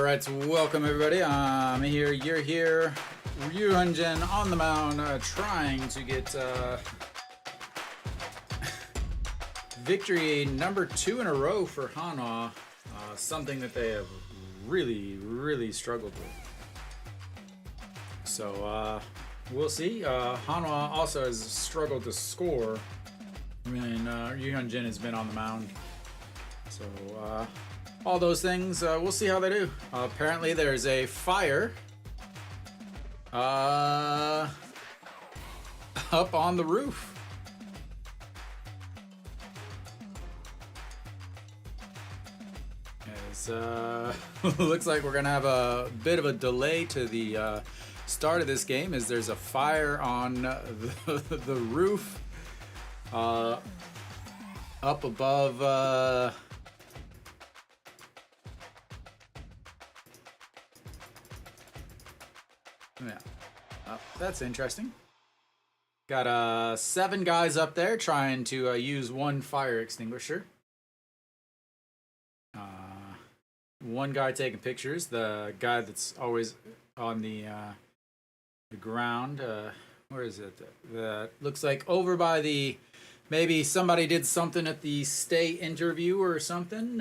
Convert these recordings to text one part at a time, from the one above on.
Alright, so welcome everybody. I'm here, you're here. Ryu Hyunjin on the mound, trying to get victory number 2 in a row for Hanwha. Something that they have really struggled with. So we'll see. Hanwha also has struggled to score when Ryu Hyunjin has been on the mound. So all those things, we'll see how they do. Apparently there's a fire up on the roof. As looks like we're gonna have a bit of a delay to the start of this game, as there's a fire on the roof up above yeah. Oh, that's interesting. Got 7 guys up there trying to use one fire extinguisher. One guy taking pictures. The guy that's always on the ground. Where is it? That looks like over by the. Maybe somebody did something at the state interview or something.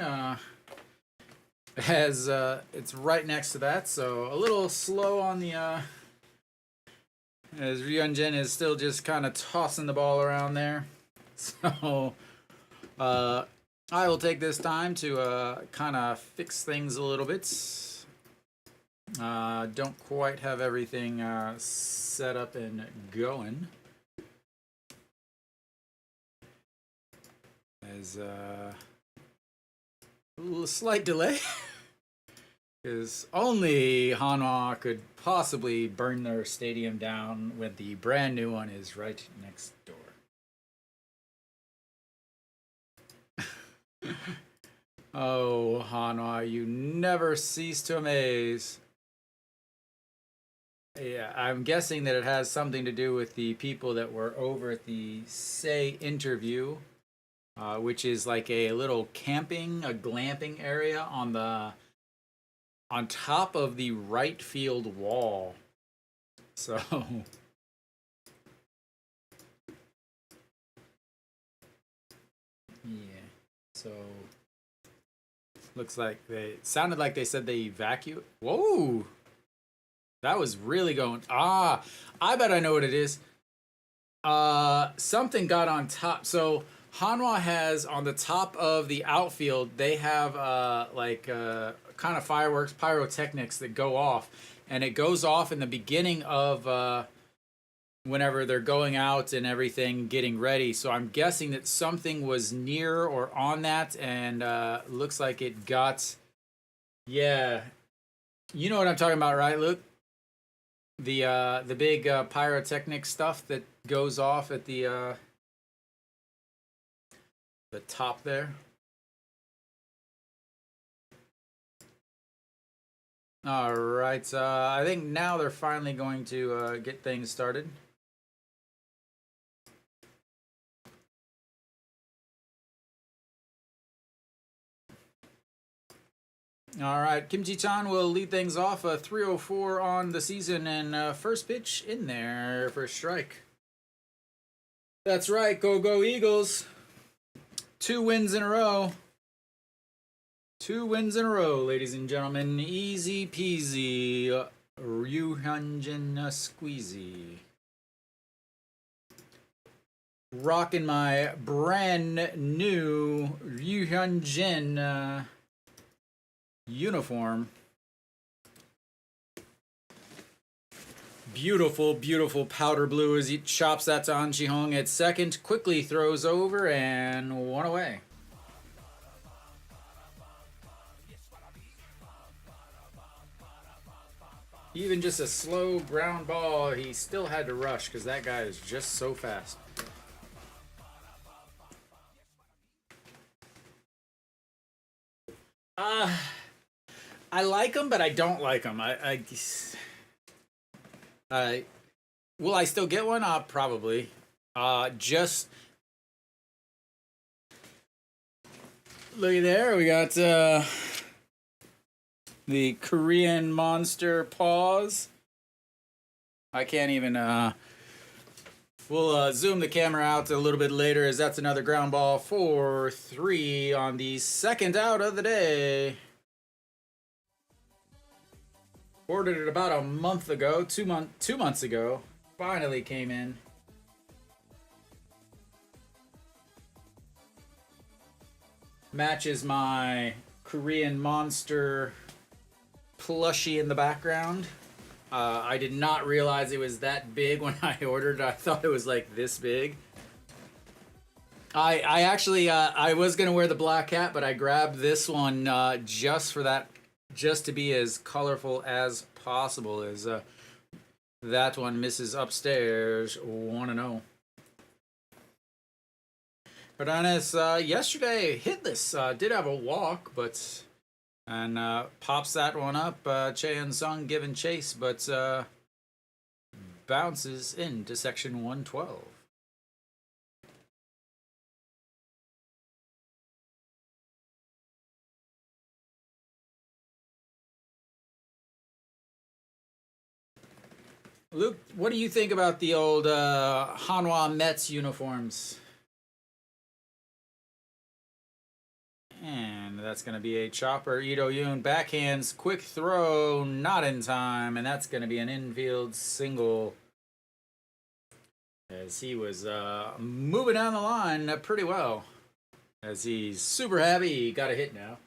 It's right next to that, so a little slow on the as Ryu Hyunjin is still just kind of tossing the ball around there. So I will take this time to kind of fix things a little bit. Don't quite have everything set up and going. As a little slight delay. Because only Hanwha could possibly burn their stadium down when the brand new one is right next door. Oh, Hanwha, you never cease to amaze. Yeah, I'm guessing that it has something to do with the people that were over at the Say interview, which is like a little glamping area on top of the right field wall. So yeah. So looks like sounded like they said they evacuate. Whoa. That was really going. I bet I know what it is. Something got on top. So Hanwha has on the top of the outfield, they have kind of fireworks, pyrotechnics that go off, and it goes off in the beginning of whenever they're going out and everything, getting ready. So I'm guessing that something was near or on that, and looks like it got, yeah, you know what I'm talking about, right, Luke? The big pyrotechnic stuff that goes off at the top there. All right, I think now they're finally going to get things started. All right, Kim Ji-chan will lead things off. 304 on the season, and first pitch in there for a strike. That's right, go Eagles. 2 wins in a row. 2 wins in a row, ladies and gentlemen. Easy peasy. Ryu Hyunjin squeezy. Rocking my brand new Ryu Hyunjin uniform. Beautiful powder blue as he chops that to An Chi-hong at second. Quickly throws over and 1 away. Even just a slow ground ball, he still had to rush because that guy is just so fast. I like him, but I don't like him. Will I still get one? Probably. Just looky there, we got The Korean monster pause. I can't even, we'll zoom the camera out a little bit later as that's another ground ball for 3 on the second out of the day. Ordered it about a month ago, 2 months ago. Finally came in. Matches my Korean monster plushie in the background. I did not realize it was that big when I ordered it. I thought it was like this big. I actually, I was going to wear the black hat, but I grabbed this one just for that, just to be as colorful as possible. As that one, Mrs. Upstairs, 1-0. Cardenas yesterday hitless. Did have a walk, but... And pops that one up. Cheon Sung giving chase, but bounces into section 112. Luke, what do you think about the old Hanwha Mets uniforms? And that's going to be a chopper. Ito Yoon backhands, quick throw, not in time. And that's going to be an infield single. As he was moving down the line pretty well. As he's super happy he got a hit now.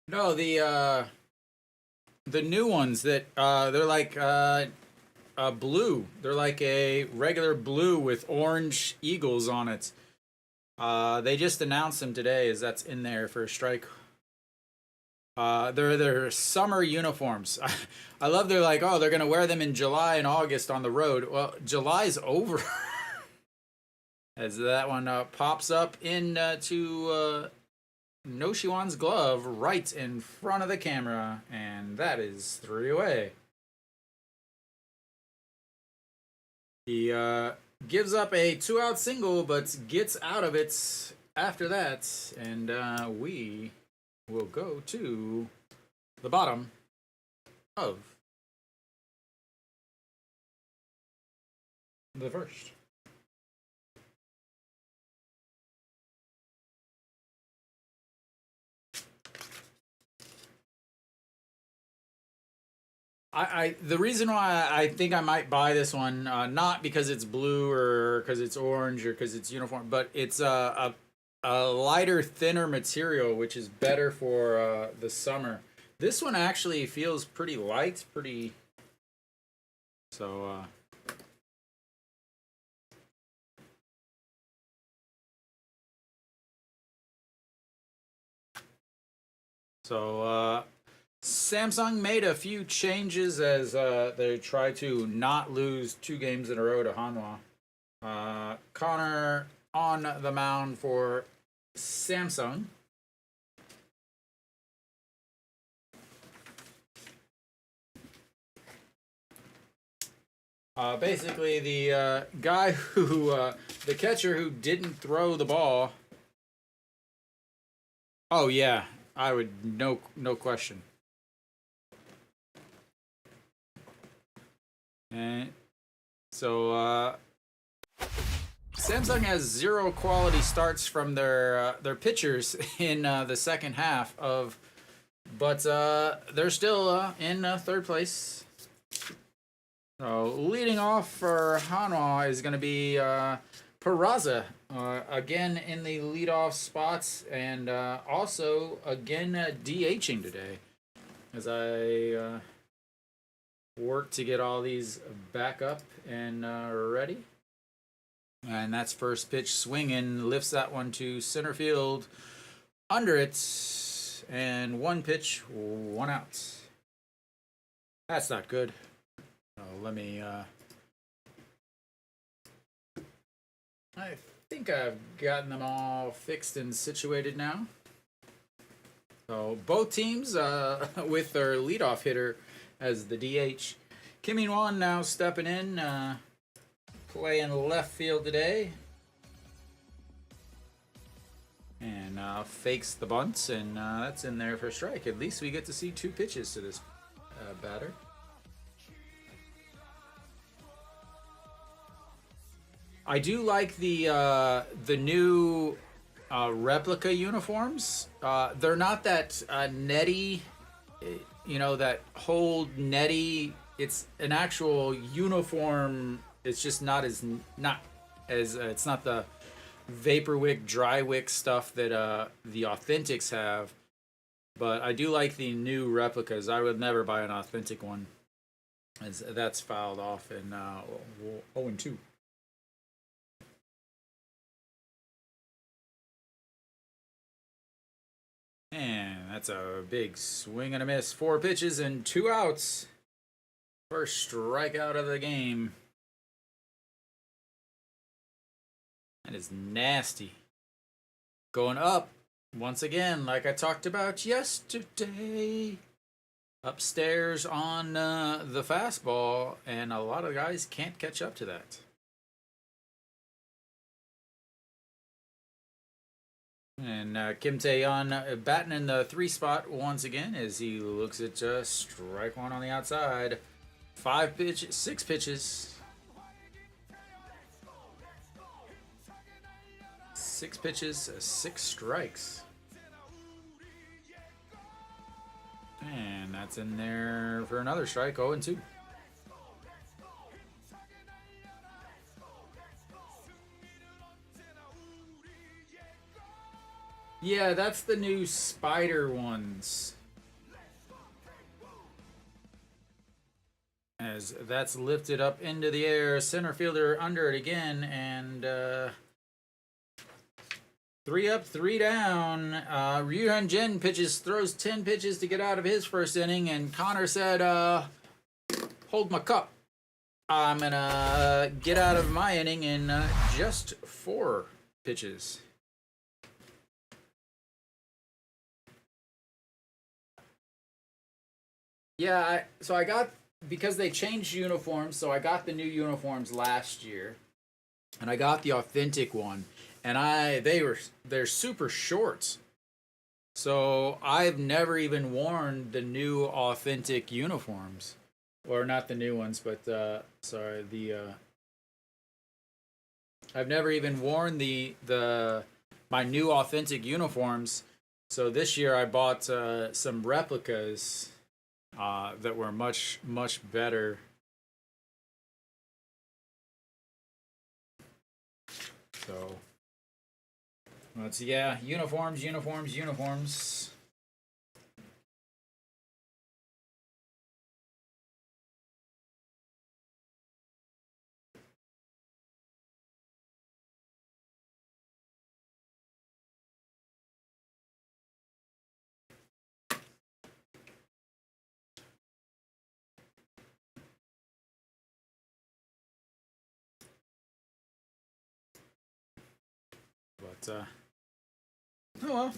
No, the new ones that they're like blue. They're like a regular blue with orange eagles on it. They just announced them today as that's in there for a strike. They're summer uniforms. I love they're like, oh, they're gonna wear them in July and August on the road. Well, July's over. As that one pops up into Noshiwan's glove right in front of the camera, and that is 3 away. He gives up a 2-out single, but gets out of it after that, and we will go to the bottom of the first. The reason why I think I might buy this one, not because it's blue or because it's orange or because it's uniform, but it's a lighter, thinner material, which is better for the summer. This one actually feels pretty light, pretty... So, Samsung made a few changes as they try to not lose 2 games in a row to Hanwha. Connor on the mound for Samsung. Basically, the guy who, the catcher who didn't throw the ball. Oh yeah, I would no question. And so Samsung has 0 quality starts from their pitchers in the second half of, but they're still in 3rd place. So leading off for Hanwha is going to be Peraza, again in the leadoff spots, and also again DHing today, as I work to get all these back up and ready. And that's first pitch swinging, lifts that one to center field, under it, and 1 pitch, 1 out. That's not good. Let me. I think I've gotten them all fixed and situated now. So both teams with their leadoff hitter as the DH. Kim Min-won now stepping in, playing left field today. And fakes the bunts, and that's in there for a strike. At least we get to see 2 pitches to this batter. I do like the new replica uniforms. They're not that netty, that hold netty. It's an actual uniform. It's just not as it's not the Vaporwick, Drywick stuff that the Authentics have. But I do like the new replicas. I would never buy an authentic one, as that's fouled off in 0-2. And that's a big swing and a miss. 4 pitches and 2 outs. First strikeout of the game. That is nasty. Going up once again, like I talked about yesterday. Upstairs on the fastball, and a lot of guys can't catch up to that. And Kim Tae-yeon batting in the 3 spot once again as he looks at strike 1 on the outside. 6 pitches. 6 pitches, 6 strikes. And that's in there for another strike, 0-2. Yeah, that's the new spider ones. As that's lifted up into the air, center fielder under it again, and 3 up, 3 down. Ryu Hyun-jin throws 10 pitches to get out of his first inning, and Connor said, hold my cup. I'm gonna get out of my inning in just 4 pitches. Yeah, so I got, because they changed uniforms, so I got the new uniforms last year, and I got the authentic one, and they're super short. So I've never even worn the new authentic uniforms, or not the new ones, but I've never even worn my new authentic uniforms. So this year I bought some replicas that were much, much better. So, uniforms. But, well,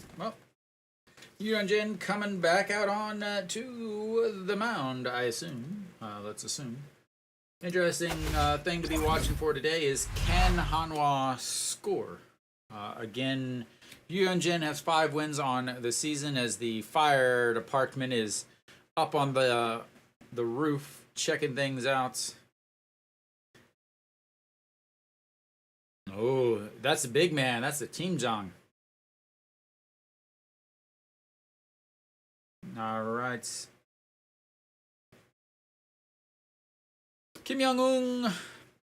Ryu Hyun-jin coming back out on to the mound, I assume. Let's assume. Interesting thing to be watching for today is, can Hanwha score? Again, Ryu Hyun-jin has 5 wins on the season as the fire department is up on the roof checking things out. Oh, that's a big man. That's the Team Jong. All right. Kim Young-ung,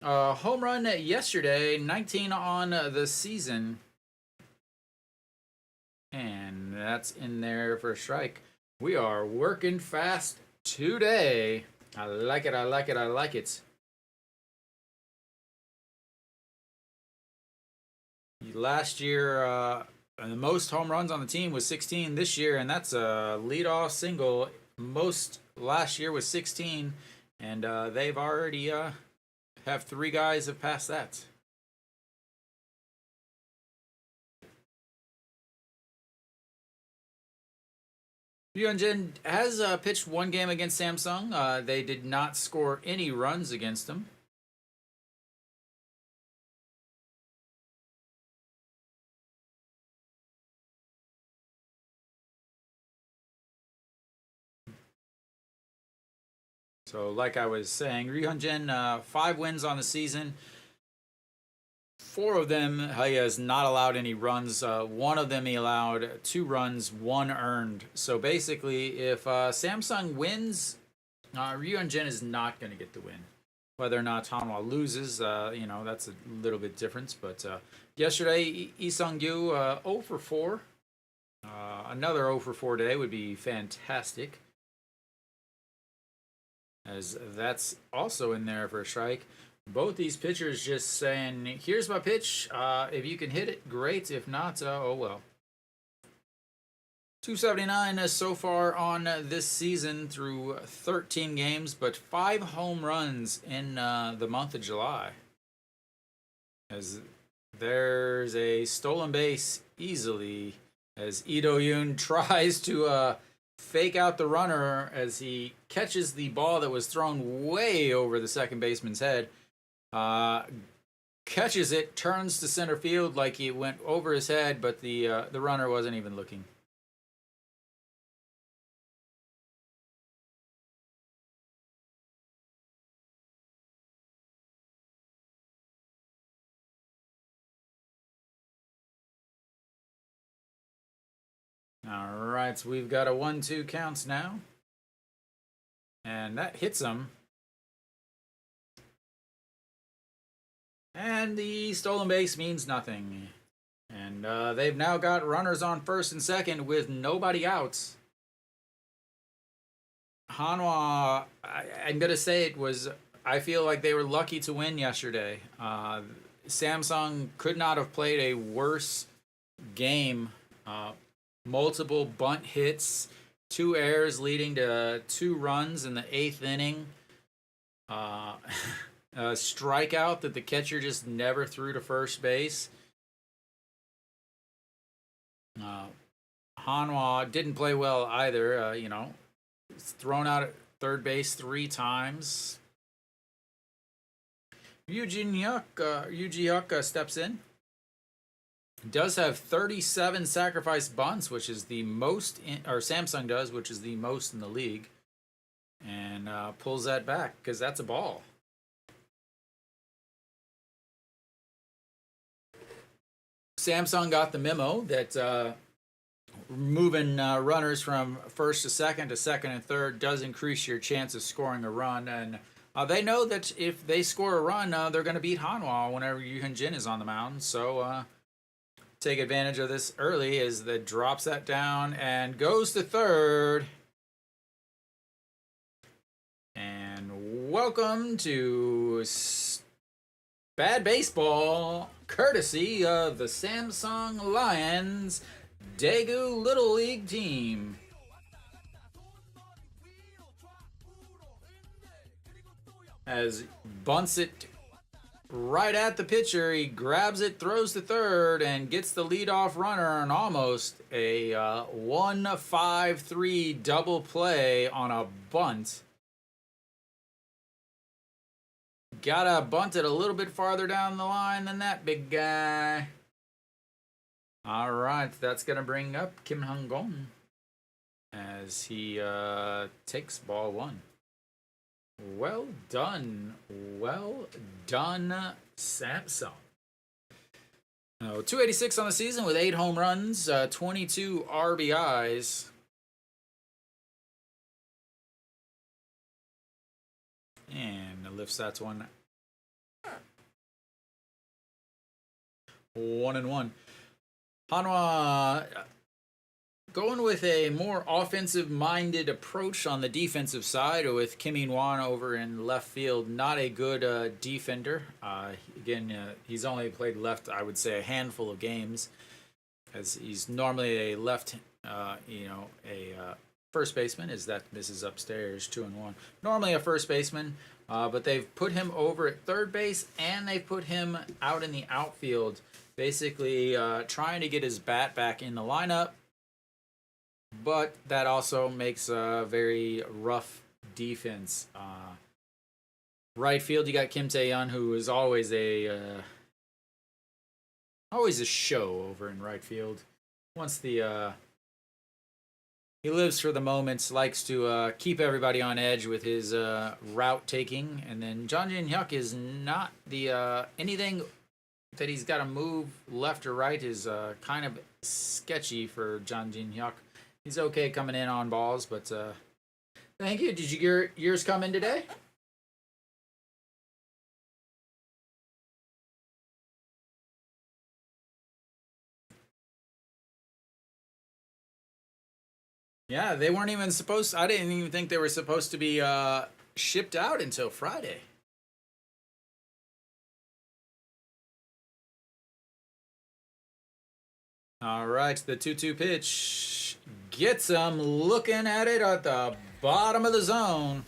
home run yesterday, 19 on the season. And that's in there for a strike. We are working fast today. I like it. Last year, And the most home runs on the team was 16 this year, and that's a leadoff single. Most last year was 16, and they've already have 3 guys have passed that. Ryunjin has pitched 1 game against Samsung. They did not score any runs against him. So, like I was saying, Ryunjin, 5 wins on the season. 4 of them, he has not allowed any runs. 1 of them he allowed 2 runs, 1 earned. So basically, if Samsung wins, Ryunjin is not going to get the win. Whether or not Hanwha loses, that's a little bit difference. But yesterday, Lee Sung-gyu 0 for 4. Another 0 for 4 today would be fantastic, as that's also in there for a strike. Both these pitchers just saying, here's my pitch. If you can hit it, great. If not, oh well. 279 so far on this season through 13 games, but 5 home runs in the month of July. As there's a stolen base easily, as Lee Do-yoon tries to fake out the runner as he catches the ball that was thrown way over the second baseman's head. Catches it, turns to center field like he went over his head, but the runner wasn't even looking. All right, so we've got a 1-2 counts now. And that hits him. And the stolen base means nothing. And they've now got runners on first and second with nobody out. Hanwha, I'm going to say it was, I feel like they were lucky to win yesterday. Samsung could not have played a worse game. Multiple bunt hits, 2 errors leading to 2 runs in the 8th inning. A strikeout that the catcher just never threw to first base. Hanwha didn't play well either. Thrown out at third base 3 times. Yoo Ji-hyuk steps in. Does have 37 sacrifice bunts, which is the most, or Samsung does, which is the most in the league. And pulls that back because that's a ball. Samsung got the memo that moving runners from first to second and third does increase your chance of scoring a run. And they know that if they score a run, they're going to beat Hanwha whenever Yoo Hyun-jin is on the mound. So take advantage of this early as that drops that down and goes to third. And welcome to Bad Baseball, courtesy of the Samsung Lions Daegu Little League team. As bunts it right at the pitcher, he grabs it, throws to third, and gets the leadoff runner on almost a 1-5-3 double play on a bunt. Gotta bunt it a little bit farther down the line than that big guy. All right, that's gonna bring up Kim Hang-gon as he takes ball 1. Well done, Samsung. 286 on the season with 8 home runs, 22 RBIs. And lifts that one. 1-1. Hanwha going with a more offensive-minded approach on the defensive side with Kim In-won over in left field. Not a good defender. He's only played left, I would say, a handful of games. as he's normally a left, first baseman. Is that Mrs. Upstairs 2-1? Normally a first baseman, but they've put him over at third base and they put him out in the outfield, basically trying to get his bat back in the lineup. But that also makes a very rough defense. Right field, you got Kim Tae-yeon, who is always a show over in right field. Once the he lives for the moments, likes to keep everybody on edge with his route taking, and then Jang Jin-hyuk is not the anything that he's got to move left or right is kind of sketchy for Jang Jin-hyuk. He's okay coming in on balls, but thank you. Did you get yours come in today? Yeah, they weren't even supposed. I didn't even think they were supposed to be shipped out until Friday. All right, the 2-2 pitch gets him looking at it at the bottom of the zone.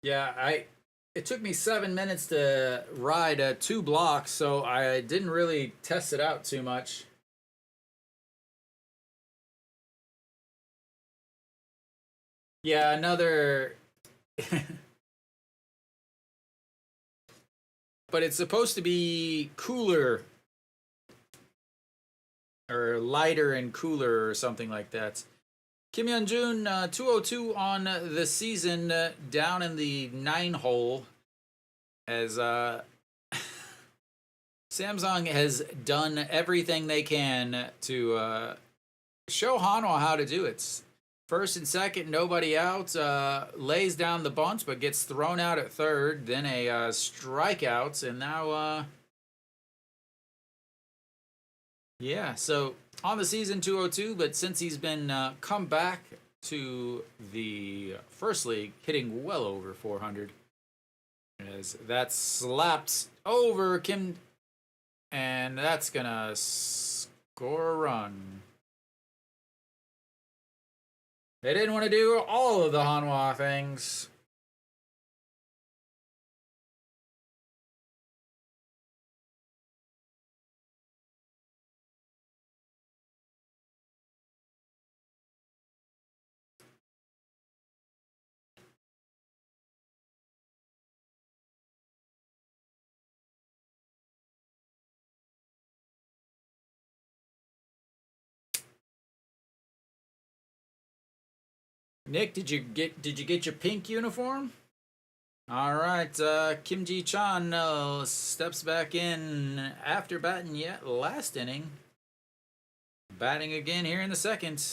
Yeah, it took me 7 minutes to ride 2 blocks, so I didn't really test it out too much. Yeah, another. But it's supposed to be cooler or lighter and cooler or something like that. Kim Yeon-jun, 202 on the season, down in the 9 hole, as Samsung has done everything they can to show Hanwha how to do it. First and second, nobody out, lays down the bunt, but gets thrown out at third, then a strikeout, and now, yeah, so on the season 202, but since he's been come back to the first league, hitting well over 400, as that slapped over Kim, and that's gonna score a run. They didn't want to do all of the Hanwha things. Nick, did you get your pink uniform? All right, Kim Ji-chan steps back in after batting yet last inning. Batting again here in the second.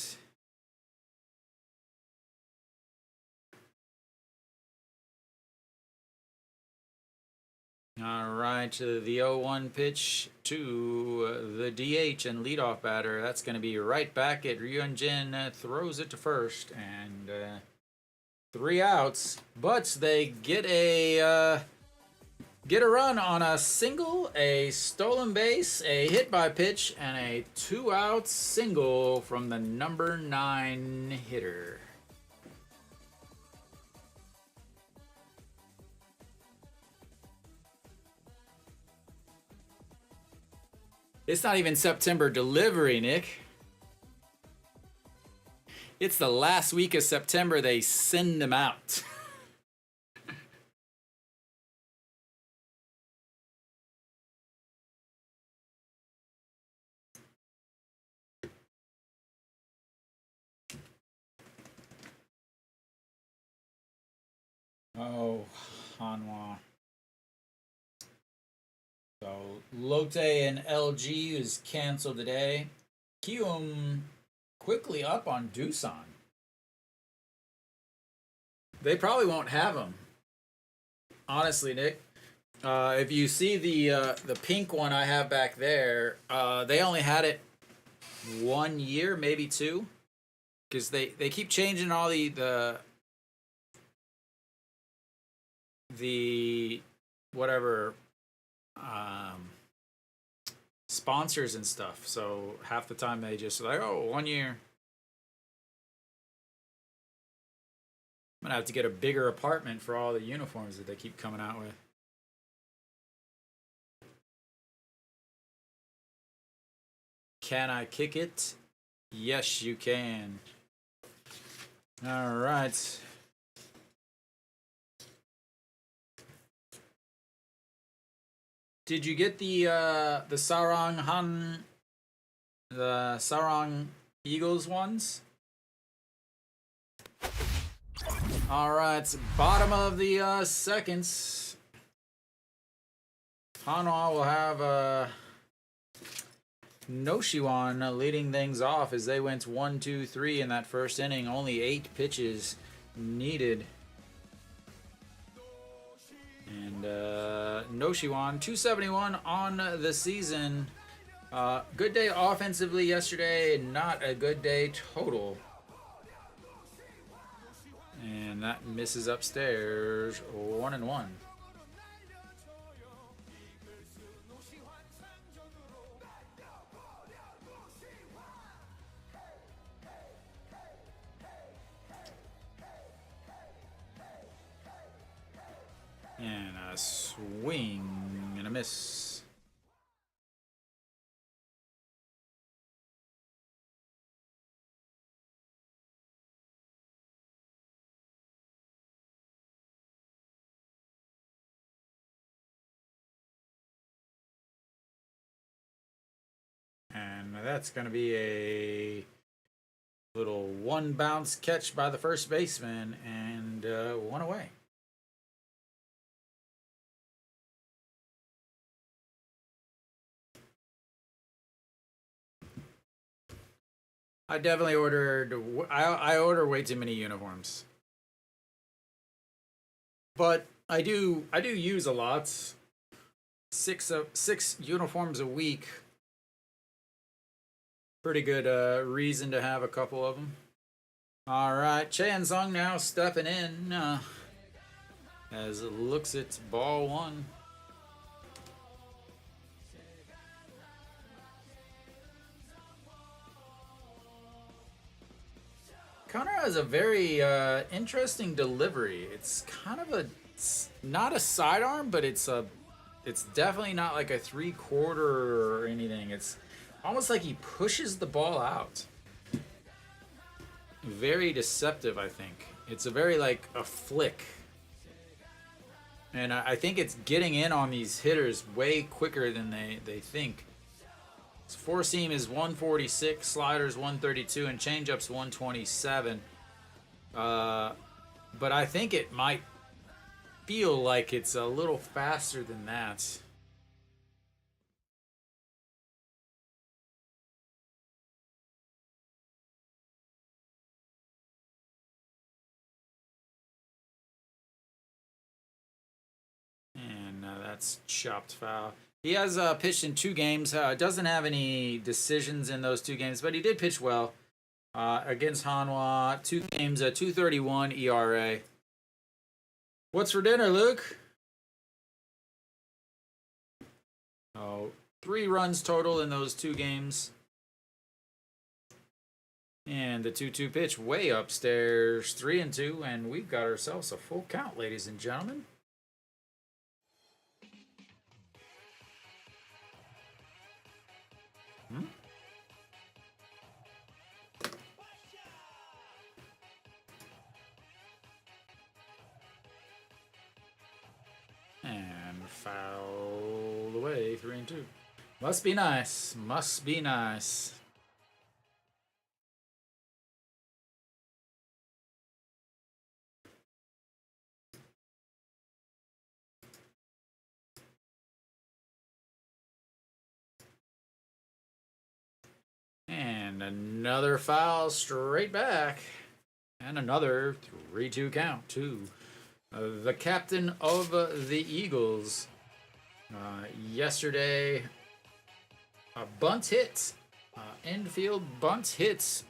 All right, the 0-1 pitch to the DH and leadoff batter. That's going to be right back at Ryun Jin. Throws it to first, and 3 outs. But they get a run on a single, a stolen base, a hit by pitch, and a 2-out single from the number 9 hitter. It's not even September delivery, Nick. It's the last week of September they send them out. Oh, Hanwha. So Lotte and LG is canceled today. Kium quickly up on Doosan. They probably won't have him. Honestly, Nick. If you see the pink one I have back there, they only had it 1 year, maybe 2, because they keep changing all the whatever sponsors and stuff. So half the time they just like, oh, 1 year. I'm gonna have to get a bigger apartment for all the uniforms that they keep coming out with. Can I kick it? Yes, you can. All right. Did you get the Sarang Eagles ones? All right, bottom of the seconds. Hanwha will have Noshiwan leading things off as they went 1, 2, 3 in that first inning. Only 8 pitches needed. And Noshiwan, 271 on the season. Good day offensively yesterday, not a good day total. And that misses upstairs, 1-1. And a swing and a miss. And that's going to be a little one bounce catch by the first baseman and 1 away. I definitely ordered. I order way too many uniforms, but I do use a lot. 6 uniforms a week. Pretty good reason to have a couple of them. All right, Chan Sung now stepping in as it looks at ball 1. Connor has a very interesting delivery. It's kind of not a sidearm, but it's definitely not like a 3/4 or anything. It's almost like he pushes the ball out. Very deceptive, I think. It's a very like a flick. And I think it's getting in on these hitters way quicker than they think. His four seam is 146, sliders 132, and changeup's 127. But I think it might feel like it's a little faster than that. And that's chopped foul. He has pitched in 2 games. Doesn't have any decisions in those 2 games, but he did pitch well against Hanwha. 2 games, 2.31 ERA. What's for dinner, Luke? Oh, 3 runs total in those 2 games. And the 2-2 pitch way upstairs, 3-2, and we've got ourselves a full count, ladies and gentlemen. And foul away, 3-2. Must be nice. Must be nice. And another foul straight back. And another 3-2 count, too. The captain of the Eagles. Yesterday, a bunt hit Infield bunt hits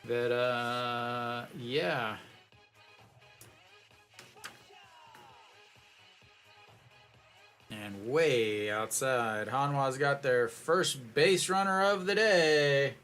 that, yeah. And way outside, Hanwha's got their first base runner of the day.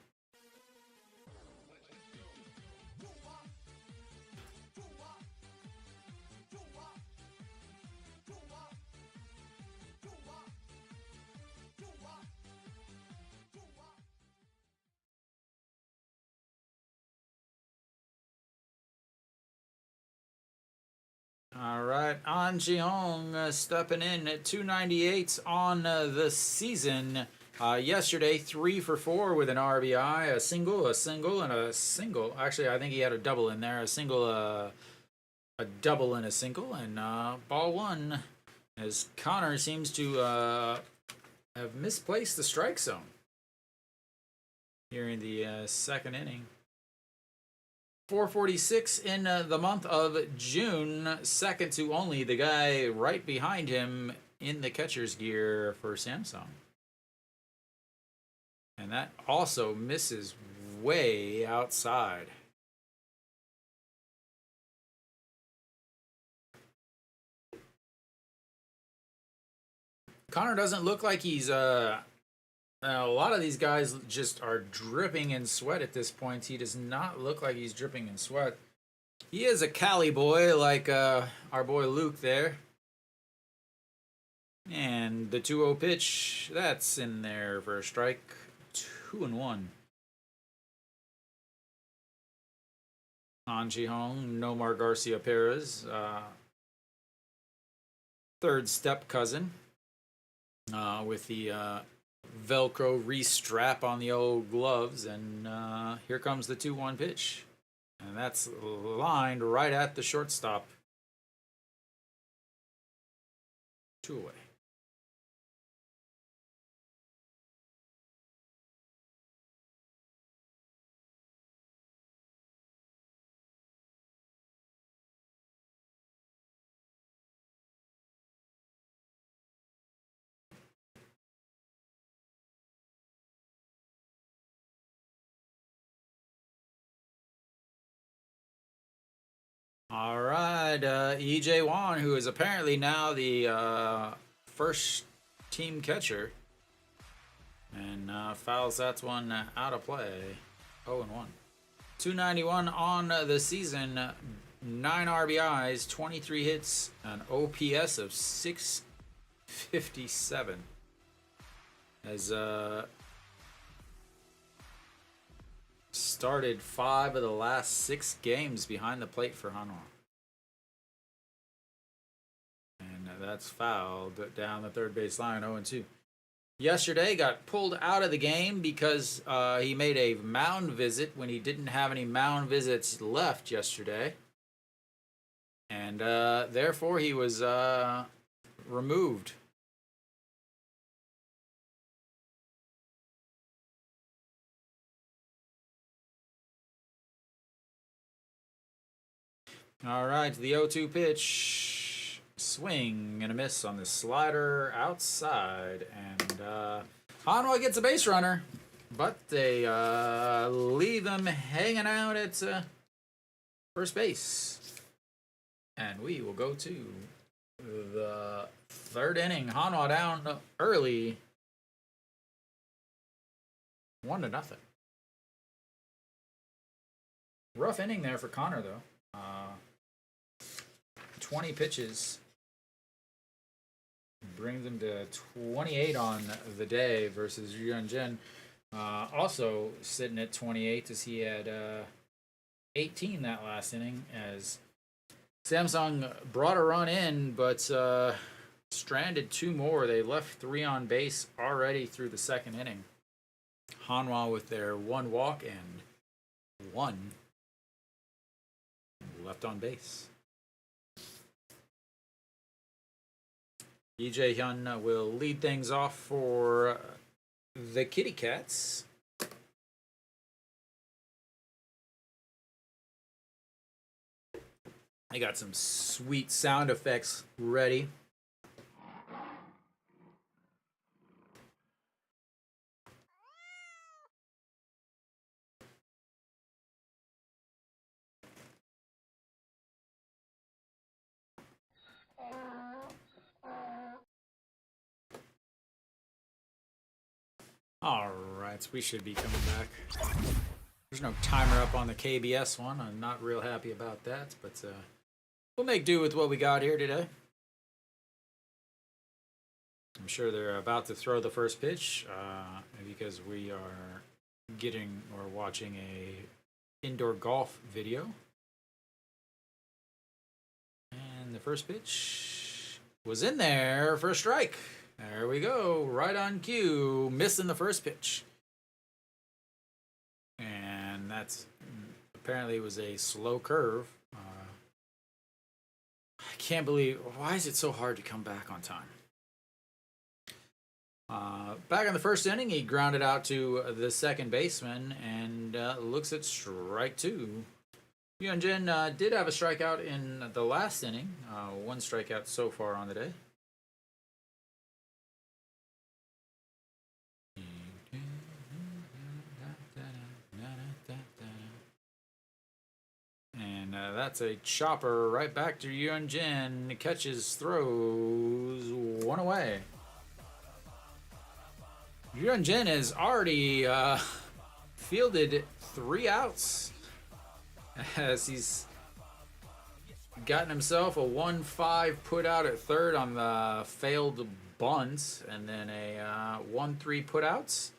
All right, An Ji-hong stepping in at 298 on the season. Yesterday, 3 for 4 with an RBI, a single, and a single. Actually, I think he had a double in there. A single, a double, and a single, and ball one. As Connor seems to have misplaced the strike zone here in the second inning. 446 in the month of June, second to only the guy right behind him in the catcher's gear for Samsung. And that also misses way outside. Connor doesn't look like he's a lot of these guys just are dripping in sweat at this point. He does not look like he's dripping in sweat. He is a Cali boy like our boy Luke there. And the 2-0 pitch, that's in there for a strike. 2-1. An Ji-hong, Nomar Garcia Perez, third step cousin, with the Velcro re-strap on the old gloves, and here comes the 2-1 pitch, and that's lined right at the shortstop. 2 away. All right, E.J. Wan, who is apparently now the first team catcher, and fouls that one out of play. 0-1. 291 on the season, 9 RBIs, 23 hits, an OPS of 657. As started 5 of the last 6 games behind the plate for Hanwha. And that's fouled down the third base line, 0-2. Yesterday got pulled out of the game because he made a mound visit when he didn't have any mound visits left yesterday. And therefore he was removed. All right, the 0-2 pitch. Swing and a miss on the slider outside. And Hanwha gets a base runner, but they leave them hanging out at first base. And we will go to the third inning. Hanwha down early. 1-0. Rough inning there for Connor, though. 20 pitches brings him to 28 on the day versus Yuan Jin. Also sitting at 28 as he had 18 that last inning, as Samsung brought a run in, but stranded 2 more. They left 3 on base already through the second inning. Hanwha with their 1 walk and 1 left on base. EJ Hyun will lead things off for the Kitty Cats. I got some sweet sound effects ready. Alright, we should be coming back. There's no timer up on the KBS one. I'm not real happy about that, but we'll make do with what we got here today. I'm sure they're about to throw the first pitch because we are getting or watching a indoor golf video. And the first pitch was in there for a strike. There we go, right on cue, missing the first pitch. And that's apparently was a slow curve. I can't believe, why is it so hard to come back on time? Back in the first inning, he grounded out to the second baseman and looks at strike two. Hyunjin did have a strikeout in the last inning, one strikeout so far on the day. And that's a chopper right back to Hyunjin. Catches, throws, one away. Hyunjin has already fielded 3 outs as he's gotten himself a 1-5 put out at third on the failed bunt, and then a 1-3 put outs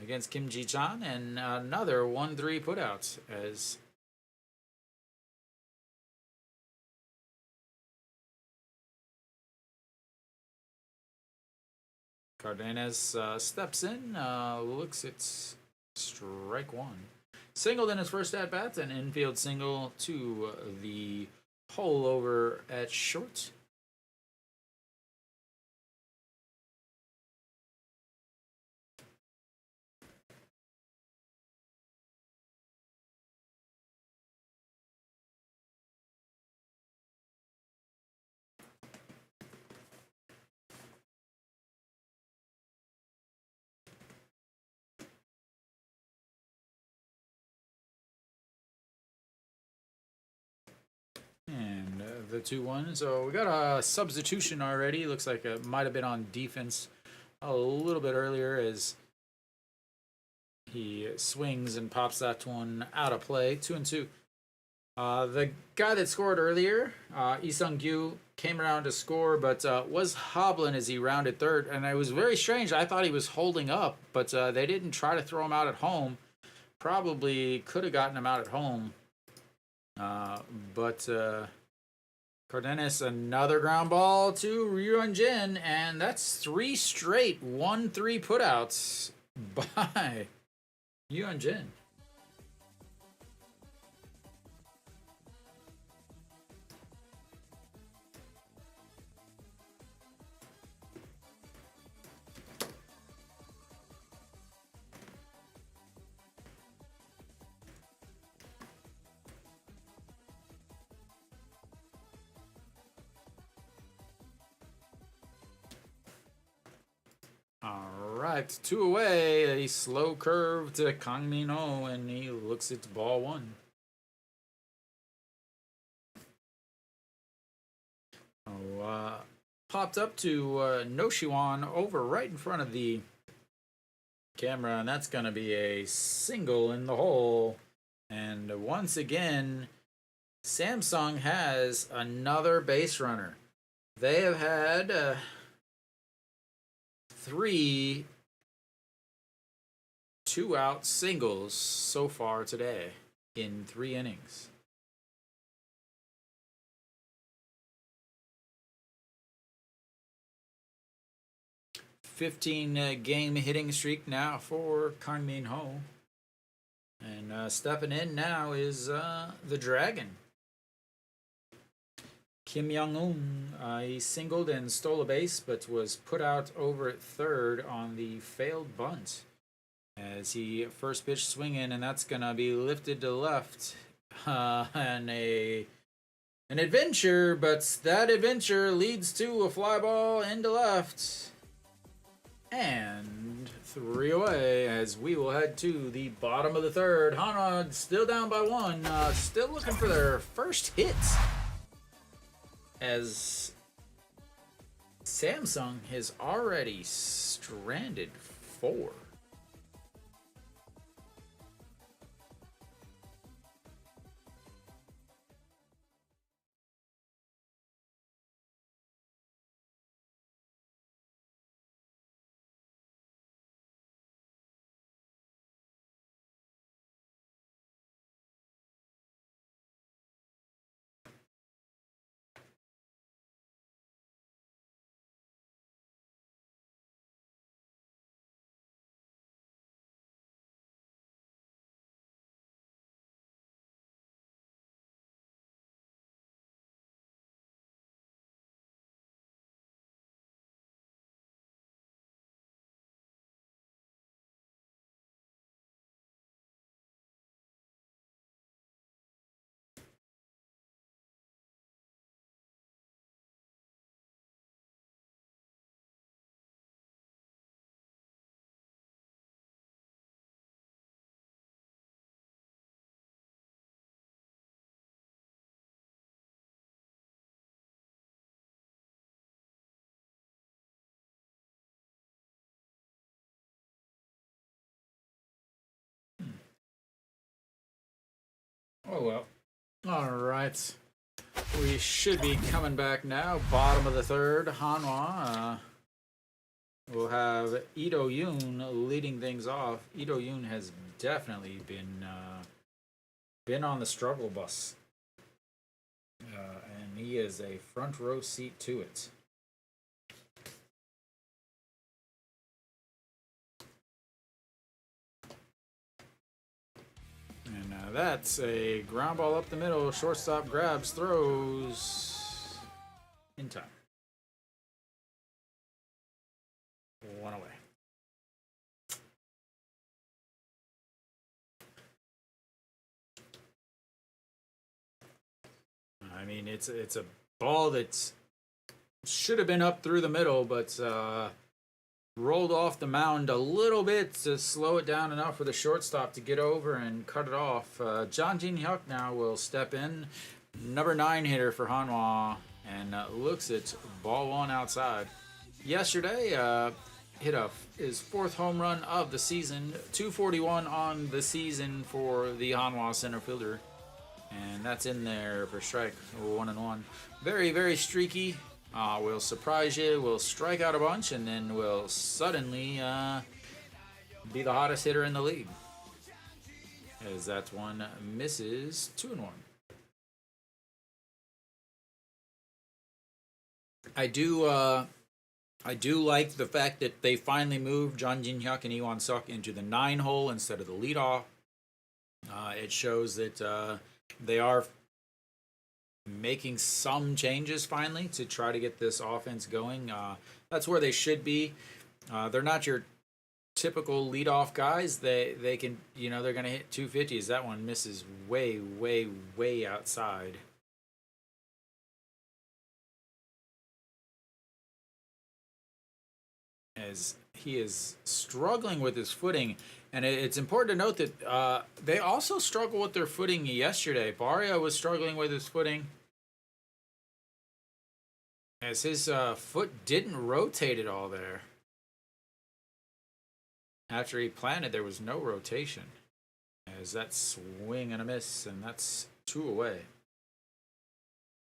against Kim Ji-chan, and another 1-3 put outs as Cardenas steps in, looks at strike one. Singled in his first at-bat, an infield single to the hole over at short. And the 2-1. So we got a substitution already. Looks like it might have been on defense a little bit earlier as he swings and pops that one out of play. 2-2. The guy that scored earlier, Lee Sung-gyu, came around to score, but was hobbling as he rounded third. And it was very strange. I thought he was holding up, but they didn't try to throw him out at home. Probably could have gotten him out at home. But Cardenas, another ground ball to Hyunjin, and that's 3 straight 1-3 putouts by Hyunjin. Alright, 2 away. A slow curve to Kang Min-ho, and he looks at ball 1. Popped up to No Shiwan over right in front of the camera, and that's going to be a single in the hole. And once again, Samsung has another base runner. They have had 3 2-out singles so far today in 3 innings. Game hitting streak now for Kang Min-ho. And stepping in now is the Dragon. Kim Young-un, he singled and stole a base, but was put out over at third on the failed bunt. As he first pitch swinging, and that's going to be lifted to left. And an adventure, but that adventure leads to a fly ball into left. And 3 away as we will head to the bottom of the third. Hanwha still down by 1, still looking for their first hit. As Samsung has already stranded 4. Oh well. All right. We should be coming back now. Bottom of the third. Hanwha. We'll have Ito Yoon leading things off. Ito Yoon has definitely been on the struggle bus, and he is a front row seat to it. And that's a ground ball up the middle. Shortstop grabs, throws in time. 1 away. I mean, it's a ball that should have been up through the middle, but rolled off the mound a little bit to slow it down enough for the shortstop to get over and cut it off. John Jin Hyuk now will step in, number 9 hitter for Hanwha, and looks at ball 1 outside. Yesterday, hit his 4th home run of the season, 241 on the season for the Hanwha center fielder. And that's in there for strike 1-1. Very, very streaky. Will surprise you. Will strike out a bunch, and then will suddenly be the hottest hitter in the league. As that one misses 2-1. I do like the fact that they finally moved John Jin Hyuk and Iwan Suk into the 9 hole instead of the leadoff. It shows that they are making some changes finally to try to get this offense going. That's where they should be. They're not your typical leadoff guys. They can, they're going to hit 250s. That one misses way, way, way outside. As he is struggling with his footing. And it's important to note that they also struggled with their footing yesterday. Barria was struggling with his footing, as his foot didn't rotate at all there. After he planted, there was no rotation. As that swing and a miss, and that's 2 away.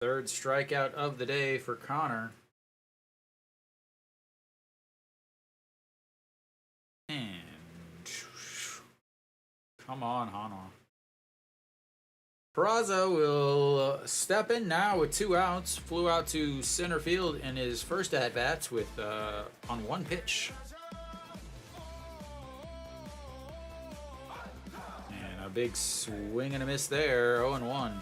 3rd strikeout of the day for Connor. And come on, Hanwha. Peraza will step in now with 2 outs. Flew out to center field in his first at-bats with on 1 pitch. And a big swing and a miss there, 0-1.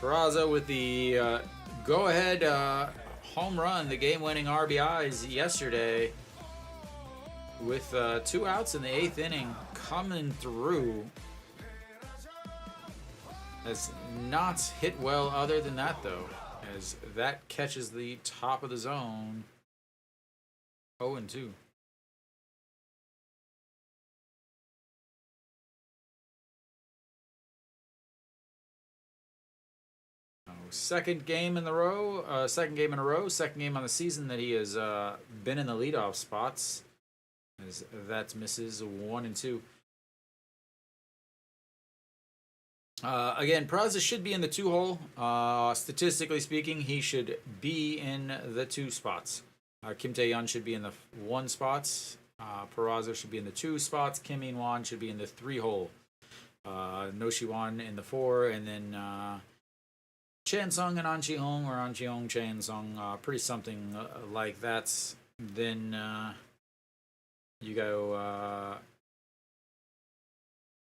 Peraza with the go-ahead home run, the game-winning RBIs yesterday. With 2 outs in the 8th inning, coming through. Has not hit well other than that, though, as that catches the top of the zone. 0-2. Second game in a row. Second game on the season that he has been in the leadoff spots. as that misses 1 and 2. Again, Peraza should be in the 2 hole. Statistically speaking, he should be in the 2 spots. Kim Tae-yeon should be in the 1 spots. Peraza should be in the 2 spots. Kim In-won should be in the 3 hole. No Shiwon in the 4, and then Chan Sung and An Chi-hong, or An Chi-hong, Chan Sung, pretty something like that. Then you go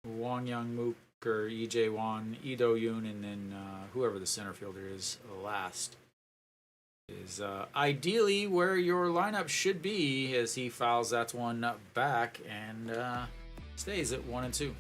Wang Young-mook or Lee Jae-won, Lee Do-yoon, and then whoever the center fielder is last is ideally where your lineup should be, as he fouls that one back and stays at 1 and 2.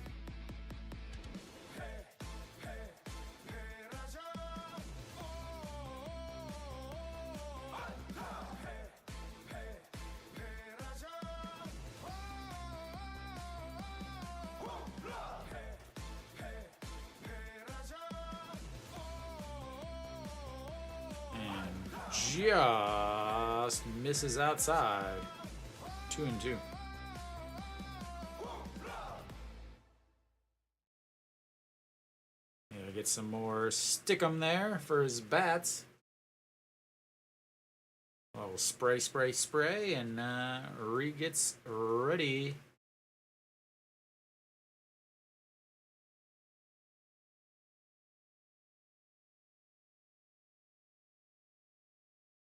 Just misses outside. 2 and 2. Yeah, get some more stickum there for his bats. Well, spray, spray, spray, and gets ready.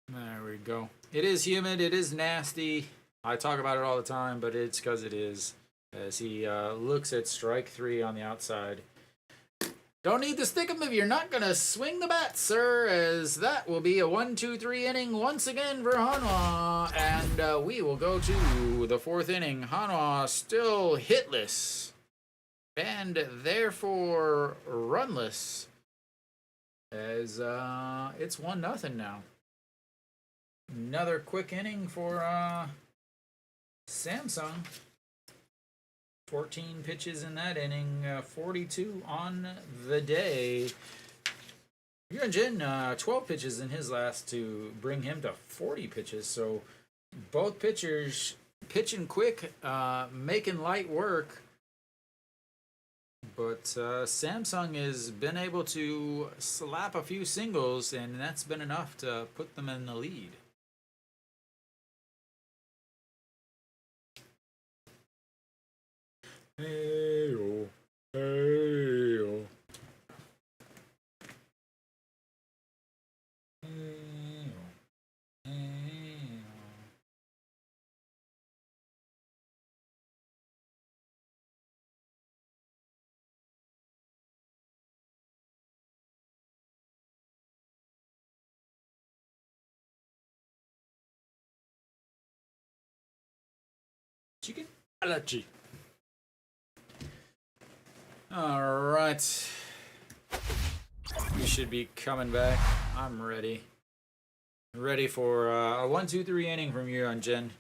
There we go. It is humid. It is nasty. I talk about it all the time, but it's because it is. As he looks at strike 3 on the outside. Don't need to stick him if you're not going to swing the bat, sir, as that will be a 1-2-3 inning once again for Hanwha. And we will go to the 4th inning. Hanwha still hitless and therefore runless, as it's 1-0 now. Another quick inning for Samsung. 14 pitches in that inning, 42 on the day. Hyunjin, 12 pitches in his last to bring him to 40 pitches. So both pitchers pitching quick, making light work. But Samsung has been able to slap a few singles, and that's been enough to put them in the lead. Hey-oh, hey-oh. Hey-oh, hey-oh. Chicken allergy. All right. We should be coming back. I'm ready. Ready for a 1-2-3 inning from Hyunjin.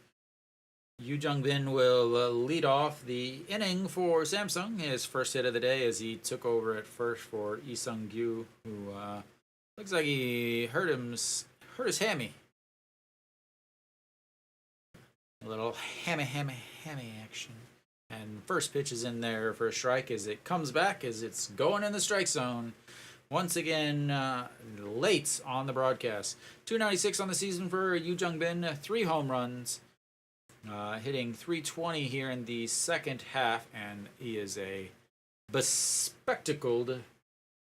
Yoo Jung-bin will lead off the inning for Samsung, his first hit of the day, as he took over at first for Lee Sung-gyu, who looks like he hurt his hammy. A little hammy action. And first pitch is in there for a strike as it comes back, as it's going in the strike zone. Once again, late on the broadcast. 296 on the season for Yoo Jung-bin, 3 home runs. Hitting .320 here in the second half, and he is a bespectacled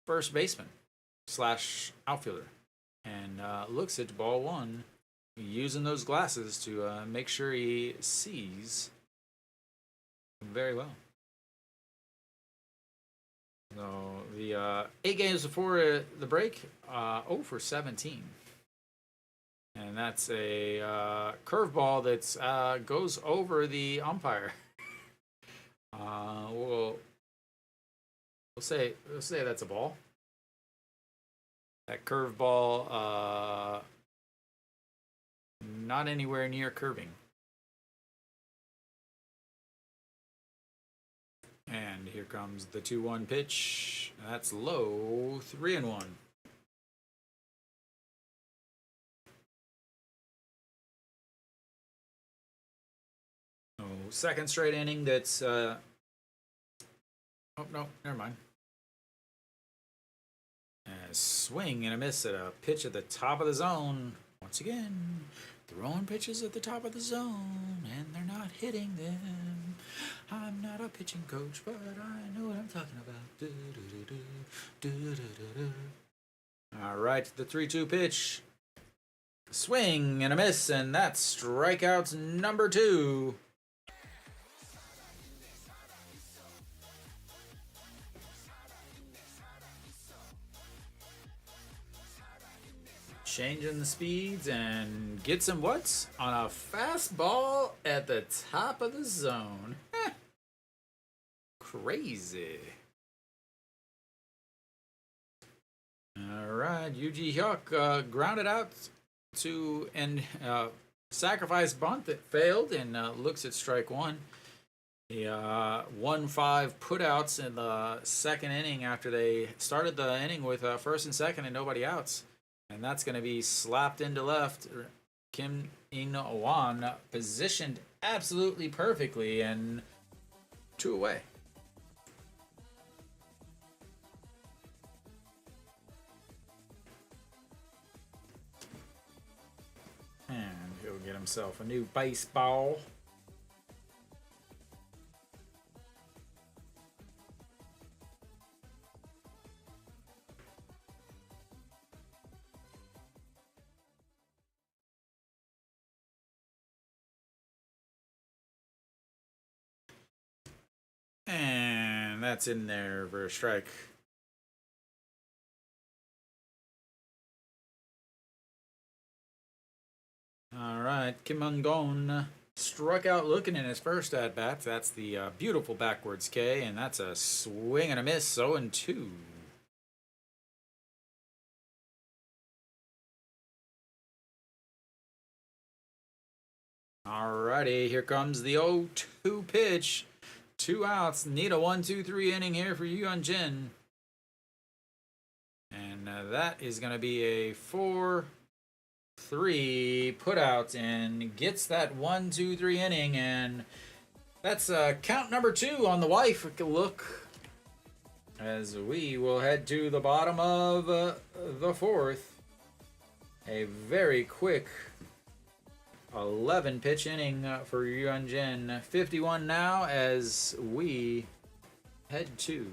first baseman / outfielder. And looks at ball 1, using those glasses to make sure he sees very well. So the 8 games before the break, 0 for 17. And that's a curveball that goes over the umpire. We'll say that's a ball. That curveball, not anywhere near curving. And here comes the 2-1 pitch. That's low, 3-1. Oh, second straight inning that's... oh, no, never mind. A swing and a miss at a pitch at the top of the zone. Once again, throwing pitches at the top of the zone, and they're not hitting them. I'm not a pitching coach, but I know what I'm talking about. All right, the 3-2 pitch. Swing and a miss, and that's strikeouts number 2. Changing the speeds and gets him what's on a fastball at the top of the zone. Crazy. All right, Yuji Hyuk grounded out to and sacrifice bunt that failed and looks at strike 1. He 1-5 putouts in the second inning after they started the inning with first and second and nobody outs. And that's going to be slapped into left. Kim In-Wan positioned absolutely perfectly and 2 away. And he'll get himself a new baseball. And that's in there for a strike. All right, Kim Ung-gon struck out looking in his first at-bat. That's the beautiful backwards K, and that's a swing and a miss, 0-2. Alrighty, here comes the 0-2 pitch. 2 outs. Need a 1-2-3 inning here for Hyun-jin. And that is going to be a 4-3 putout and gets that 1-2-3 inning. And that's count number 2 on the wife look. As we will head to the bottom of the 4th. A very quick 11 pitch inning for Hyun-jin. 51 now as we head to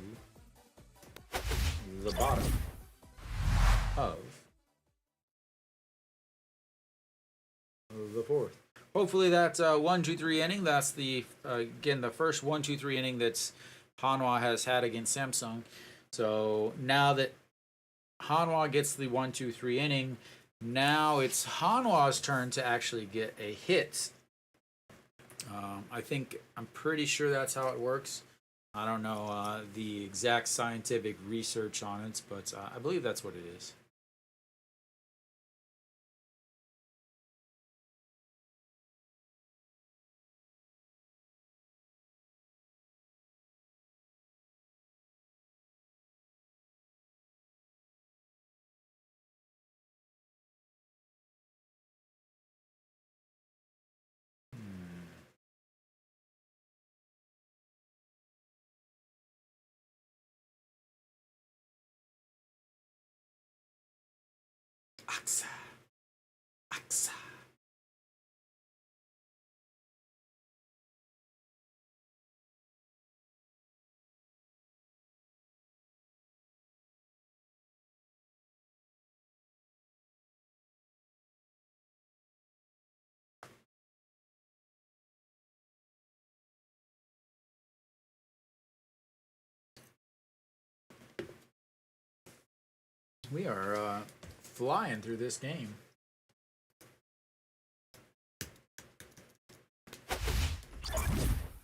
the bottom of the 4th. Hopefully that 1-2-3 inning, that's the again the first 1-2-3 inning that's Hanwha has had against Samsung. So now that Hanwha gets the 1-2-3 inning, now it's Hanwha's turn to actually get a hit. I'm pretty sure that's how it works. I don't know the exact scientific research on it, but I believe that's what it is. Aksa. Aksa. We are flying through this game.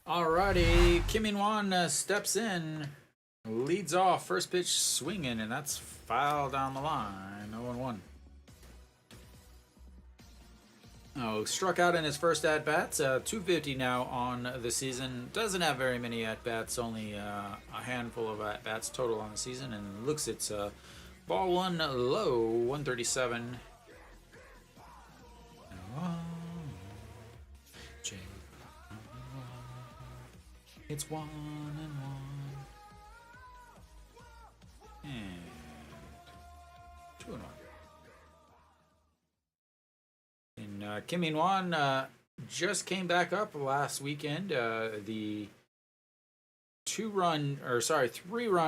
Alrighty, Kim In-wan steps in, leads off, first pitch swinging, and that's foul down the line, 0-1. Oh, struck out in his first at-bats, 250 now on the season. Doesn't have very many at-bats, only a handful of at-bats total on the season, and looks at ball 1 low, 137. It's 1-1. And 2-1. And Kim In-won just came back up last weekend. The 3-run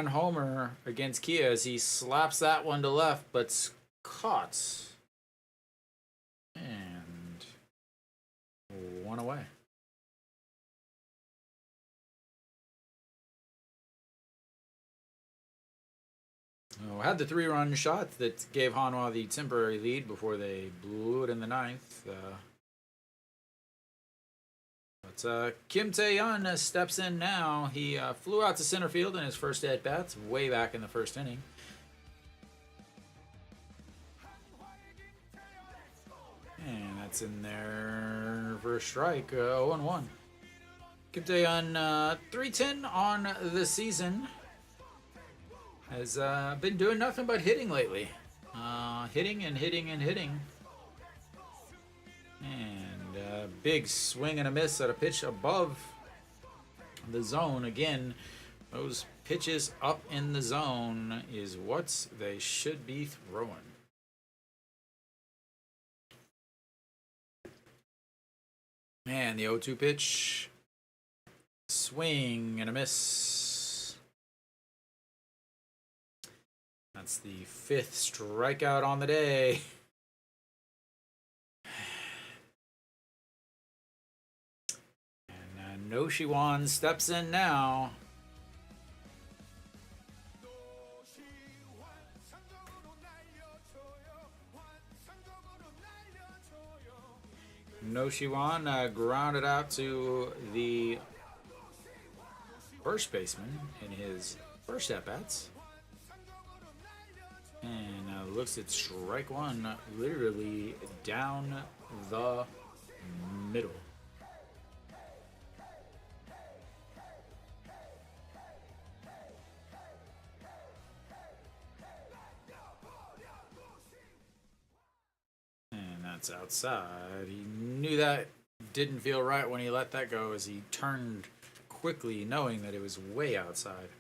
homer against Kia as he slaps that one to left, but's caught. And 1 away. Had the 3-run shot that gave Hanwha the temporary lead before they blew it in the 9th. But Kim Tae-yeon steps in now. He flew out to center field in his first at-bats way back in the first inning. And that's in there for a strike, 0-1. Kim Tae-yeon, 310 on the season. Has been doing nothing but hitting lately. Hitting and hitting and hitting. And big swing and a miss at a pitch above the zone. Again, those pitches up in the zone is what they should be throwing. And the 0-2 pitch. Swing and a miss. That's the 5th strikeout on the day. And No Shiwan steps in now. No Shiwan grounded out to the first baseman in his first at-bats. And looks at strike 1, literally down the middle. And that's outside. He knew that didn't feel right when he let that go as he turned quickly, knowing that it was way outside.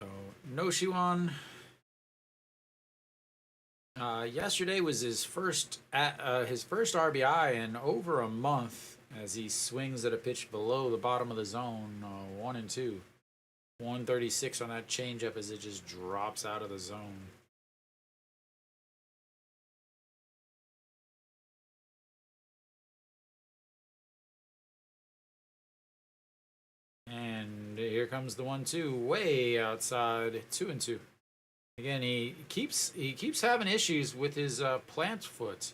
So, No Shiwan. Yesterday was his first RBI in over a month as he swings at a pitch below the bottom of the zone, 1-2. 136 on that changeup as it just drops out of the zone. And here comes the 1-2, way outside, 2-2. Again, he keeps having issues with his plant foot,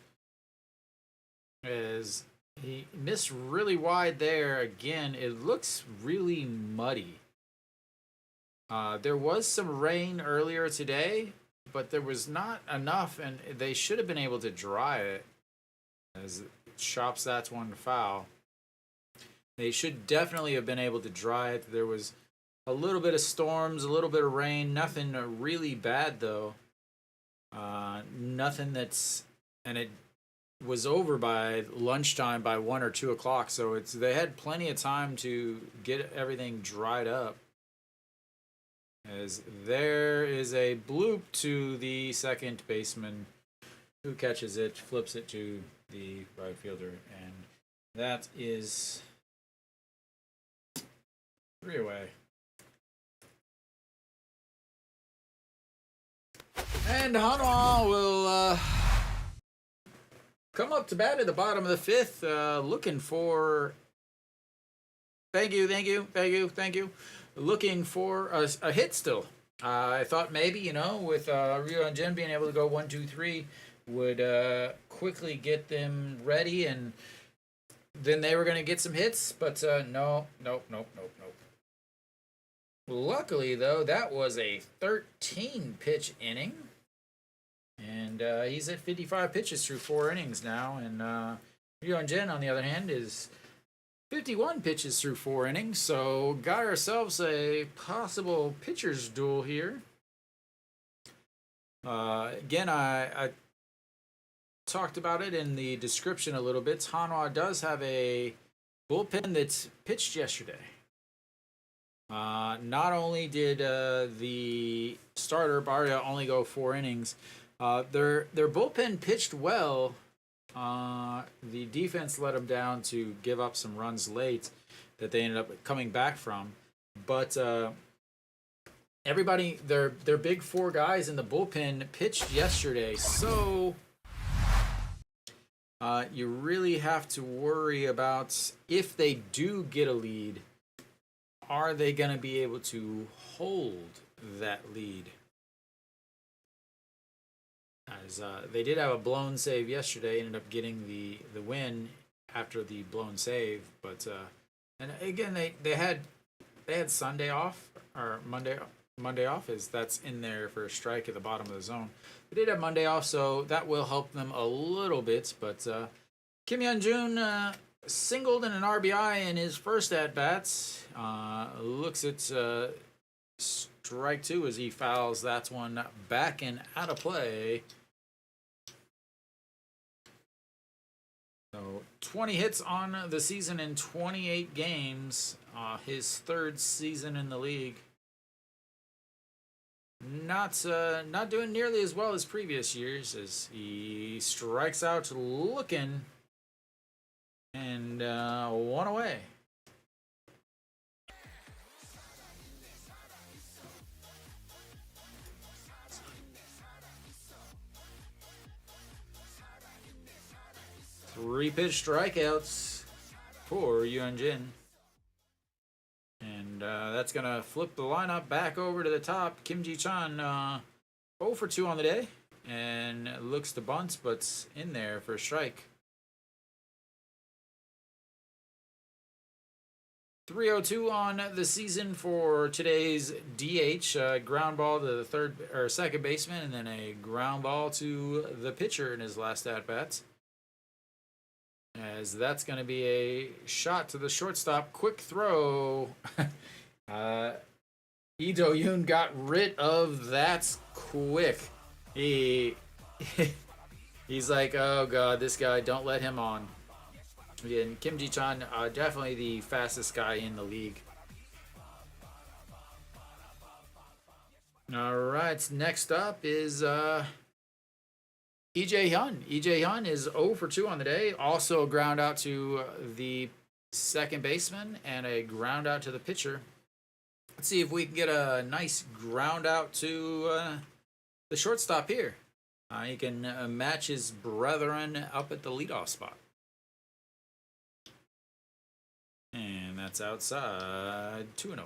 as he missed really wide there. Again, it looks really muddy. There was some rain earlier today, but there was not enough, and they should have been able to dry it, as it chops that one foul. They should definitely have been able to dry it. There was a little bit of storms, a little bit of rain, nothing really bad though. Nothing that's, and it was over by lunchtime by 1 or 2 o'clock, so they had plenty of time to get everything dried up. As there is a bloop to the second baseman, who catches it, flips it to the right fielder, and that is 3 away. And Hanwha will come up to bat at the bottom of the 5th, looking for. Thank you. Looking for a hit still. I thought maybe, with Ryu and Jin being able to go 1, 2, 3, would quickly get them ready, and then they were going to get some hits. But nope. Luckily, though, that was a 13-pitch inning. And he's at 55 pitches through 4 innings now. And Ryu Jin, on the other hand, is 51 pitches through 4 innings. So got ourselves a possible pitcher's duel here. Again, I talked about it in the description a little bit. Hanwha does have a bullpen that's pitched yesterday. Not only did the starter Barria only go 4 innings, their bullpen pitched well. The defense let them down to give up some runs late that they ended up coming back from. But everybody, their big four guys in the bullpen pitched yesterday, so you really have to worry about if they do get a lead, are they going to be able to hold that lead? As they did have a blown save yesterday, ended up getting the win after the blown save. But and again, they had Sunday off or Monday off, is that's in there for a strike at the bottom of the zone. They did have Monday off, so that will help them a little bit. But Kim Hyun-jun singled in an RBI in his first at bats. Looks at strike two as he fouls that one back and out of play. So 20 hits on the season in 28 games. His third season in the league. Not doing nearly as well as previous years as he strikes out looking and one away. Three pitch strikeouts for Hyun-jin. And that's going to flip the lineup back over to the top. Kim Ji-chan 0 for 2 on the day. And looks to bunt, but in there for a strike. 302 on the season for today's DH. Ground ball to the third or second baseman, and then a ground ball to the pitcher in his last at bats. As that's going to be a shot to the shortstop. Quick throw. Lee Do-yoon got rid of that quick. He's like, oh god, this guy, don't let him on. And Kim Ji-chan, definitely the fastest guy in the league. All right, next up is EJ Hyun. EJ Hyun is 0 for 2 on the day. Also a ground out to the second baseman and a ground out to the pitcher. Let's see if we can get a nice ground out to the shortstop here. He can match his brethren up at the leadoff spot. And that's outside 2-0.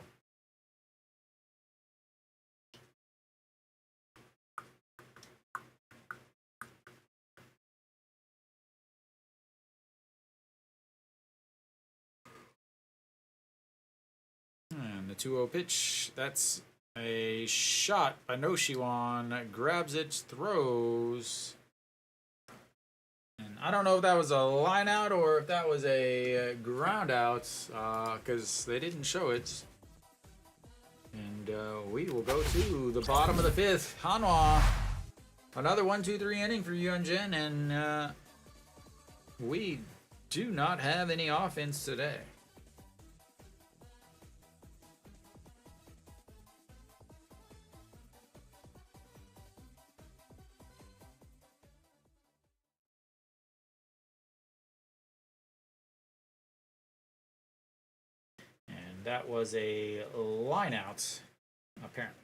And the 2-0 pitch, that's a shot by Noshiwan. Grabs it, throws. And I don't know if that was a line out or if that was a ground out, because they didn't show it. And we will go to the bottom of the fifth. Hanwha. Another 1-2-3 inning for Hyun-jin, and we do not have any offense today. That was a line out, apparently.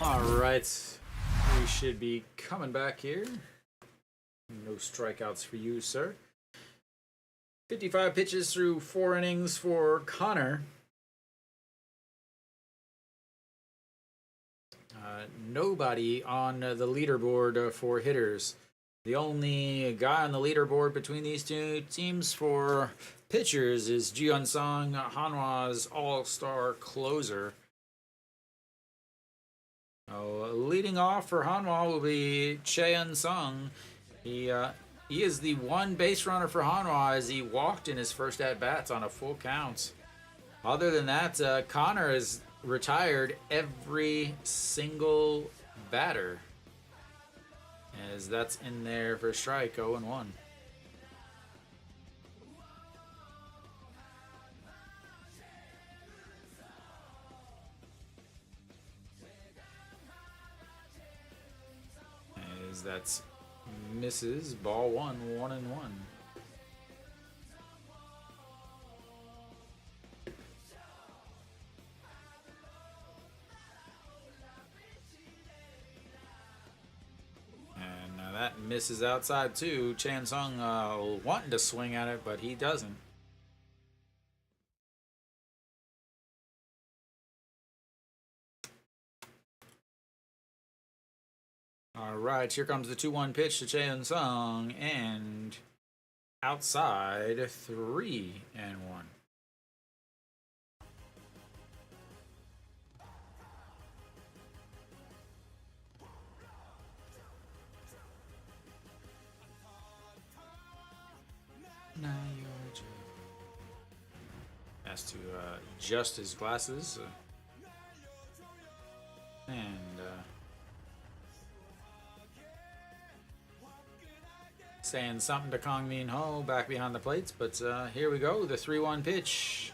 All right, we should be coming back here. No strikeouts for you, sir. 55 pitches through 4 innings for Connor. Nobody on the leaderboard for hitters. The only guy on the leaderboard between these two teams for pitchers is Ji-Hyun-sung, Hanwha's all-star closer. Leading off for Hanwha will be Chae-Hyun-sung. He is the one base runner for Hanwha as he walked in his first at-bats on a full count. Other than that, Connor has retired every single batter, as that's in there for strike, 0-1. As that's misses, ball 1, 1-1. That misses outside too. Chae-Hyun-sung wanting to swing at it, but he doesn't. All right, here comes the 2-1 pitch to Chae-Hyun-sung, and outside 3-1. Has to adjust his glasses and saying something to Kang Min-ho back behind the plates, but here we go, the 3-1 pitch,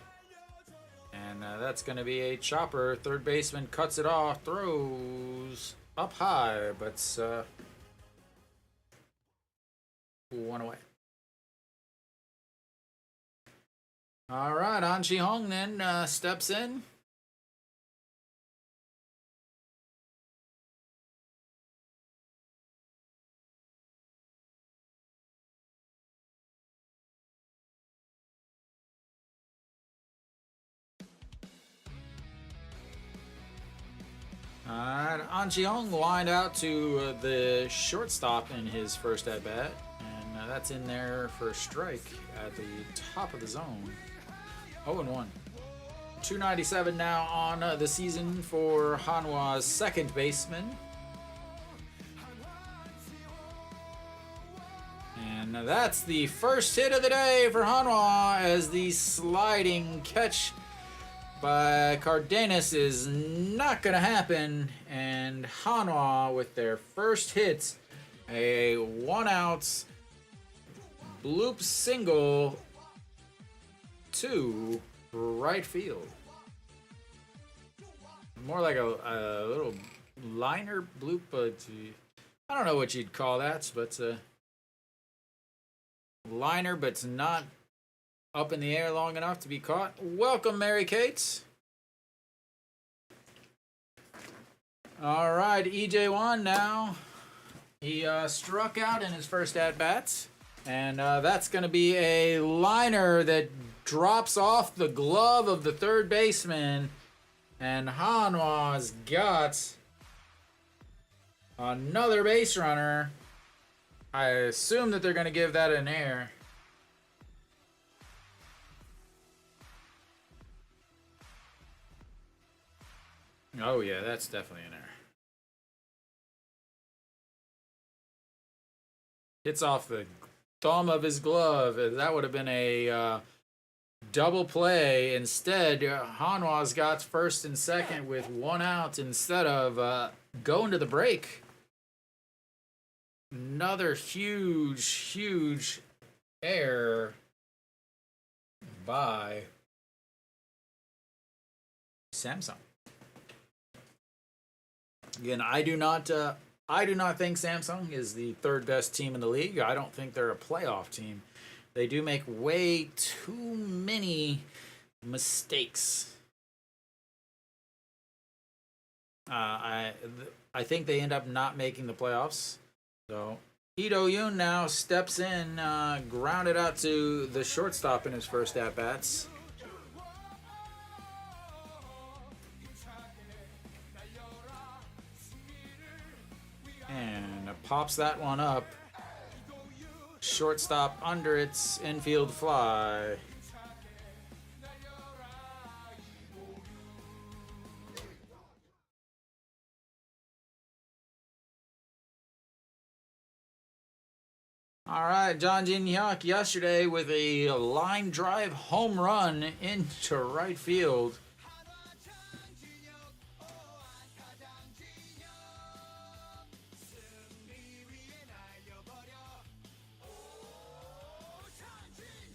and that's going to be a chopper. Third baseman cuts it off, throws up high, but 1 away. All right, An Chi-hong then steps in. All right, An Chi-hong lined out to the shortstop in his first at-bat, and that's in there for a strike at the top of the zone. 0-1. 297 now on the season for Hanwha's second baseman. And that's the first hit of the day for Hanwha, as the sliding catch by Cardenas is not going to happen. And Hanwha with their first hit, a 1-out bloop single to right field. More like a little liner bloop, but I don't know what you'd call that, but liner, but it's not up in the air long enough to be caught. Welcome, Mary Kate. All right, EJ1 now. He struck out in his first at-bats, and that's going to be a liner that drops off the glove of the third baseman, and Hanwha's got another base runner. I assume that they're going to give that an air. Oh yeah, that's definitely an air. Hits off the thumb of his glove. That would have been a double play. Instead, Hanwha's got first and second with 1 out instead of going to the break. Another huge error by Samsung. Again, I do not think Samsung is the third best team in the league. I don't think they're a playoff team. They do make way too many mistakes. I think they end up not making the playoffs. So Lee Do-yoon now steps in, grounded out to the shortstop in his first at-bats. And pops that one up. Shortstop under its infield fly. All right, John Gignac yesterday with a line drive home run into right field.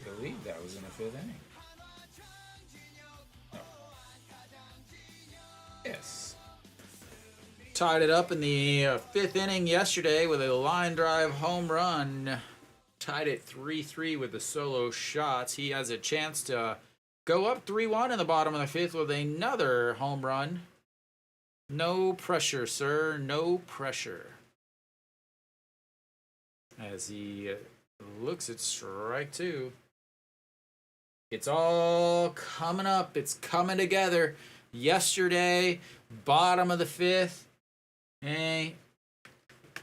I believe that was in the fifth inning. No. Yes. Tied it up in the fifth inning yesterday with a line drive home run. Tied it 3-3 with the solo shots. He has a chance to go up 3-1 in the bottom of the fifth with another home run. No pressure, sir. No pressure. As he looks at strike two. It's all coming up. It's coming together. Yesterday, bottom of the fifth, and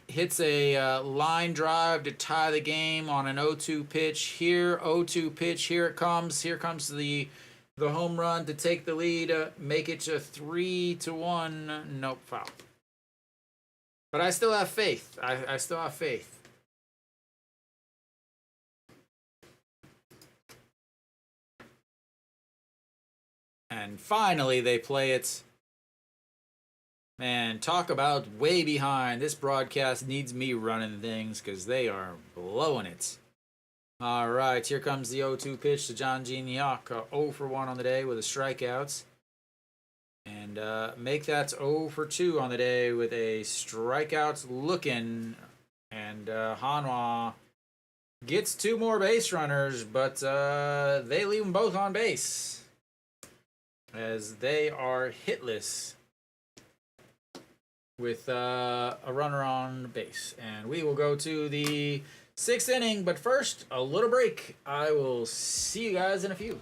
hits a line drive to tie the game on an 0-2 pitch. Here, 0-2 pitch. Here it comes. Here comes the home run to take the lead, make it to 3-1. Nope, foul. But I still have faith. I still have faith. And finally, they play it. Man, talk about way behind. This broadcast needs me running things because they are blowing it. All right, here comes the 0-2 pitch to John Gignac. 0 for 1 on the day with a strikeout. And make that 0 for 2 on the day with a strikeout looking. And Hanwha gets 2 more base runners, but they leave them both on base, as they are hitless with a runner on base. And we will go to the 6th inning, but first, a little break. I will see you guys in a few.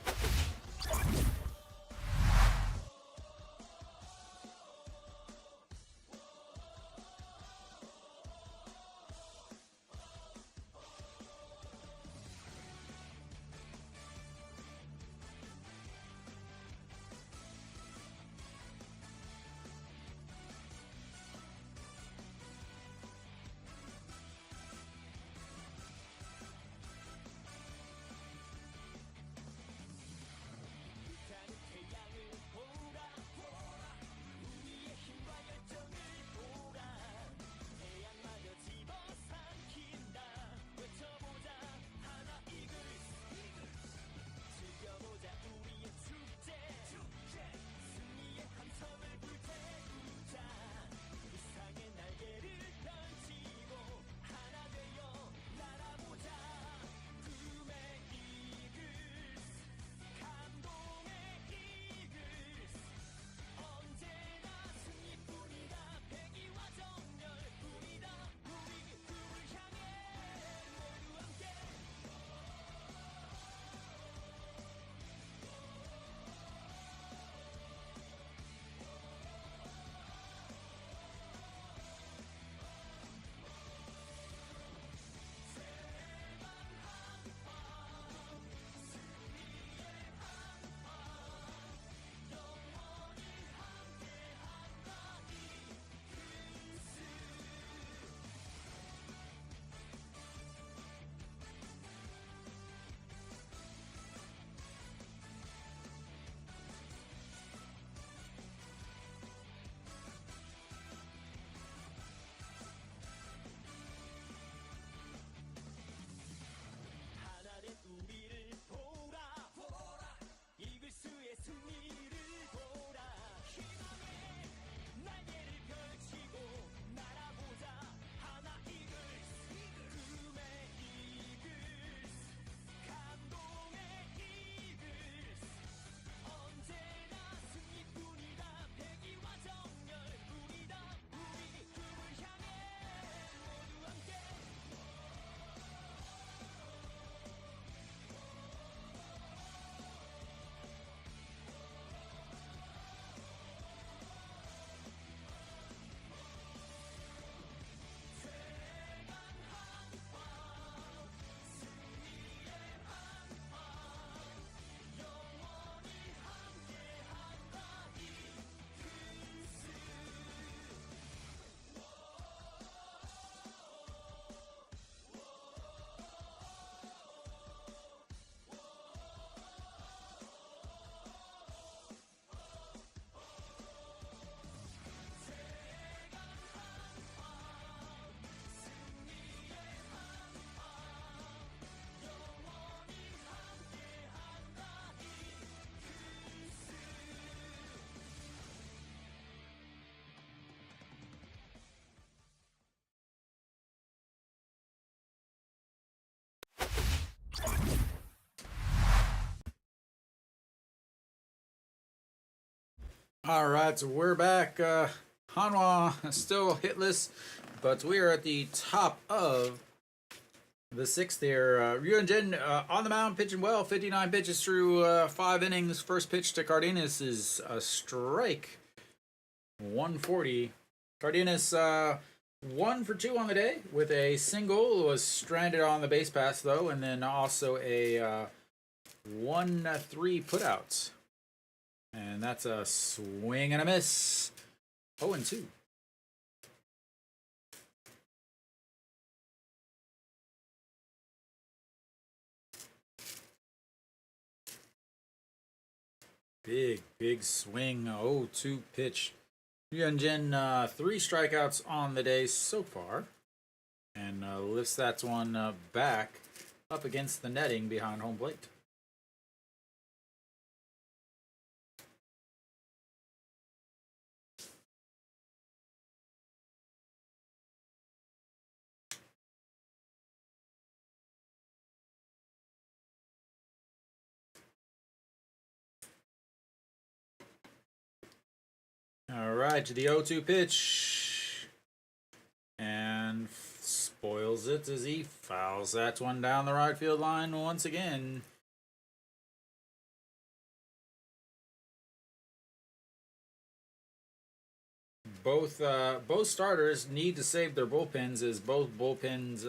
All right, so we're back. Hanwha still hitless, but we are at the top of the sixth here. Ryunjin on the mound, pitching well. 59 pitches through 5 innings. First pitch to Cardenas is a strike. 140. Cardenas 1 for 2 on the day with a single. Was stranded on the base pass though, and then also a 1-3 putouts. And that's a swing and a miss. 0-2. Big swing. 0-2 pitch. Hyunjin, 3 strikeouts on the day so far. And lifts that one back up against the netting behind home plate. All right, to the 0-2 pitch. And spoils it as he fouls that one down the right field line once again. Both starters need to save their bullpens, as both bullpens.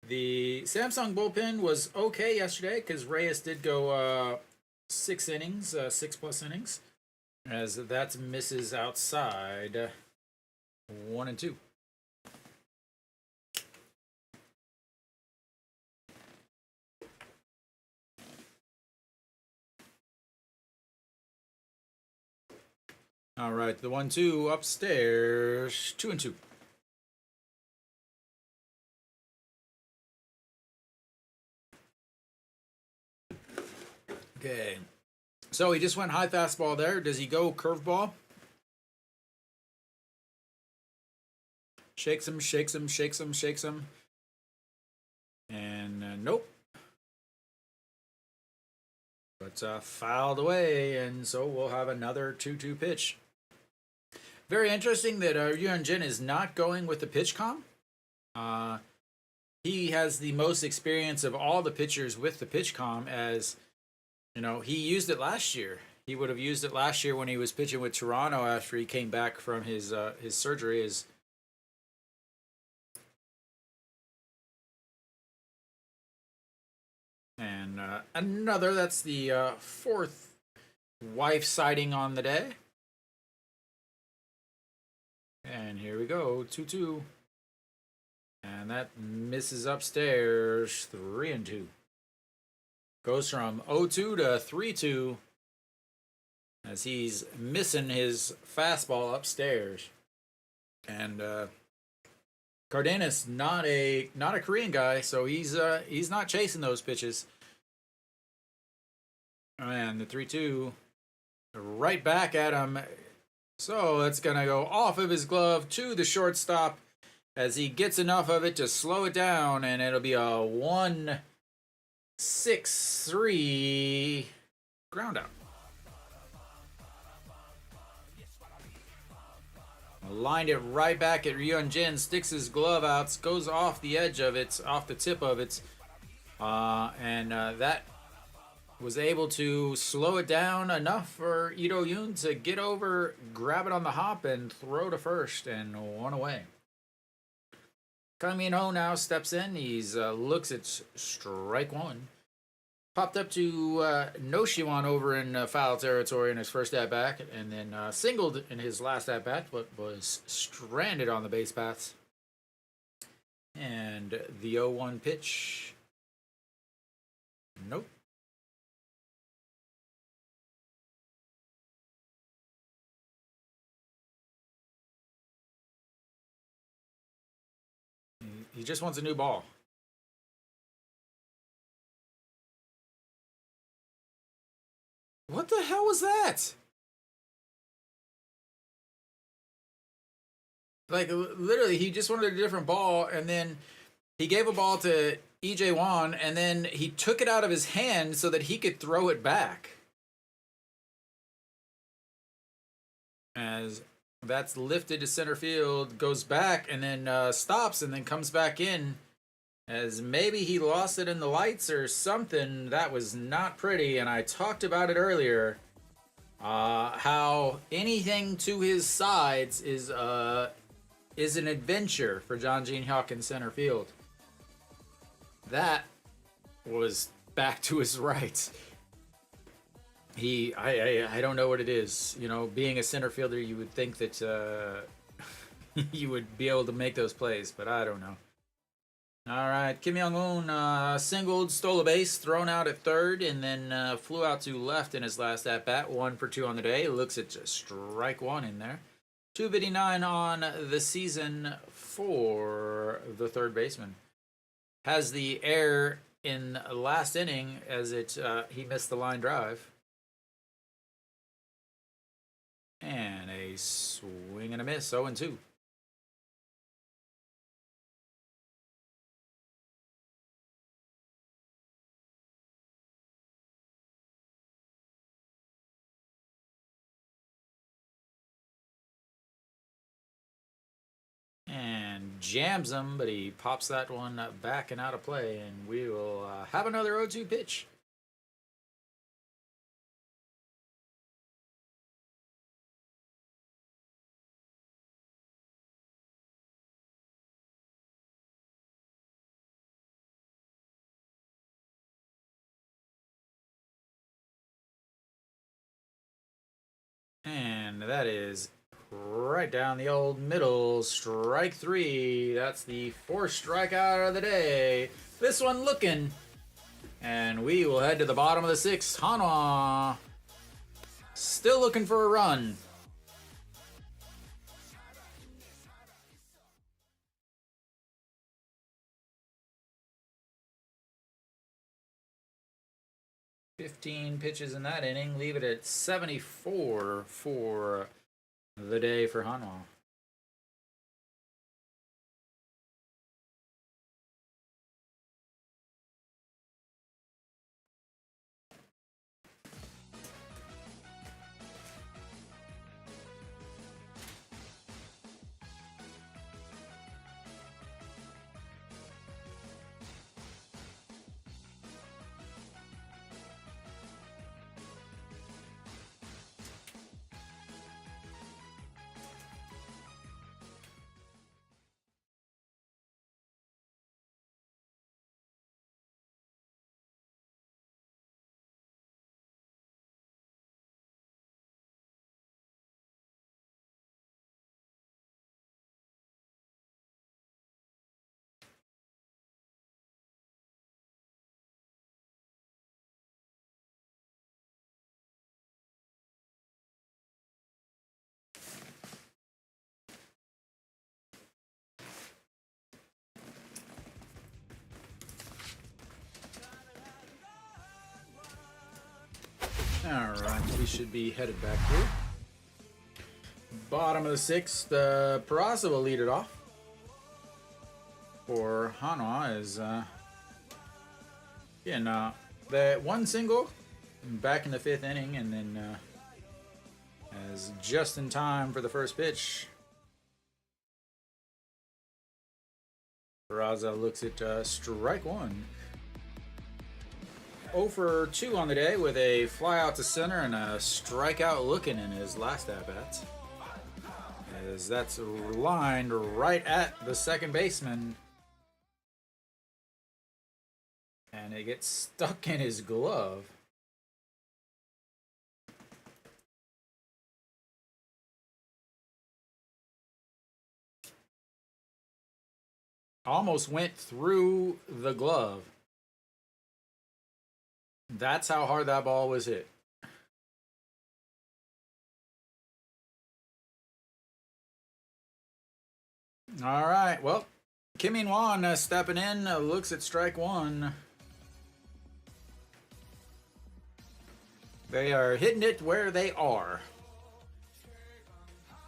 The Samsung bullpen was okay yesterday because Reyes did go 6 innings, 6+ innings, as that misses outside. 1-2. All right, the 1-2 upstairs. 2-2. Okay. So he just went high fastball there. Does he go curveball? Shakes him, shakes him, shakes him, shakes him. And nope. But fouled away, and so we'll have another 2-2 pitch. Very interesting that Ryunjin is not going with the pitch com. He has the most experience of all the pitchers with the pitch com, as you know, he used it last year. He would have used it last year when he was pitching with Toronto after he came back from his surgery. And another, that's the 4th wife sighting on the day. And here we go, 2-2. And that misses upstairs, 3-2. Goes from 0-2 to 3-2 as he's missing his fastball upstairs. And Cardenas, not a Korean guy, so he's not chasing those pitches. And the 3-2 right back at him. So it's going to go off of his glove to the shortstop as he gets enough of it to slow it down, and it'll be a 1-6-3 ground out. Lined it right back at Ryunjin, sticks his glove out, goes off the edge of it, off the tip of it, and that was able to slow it down enough for Ito Yoon to get over, grab it on the hop, and throw to first, and 1 away. Kang Min-ho now steps in. He's looks at strike 1. Popped up to Noshiwan over in foul territory in his first at-bat, and then singled in his last at-bat, but was stranded on the base paths. And the 0-1 pitch. Nope. He just wants a new ball. What the hell was that? Like, literally, he just wanted a different ball, and then he gave a ball to EJ Wan, and then he took it out of his hand so that he could throw it back. as that's lifted to center field, goes back, and then stops, and then comes back in. As maybe he lost it in the lights or something. That was not pretty, and I talked about it earlier. How anything to his sides is an adventure for John Gene Hyuk in center field. That was back to his right. I don't know what it is. You know, being a center fielder, you would think that you would be able to make those plays, but I don't know. All right, Kim Young-un singled, stole a base, thrown out at third, and then flew out to left in his last at-bat. 1 for 2 on the day. Looks at just strike one in there. 259 on the season for the third baseman. Has the error in last inning as he missed the line drive. And a swing and a miss, 0-2. And jams him, but he pops that one back and out of play, and we will have another 0-2 pitch. And that is right down the old middle. Strike 3. That's the 4th strikeout of the day. This one looking. And we will head to the bottom of the 6th. Hanwha still looking for a run. $15 pitches in that inning. Leave it at 74 for the day for Hanwha. Alright, we should be headed back here. Bottom of the 6th, Peraza will lead it off. For Hanwha is, the one single back in the 5th inning, and then as just in time for the first pitch. Peraza looks at strike 1. 0 for 2 on the day with a fly out to center and a strikeout looking in his last at-bat. As that's lined right at the second baseman. And it gets stuck in his glove. Almost went through the glove. That's how hard that ball was hit. All right, well, Kim In-won stepping in, looks at strike 1. They are hitting it where they are.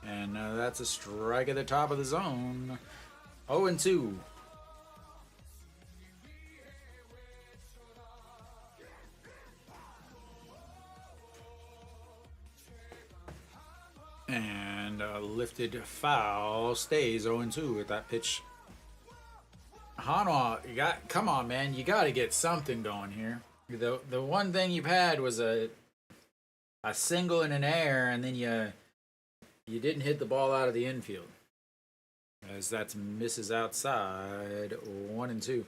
And that's a strike at the top of the zone. 0-2. And And lifted foul stays 0-2 with that pitch. Hanwha, come on, man, you got to get something going here. The one thing you've had was a single in an air, and then you didn't hit the ball out of the infield, as that misses outside 1-2.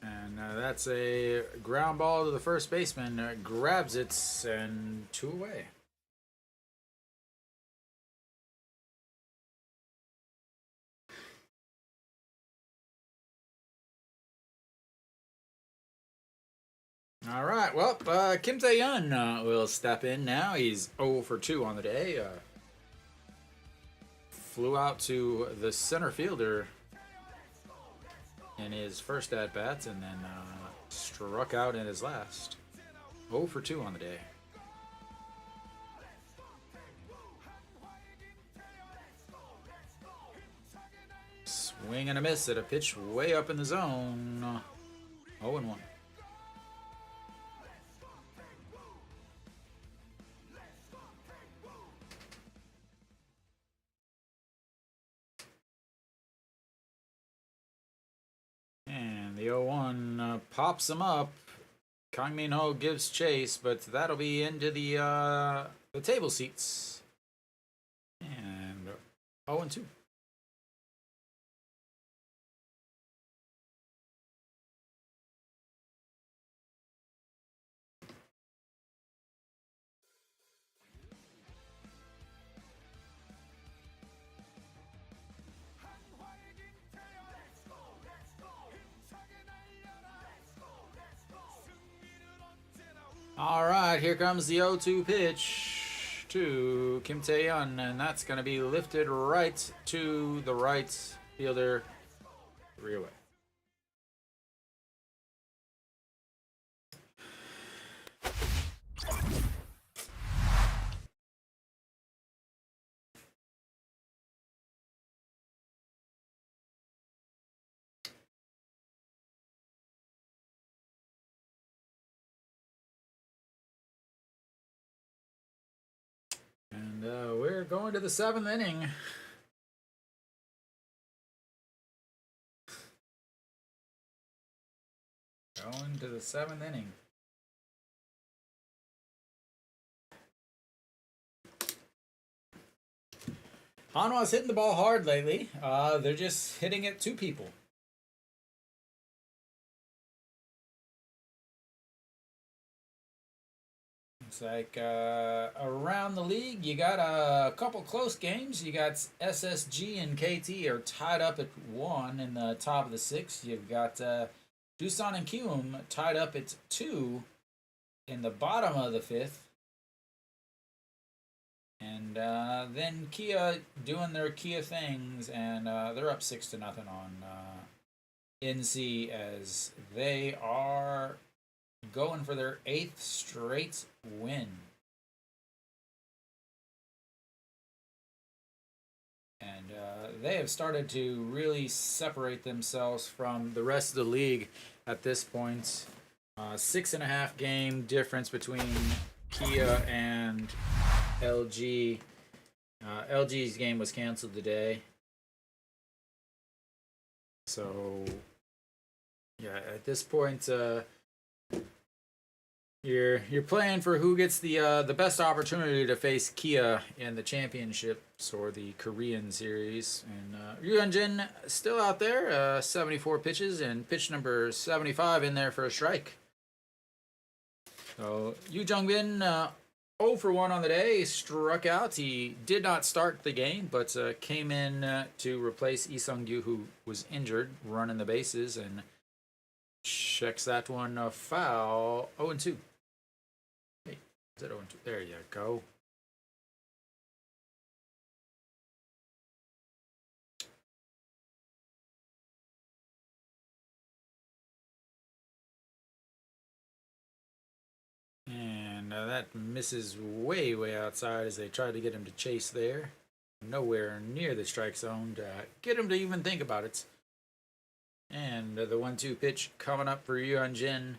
And that's a ground ball to the first baseman. Grabs it, and 2 away. All right, well, Kim Tae-yeon will step in now. He's 0 for 2 on the day. Flew out to the center fielder in his first at-bat, and then struck out in his last. 0 for 2 on the day. Swing and a miss at a pitch way up in the zone. 0-1. And the 0-1 pops him up. Kang Min-ho gives chase, but that'll be into the table seats. And 0-2. All right, here comes the 0-2 pitch to Kim Tae-yeon, and that's going to be lifted right to the right fielder, 3 away. And we're going to the 7th inning. Going to the 7th inning. Hanwha's hitting the ball hard lately. They're just hitting it to people. It's like around the league, you got a couple close games. You got SSG and KT are tied up at 1 in the top of the 6th. You've got Doosan and Kiwoom tied up at 2 in the bottom of the 5th. And then Kia doing their Kia things, and they're up 6-0 on NC as they are going for their 8th straight win. And they have started to really separate themselves from the rest of the league at this point. 6.5 game difference between Kia and LG. LG's game was canceled today. So, yeah, at this point, you're playing for who gets the best opportunity to face Kia in the championships or the Korean series. And Ryunjin still out there, 74 pitches, and pitch number 75 in there for a strike. So Yoo Jung-bin 0 for 1 on the day, struck out. He did not start the game, but came in to replace Lee Sung-gyu, who was injured, running the bases, and checks that one foul. 0-2. Hey, is that 0-2? There you go. And that misses way outside as they tried to get him to chase there. nowhere near the strike zone to get him to even think about it. And the 1-2 pitch coming up for Yuan Jin.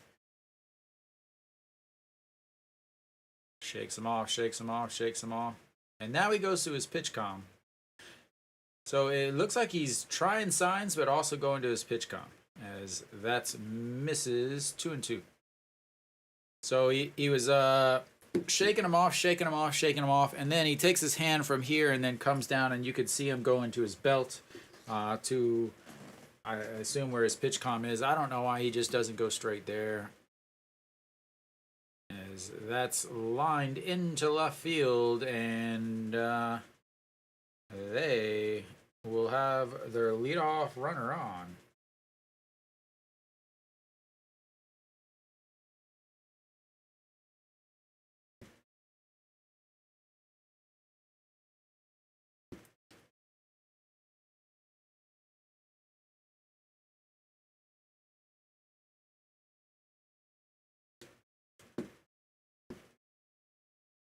Shakes him off, shakes him off, shakes him off. And now he goes to his pitch com. So it looks like he's trying signs, but also going to his pitch com. As that misses 2-2. So he was shaking him off, shaking him off, shaking him off. And then he takes his hand from here and then comes down, and you could see him go into his belt to, I assume, where his pitch com is. I don't know why he just doesn't go straight there. As that's lined into left field, and they will have their leadoff runner on.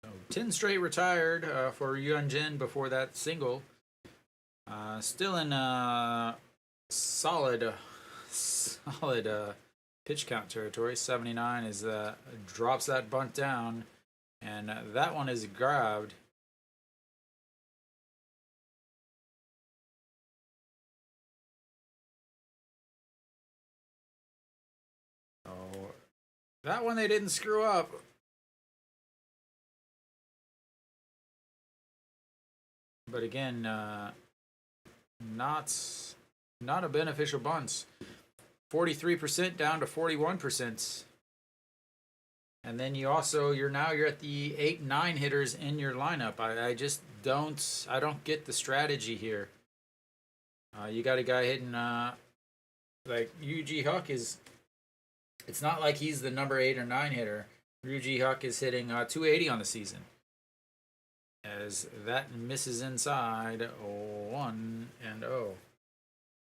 So 10 straight retired for Yuan Jin before that single. Still in solid pitch count territory. 79 is drops that bunt down, and that one is grabbed. So that one they didn't screw up. But again, not a beneficial bunt. 43% down to 41%. And then you're at the 8-9 hitters in your lineup. I just don't get the strategy here. You got a guy hitting like Yu-Ji Huck is. It's not like he's the number 8 or 9 hitter. Yu-Ji Huck is hitting 280 on the season. As that misses inside 1-0.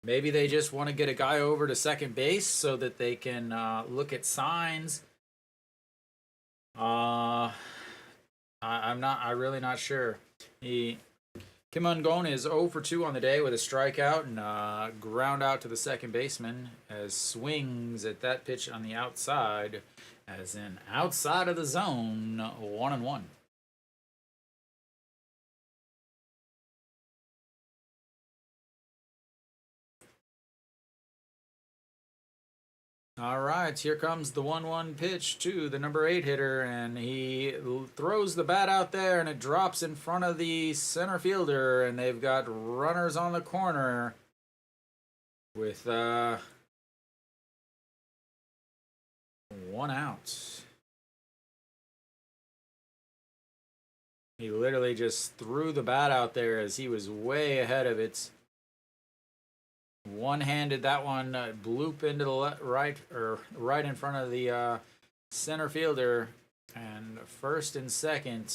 Maybe they just want to get a guy over to second base so that they can look at signs. I'm really not sure. Kim Ung-gon is 0 for 2 on the day with a strikeout and ground out to the second baseman as swings at that pitch on the outside, as in outside of the zone, 1-1. All right, here comes the 1-1 pitch to the number 8 hitter, and he throws the bat out there, and it drops in front of the center fielder, and they've got runners on the corner with 1 out. He literally just threw the bat out there as he was way ahead of it. One-handed that one, bloop into the right in front of the center fielder, and first and second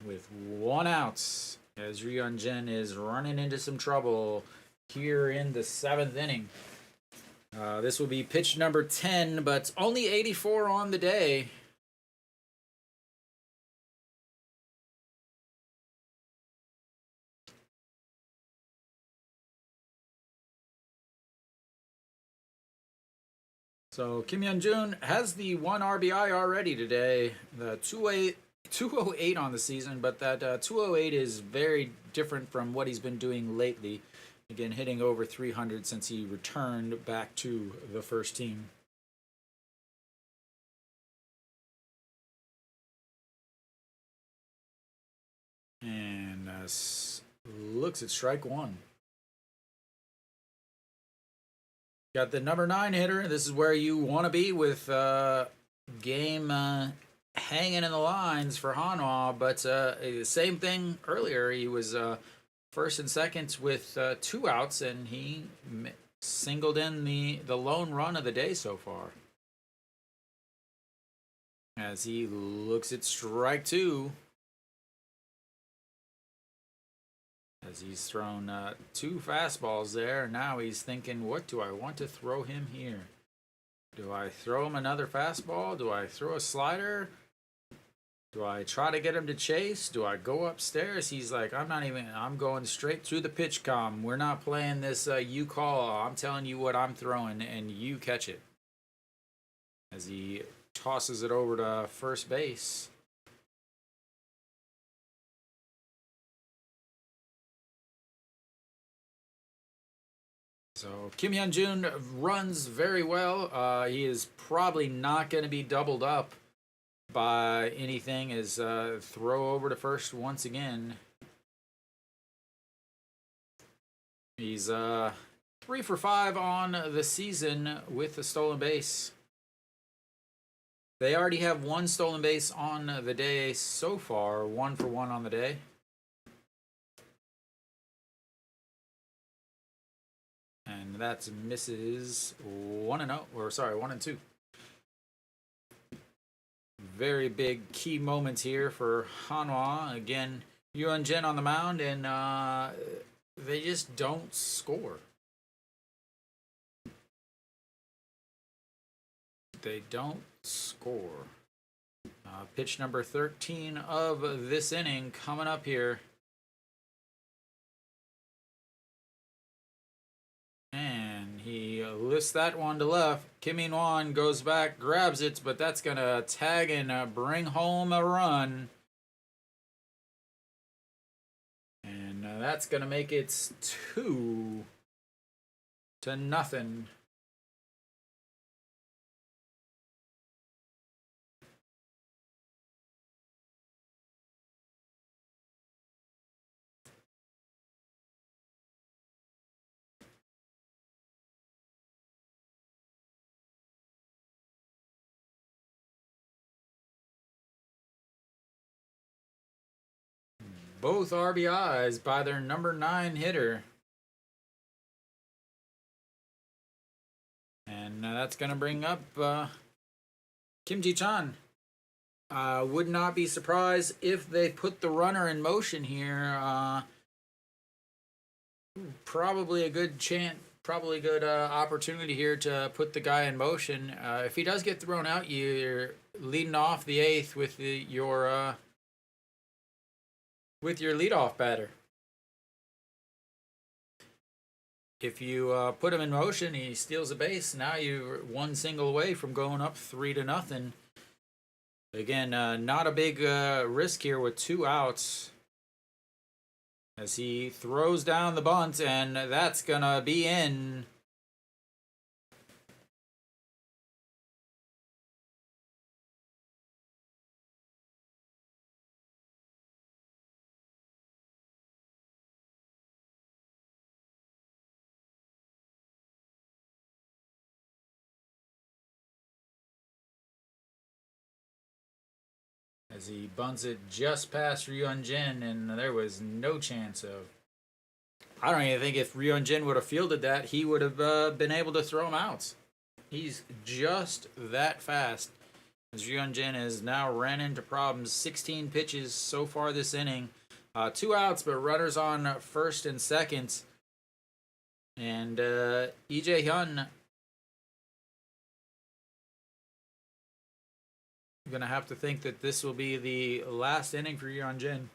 with 1 out as Yuan Jin is running into some trouble here in the 7th inning. This will be pitch number 10, but only 84 on the day. So Kim Hyun-jun has the 1 RBI already today, the 208 on the season, but that 208 is very different from what he's been doing lately. Again, hitting over 300 since he returned back to the first team. And looks at strike 1. Got the number 9 hitter. This is where you want to be with game hanging in the lines for Hanwha. But same thing earlier. He was first and second with 2 outs, and he singled in the lone run of the day so far. As he looks at strike 2. As he's thrown 2 fastballs there. Now he's thinking, what do I want to throw him here? Do I throw him another fastball? Do I throw a slider? Do I try to get him to chase? Do I go upstairs? He's like, I'm going straight through the pitch comm. We're not playing this you call. I'm telling you what I'm throwing and you catch it. As he tosses it over to first base. So Kim Hyun-jun runs very well. He is probably not going to be doubled up by anything. As throw over to first once again. He's 3 for 5 on the season with a stolen base. They already have 1 stolen base on the day so far. 1 for 1 on the day. And that's misses 1-0, or sorry, 1-2. Very big key moments here for Hanwha. Again, Yuan Jin on the mound, and they just don't score. They don't score. Pitch number 13 of this inning coming up here. And he lifts that one to left. Kim In-won goes back, grabs it, but that's going to tag and bring home a run. And that's going to make it 2-0. Both RBIs by their number 9 hitter. And that's going to bring up Kim Ji-chan. Would not be surprised if they put the runner in motion here. Probably a good chance, probably good opportunity here to put the guy in motion. If he does get thrown out, you're leading off the 8th with your leadoff batter. If you put him in motion, he steals a base. Now you're 1 single away from going up 3-0. Again, not a big risk here with 2 outs. As he throws down the bunt, and that's gonna be in. As he bunts it just past Ryun Jin, and there was no chance of. I don't even think if Ryun Jin would have fielded that, he would have been able to throw him out. He's just that fast. As Ryun Jin has now ran into problems. 16 pitches so far this inning. 2 outs, but runners on first and second. And Lee Jae-hyun gonna have to think that this will be the last inning for Ryun Jin.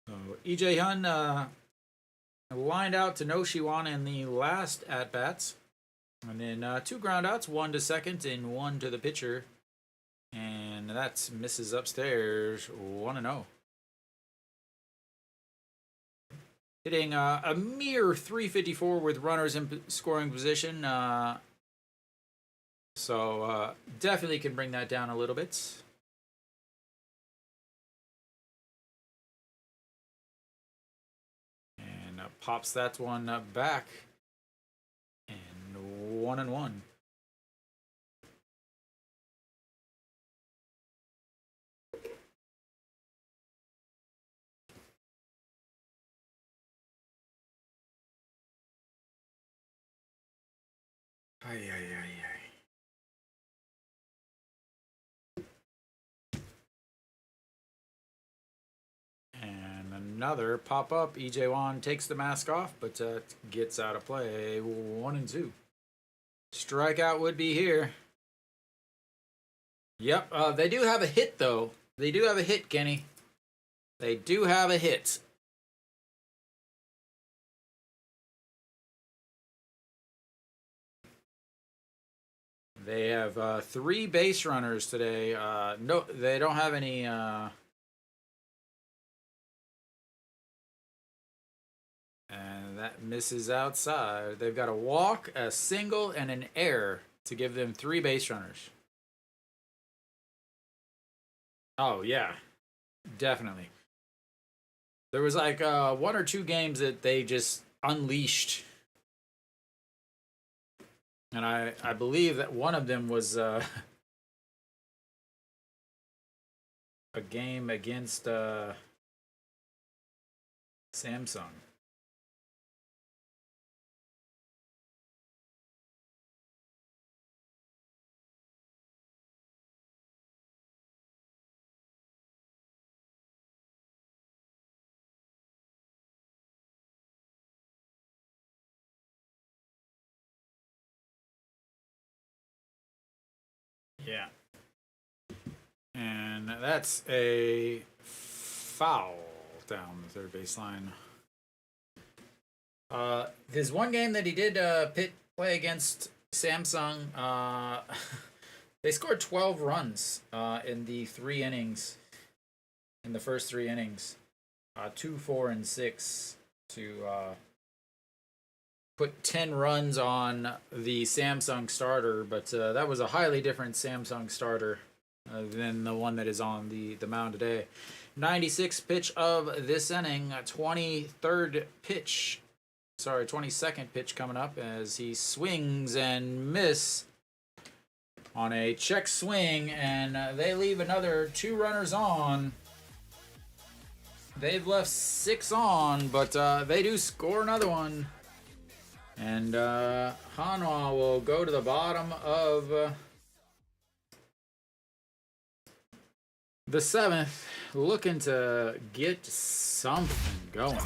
So Lee Jae-hyun lined out to no Shiwan in the last at bats, and then 2 ground outs, 1 to second and 1 to the pitcher, and that's misses upstairs 1-0. Hitting a mere .354 with runners in scoring position. So definitely can bring that down a little bit. And pops that one back. And 1-1. Ay. And another pop up. Lee Jae-won takes the mask off, but gets out of play. 1-2. Strikeout would be here. Yep, they do have a hit, though. They do have a hit, Kenny. They do have a hit. They have 3 base runners today. No, they don't have any... and that misses outside. They've got a walk, a single, and an error to give them 3 base runners. Oh, yeah. Definitely. There was like 1 or 2 games that they just unleashed. And I believe that one of them was a game against Samsung. Yeah. And that's a foul down the third baseline. There's one game that he did play against Samsung. They scored 12 runs in the 3 innings. In the first 3 innings. 2, 4, and 6 to put 10 runs on the Samsung starter, but that was a highly different Samsung starter than the one that is on the mound today. 96th pitch of this inning, 22nd pitch coming up as he swings and miss on a check swing, and they leave another 2 runners on. They've left 6 on, but they do score another one. And Hanwha will go to the bottom of the 7th, looking to get something going.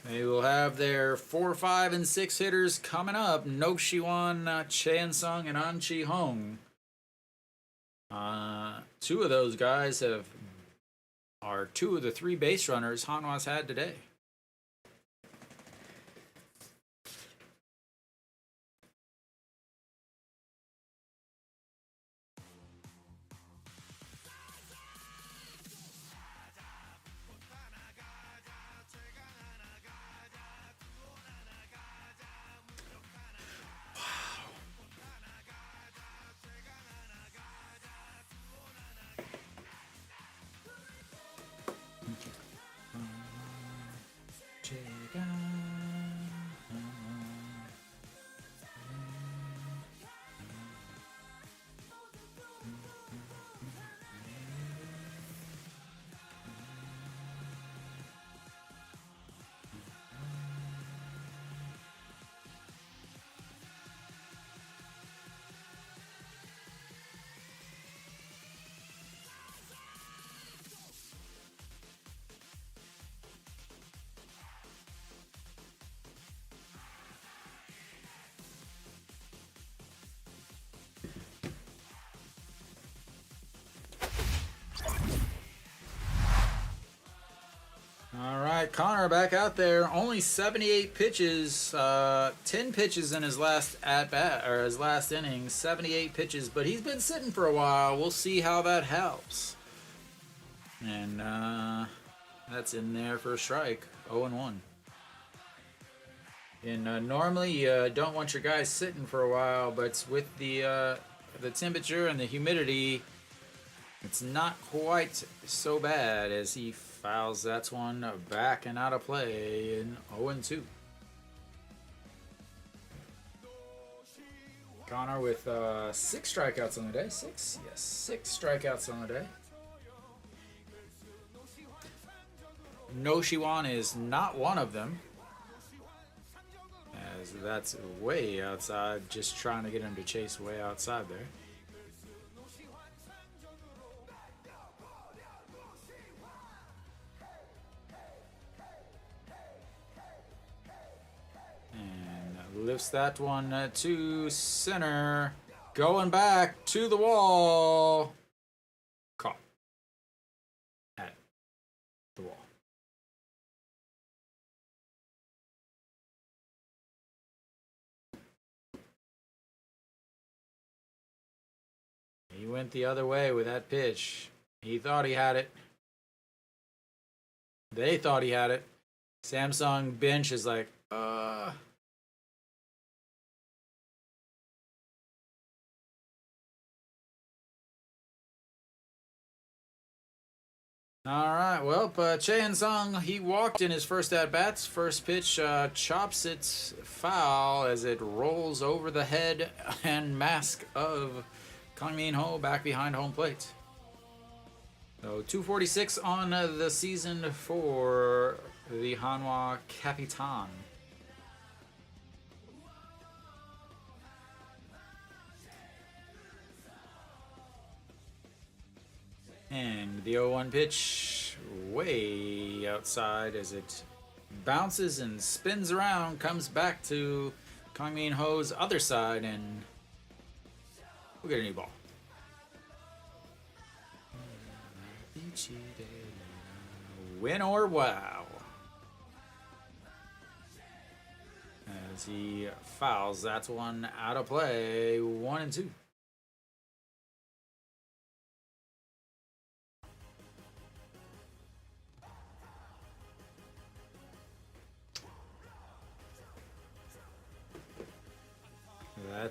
They will have their 4, 5, and 6 hitters coming up. No Shiwan, Chansung, and An Chi Hong. 2 of those guys are 2 of the 3 base runners Hanwha's had today. All right, Connor back out there. Only 78 pitches, 10 pitches in his last at bat or his last inning. 78 pitches, but he's been sitting for a while. We'll see how that helps. And that's in there for a strike. 0-1. And normally you don't want your guys sitting for a while, but with the temperature and the humidity, it's not quite so bad as he fouls that one back and out of play in 0-2. Connor with 6 strikeouts on the day. 6? Yes, 6 strikeouts on the day. No Shiwan is not one of them, as that's way outside, just trying to get him to chase way outside there. lifts that one to center. Going back to the wall. Caught. At the wall. He went the other way with that pitch. He thought he had it. They thought he had it. Samsung bench is like, All right, well, Chae Sung, he walked in his first at-bats. First pitch chops its foul as it rolls over the head and mask of Kang Min-ho back behind home plate. So 246 on the season for the Hanwha Capitan. And the 0-1 pitch way outside as it bounces and spins around, comes back to Kang Min-ho's other side, and we'll get a new ball. Win or wow. As he fouls, that's one out of play. 1-2.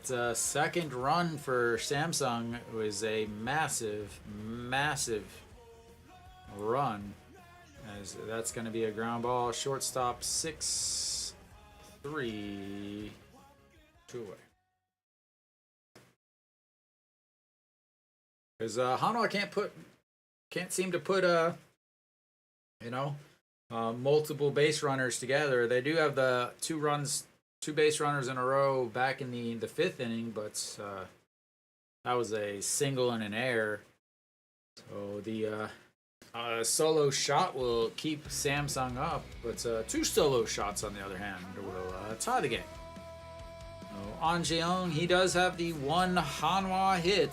That second run for Samsung was a massive, massive run. As that's going to be a ground ball. Shortstop 6-3. 2 away. Because Hanwha can't seem to put multiple base runners together. They do have the 2 base runners in a row back in the 5th inning, but that was a single and an error. So the solo shot will keep Samsung up, but 2 solo shots, on the other hand, will tie the game. An Ji-hong, he does have the 1 Hanwha hit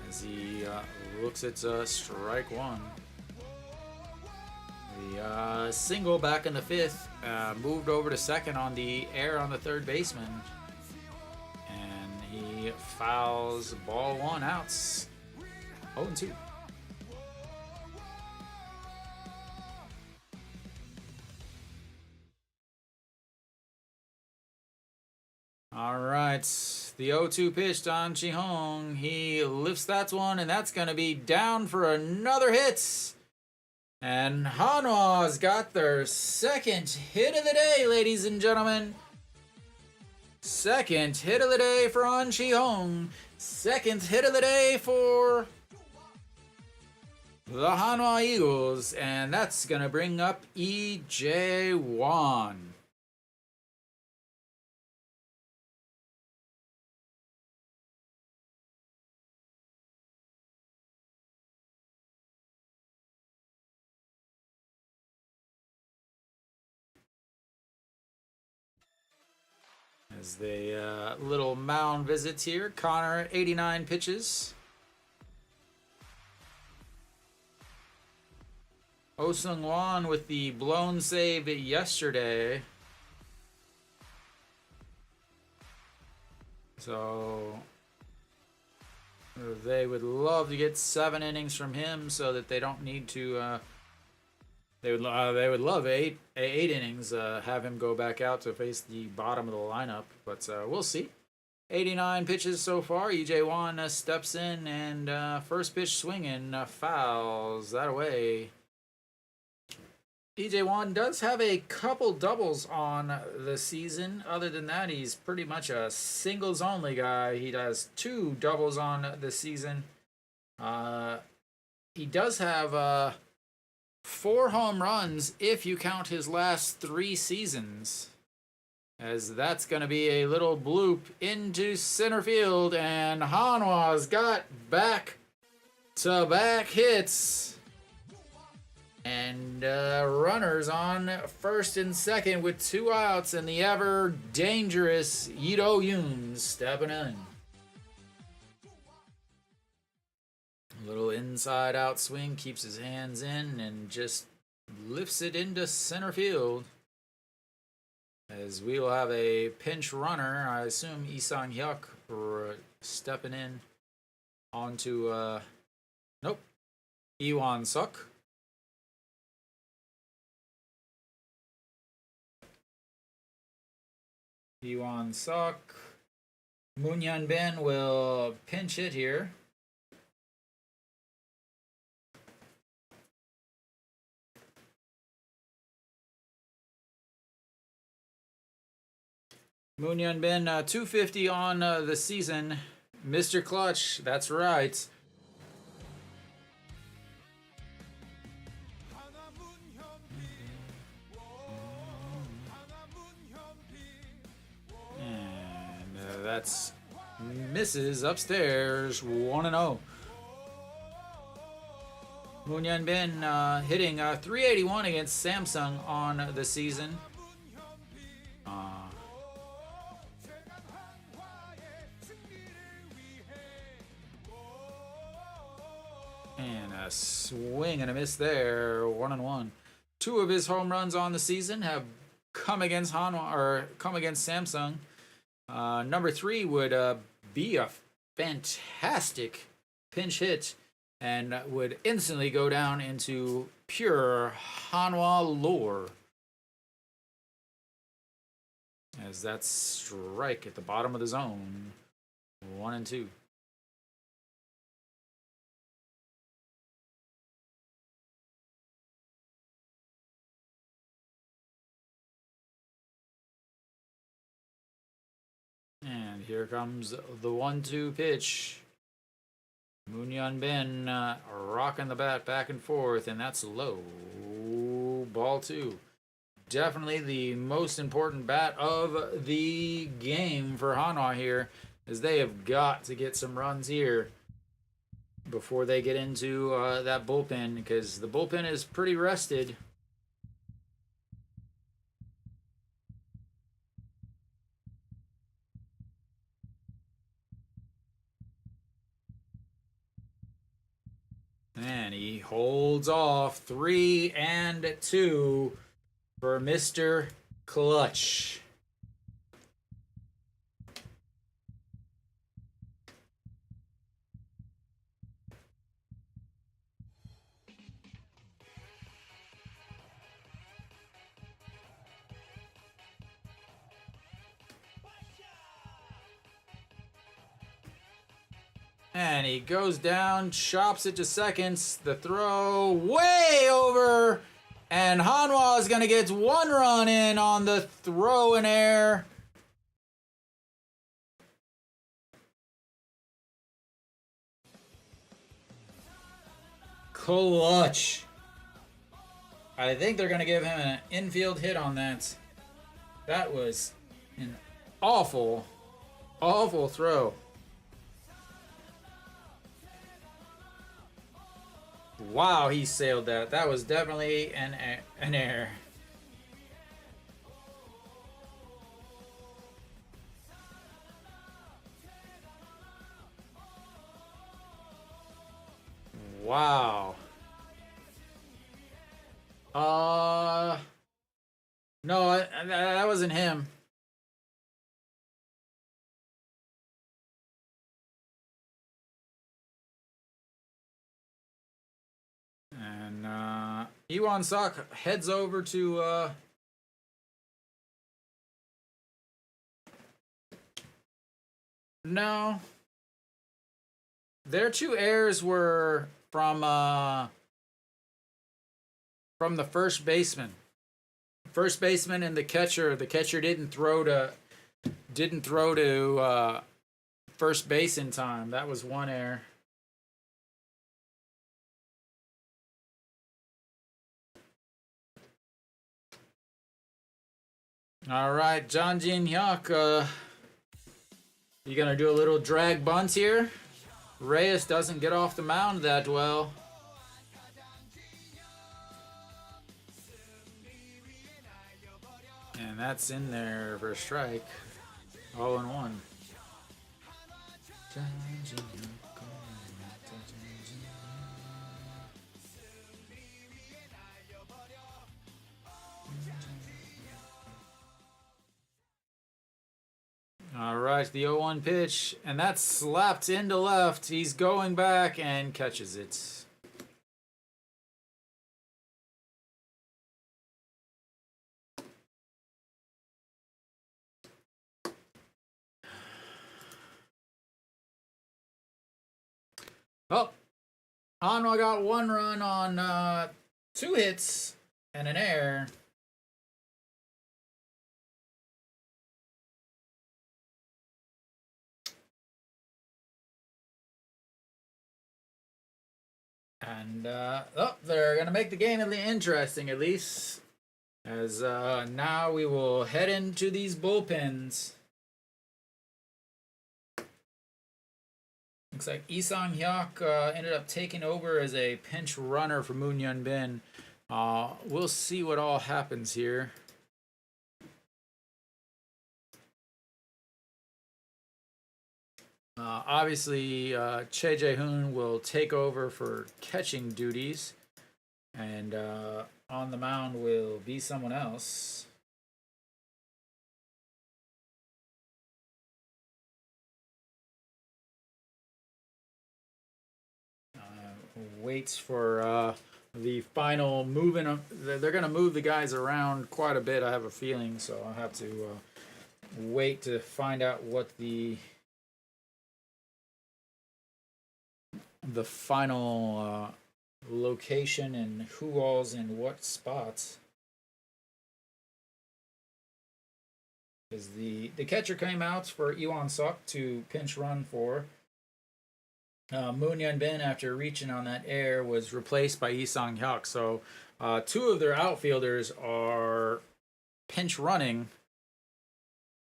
as he looks at strike 1. The single back in the 5th moved over to second on the error on the third baseman, and he fouls ball 1 outs. 0-2. All right, the 0-2 pitch to An Ji-hong. He lifts that one, and that's going to be down for another hit. And Hanwha's got their second hit of the day, ladies and gentlemen. Second hit of the day for An Ji-hong. Second hit of the day for the Hanwha Eagles. And that's going to bring up E.J. Wan. As the little mound visits here, Connor, 89 pitches. Oh Seung-wan with the blown save yesterday. So they would love to get 7 innings from him so that they don't need to. They would love eight innings. Have him go back out to face the bottom of the lineup, but we'll see. 89 pitches so far. E.J. Wan steps in and first pitch swinging, fouls that away. E.J. Wan does have a couple doubles on the season. Other than that, he's pretty much a singles only guy. He does 2 doubles on the season. He does have 4 home runs if you count his last 3 seasons, as that's going to be a little bloop into center field, and Hanwha's got back-to-back hits. And runners on first and second with 2 outs, and the ever dangerous Ito Yoon stepping in. A little inside out swing, keeps his hands in and just lifts it into center field. As we will have a pinch runner, I assume Lee Sang-hyuk stepping in onto, nope, Iwan Suk. Iwan Suk. Moon Hyun Bin will pinch hit here. Moon Hyun Bin, 250 on the season. Mr. Clutch, that's right. And that's misses upstairs, 1-0. Moon Hyun Bin hitting 381 against Samsung on the season. And a swing and a miss there, 1-1. 2 of his home runs on the season have come against Hanwha or come against Samsung. Number 3 would be a fantastic pinch hit and would instantly go down into pure Hanwha lore. As that strike at the bottom of the zone, 1-2. And here comes the 1-2 pitch. Moon Hyun Bin rocking the bat back and forth, and that's low. Ball 2. Definitely the most important bat of the game for Hanwha here, as they have got to get some runs here before they get into that bullpen, because the bullpen is pretty rested. And he holds off 3-2 for Mr. Clutch. And he goes down, chops it to seconds. The throw way over. And Hanwha is going to get 1 run in on the throw in air. Clutch. I think they're going to give him an infield hit on that. That was an awful, awful throw. Wow, he sailed that. That was definitely an error. Wow. No, that wasn't him. And Iwan Suk heads over to no. Their 2 errors were from the first baseman. First baseman and the catcher. The catcher didn't throw to first base in time. That was 1 error. All right, John Jin-hyuk, you gonna do a little drag bunt here? Reyes doesn't get off the mound that well. And that's in there for a strike. All in one. All right, the 0-1 pitch, and that's slapped into left. He's going back and catches it. Oh, Hanwha got 1 run on 2 hits and an error. And they're gonna make the game interesting, at least, as now we will head into these bullpens. Looks like Lee Sang-hyuk ended up taking over as a pinch runner for Moon Hyun-bin. We'll see what all happens here. Obviously, Choi Jae-hoon will take over for catching duties, and on the mound will be someone else. Waits for the final moving. They're going to move the guys around quite a bit, I have a feeling, so I'll have to wait to find out what the final location and who all's in what spots. Because the catcher came out for Iwon-suk to pinch run for. Moon Hyun-bin, after reaching on that air, was replaced by Lee Sang-hyuk. So 2 of their outfielders are pinch running,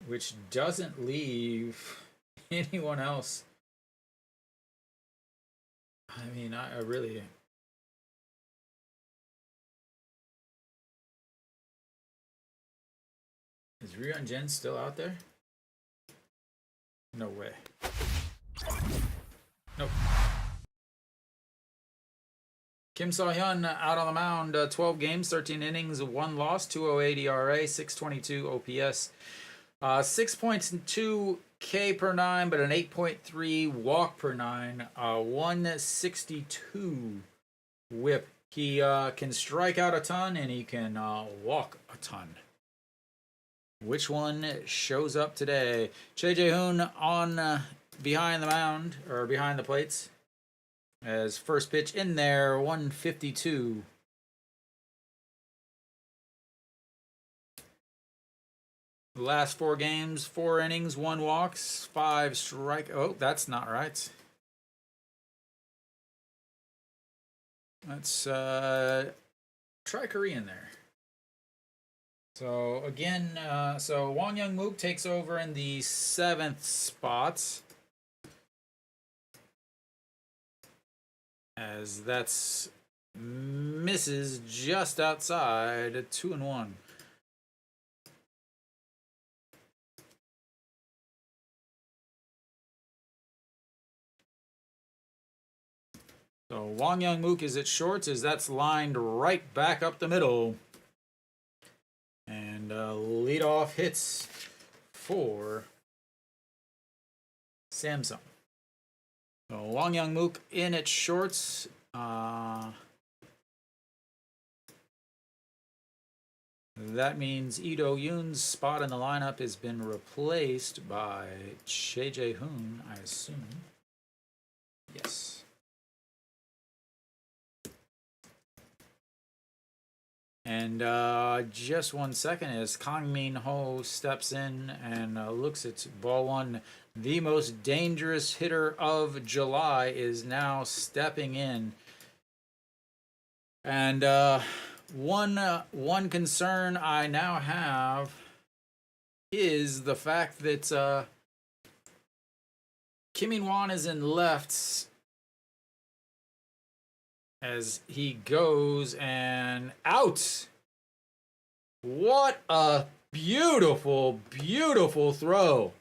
which doesn't leave anyone else. I mean, I really... Is Ryun Jin still out there? No way. Nope. Kim So-hyun out on the mound, 12 games, 13 innings, 1 loss, 2.08 ERA, 622 OPS, 6.2 K per 9, but an 8.3 walk per 9, 162 whip. He can strike out a ton and he can walk a ton. Which one shows up today? Choi Jae-hoon on behind the mound, or behind the plates, as first pitch in there, 152. The last 4 games, 4 innings, 1 walks, 5 strike. Oh, that's not right. Let's try Korean there. So again, so Wang Young-mook takes over in the 7th spot, as that's misses just outside, 2-1. So Wang Young-mook is at shorts, as that's lined right back up the middle. And leadoff hits for Samsung. So Wang Young-mook in at shorts. That means Lee Do-yoon's spot in the lineup has been replaced by Choi Jae-hoon, I assume. Yes. And just 1 second as Kang Min-ho steps in and looks at ball 1. The most dangerous hitter of July is now stepping in. And one concern I now have is the fact that Kim In-won is in left, as he goes and out. What a Beautiful, beautiful throw.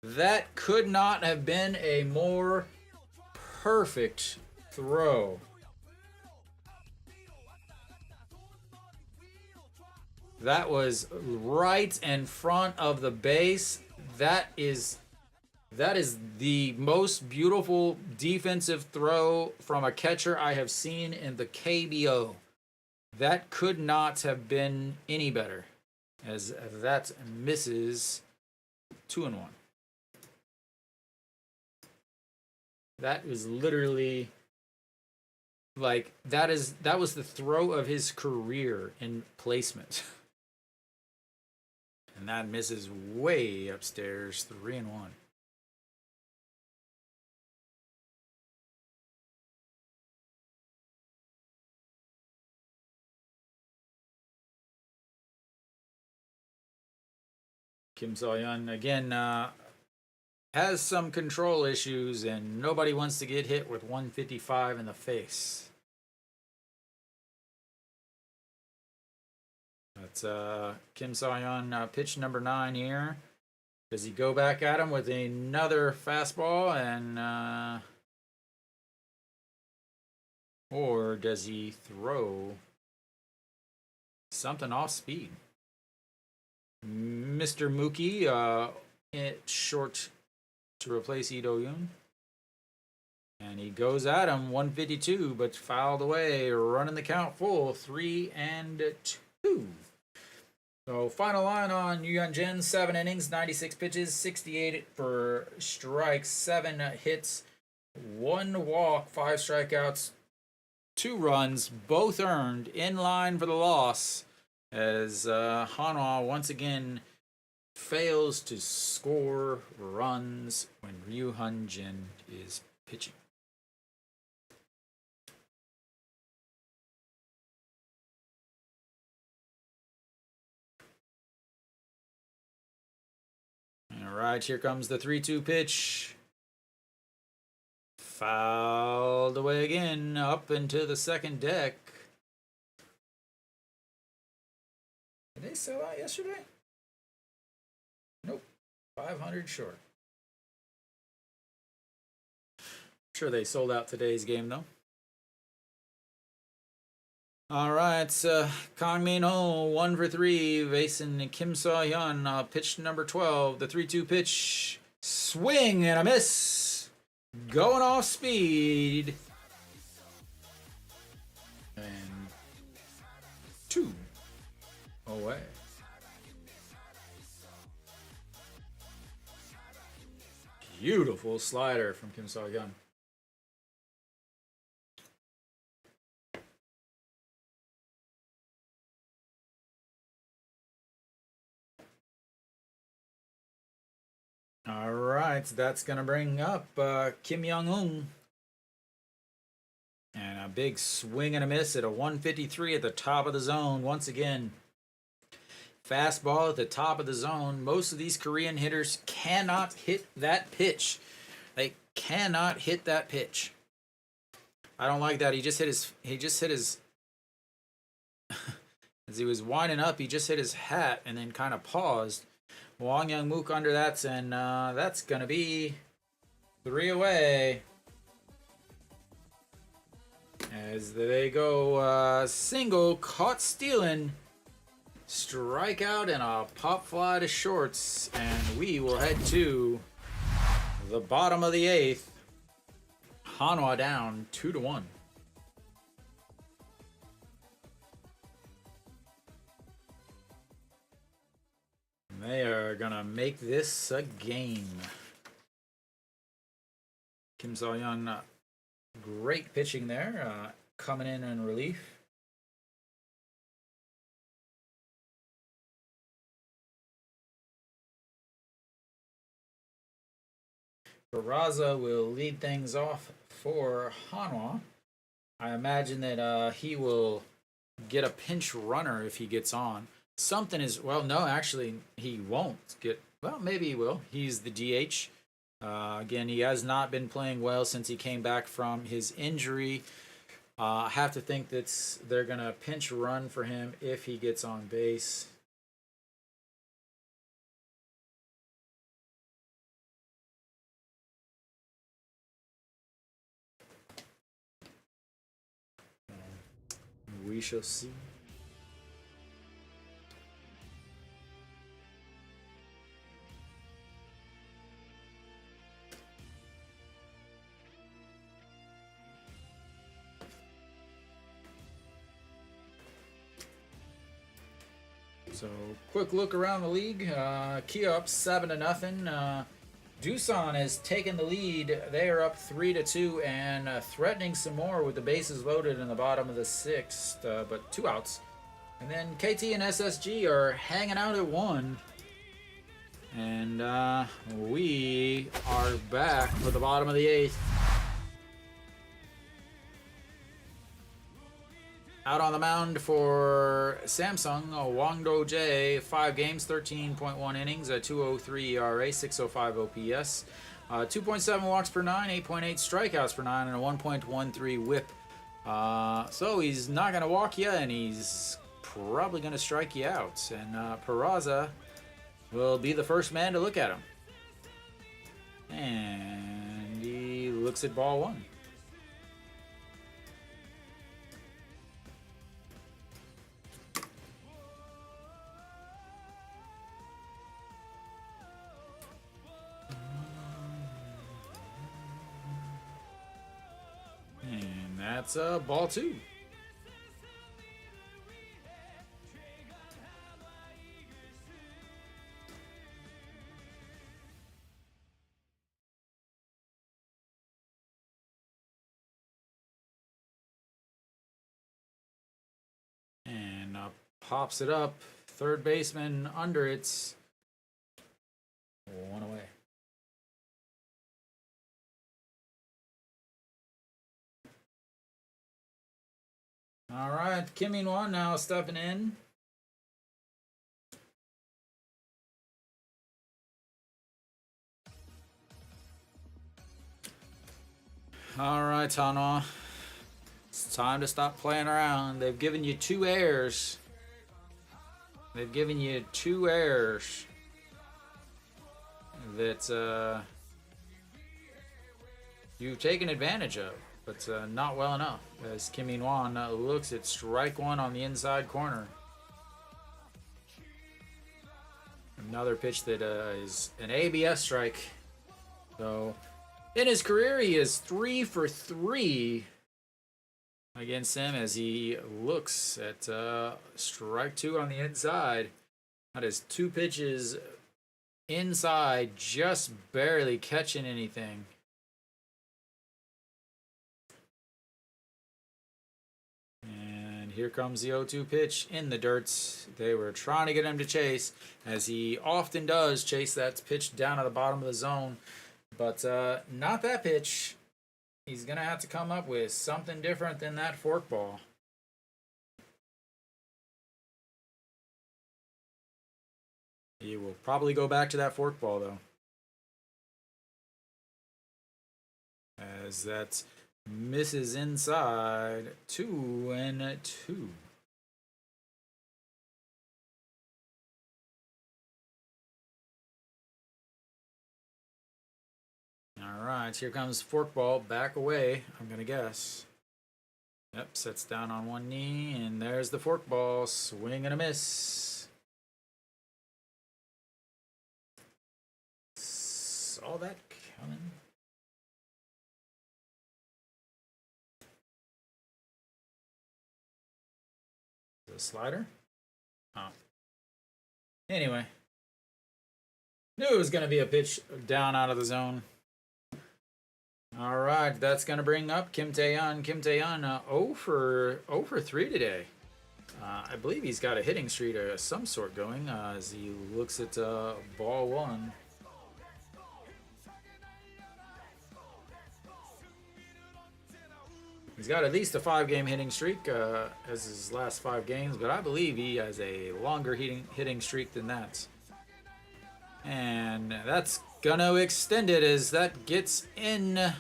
That could not have been a more perfect throw. That was right in front of the base. That is the most beautiful defensive throw from a catcher I have seen in the KBO. That could not have been any better, as that misses 2-1. That is literally like that was the throw of his career in placement. And that misses way upstairs, 3-1. Kim So-yeon again has some control issues, and nobody wants to get hit with 155 in the face. That's Kim So-yeon, pitch number 9 here. Does he go back at him with another fastball, and or does he throw something off speed? Mr. Mookie, short to replace Lee Do-yoon. And he goes at him, 152, but fouled away, running the count full, 3-2. So final line on Yu Jin, 7 innings, 96 pitches, 68 for strikes, 7 hits, 1 walk, 5 strikeouts, 2 runs, both earned, in line for the loss, as Hanwha once again fails to score runs when Ryu Jin is pitching. All right, here comes the 3-2 pitch. Fouled away again, up into the second deck. Did they sell out yesterday? Nope. 500 short. Sure, they sold out today's game, though. All right, Kang Min-ho, 1 for 3, facing Kim So-yeon, pitch number 12, the 3-2 pitch, swing and a miss, going off speed, and 2 away. Beautiful slider from Kim So-yeon. All right, that's going to bring up Kim Young-hoon. And a big swing and a miss at a 153 at the top of the zone once again. Fastball at the top of the zone. Most of these Korean hitters cannot hit that pitch. They cannot hit that pitch. I don't like that. He just hit his as he was winding up, he just hit his hat and then kind of paused. Wang Young-mook under that, and that's going to be 3 away. As they go single, caught stealing, strikeout, and a pop fly to shorts. And we will head to the bottom of the 8th. Hanwha down 2-1. They are going to make this a game. Kim So-yeon, great pitching there, coming in relief. Barraza will lead things off for Hanwha. I imagine that he will get a pinch runner if he gets on. Something is, well, no, actually, he won't get, well, maybe he will. He's the DH. Again, he has not been playing well since he came back from his injury. I have to think that they're going to pinch run for him if he gets on base. We shall see. So, quick look around the league. Kia up 7-0. Doosan has taken the lead. They are up 3-2 and threatening some more with the bases loaded in the bottom of the 6th, but 2 outs. And then KT and SSG are hanging out at 1. And we are back for the bottom of the 8th. Out on the mound for Samsung, Wangdo J, 5 games, 13.1 innings, a 2.03 ERA, 6.05 OPS, 2.7 walks per 9, 8.8 strikeouts per 9, and a 1.13 whip. So he's not going to walk you, and he's probably going to strike you out. And Peraza will be the first man to look at him. And he looks at ball 1. That's ball 2. And pops it up. Third baseman under it. 1 away. All right, Kim In-won now stepping in. All right, Hanwha. It's time to stop playing around. They've given you 2 errors. They've given you 2 errors that you've taken advantage of, but not well enough. As Kim In-won looks at strike 1 on the inside corner. Another pitch that is an ABS strike. So, in his career, he is 3 for 3 against him as he looks at strike 2 on the inside. That is 2 pitches inside, just barely catching anything. And here comes the 0-2 pitch in the dirt. They were trying to get him to chase, as he often does chase that pitch down at the bottom of the zone. But not that pitch. He's going to have to come up with something different than that forkball. He will probably go back to that forkball, though. As that misses inside. 2-2. All right, here comes forkball, back away, I'm going to guess. Yep, sets down on one knee, and there's the forkball, swing and a miss. Saw that coming. The slider? Oh. Anyway. Knew it was going to be a pitch down out of the zone. All right, that's going to bring up Kim Tae-yeon. Kim Tae-yeon 0 for 3 today. I believe he's got a hitting streak of some sort going as he looks at ball 1. He's got at least a 5-game hitting streak as his last 5 games, but I believe he has a longer hitting streak than that. And that's going to extend it as that gets in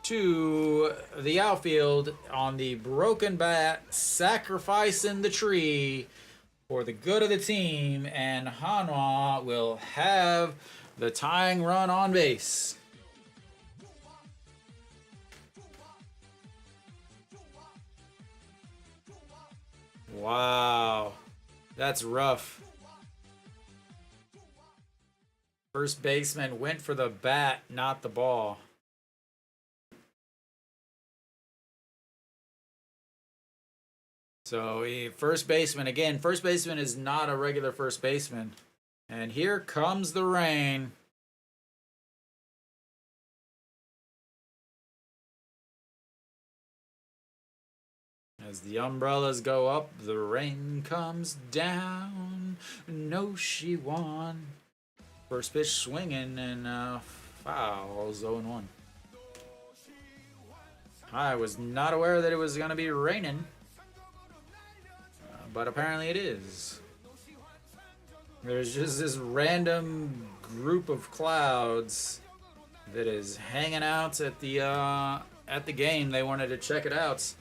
to the outfield on the broken bat, sacrificing the tree for the good of the team, and Hanwha will have the tying run on base. Wow. That's rough. First baseman went for the bat, not the ball. So first baseman, again, first baseman is not a regular first baseman. And here comes the rain. As the umbrellas go up, the rain comes down. No, she won. First pitch swinging and fouls 0-1. I was not aware that it was going to be raining. But apparently it is. There's just this random group of clouds that is hanging out at the game. They wanted to check it out.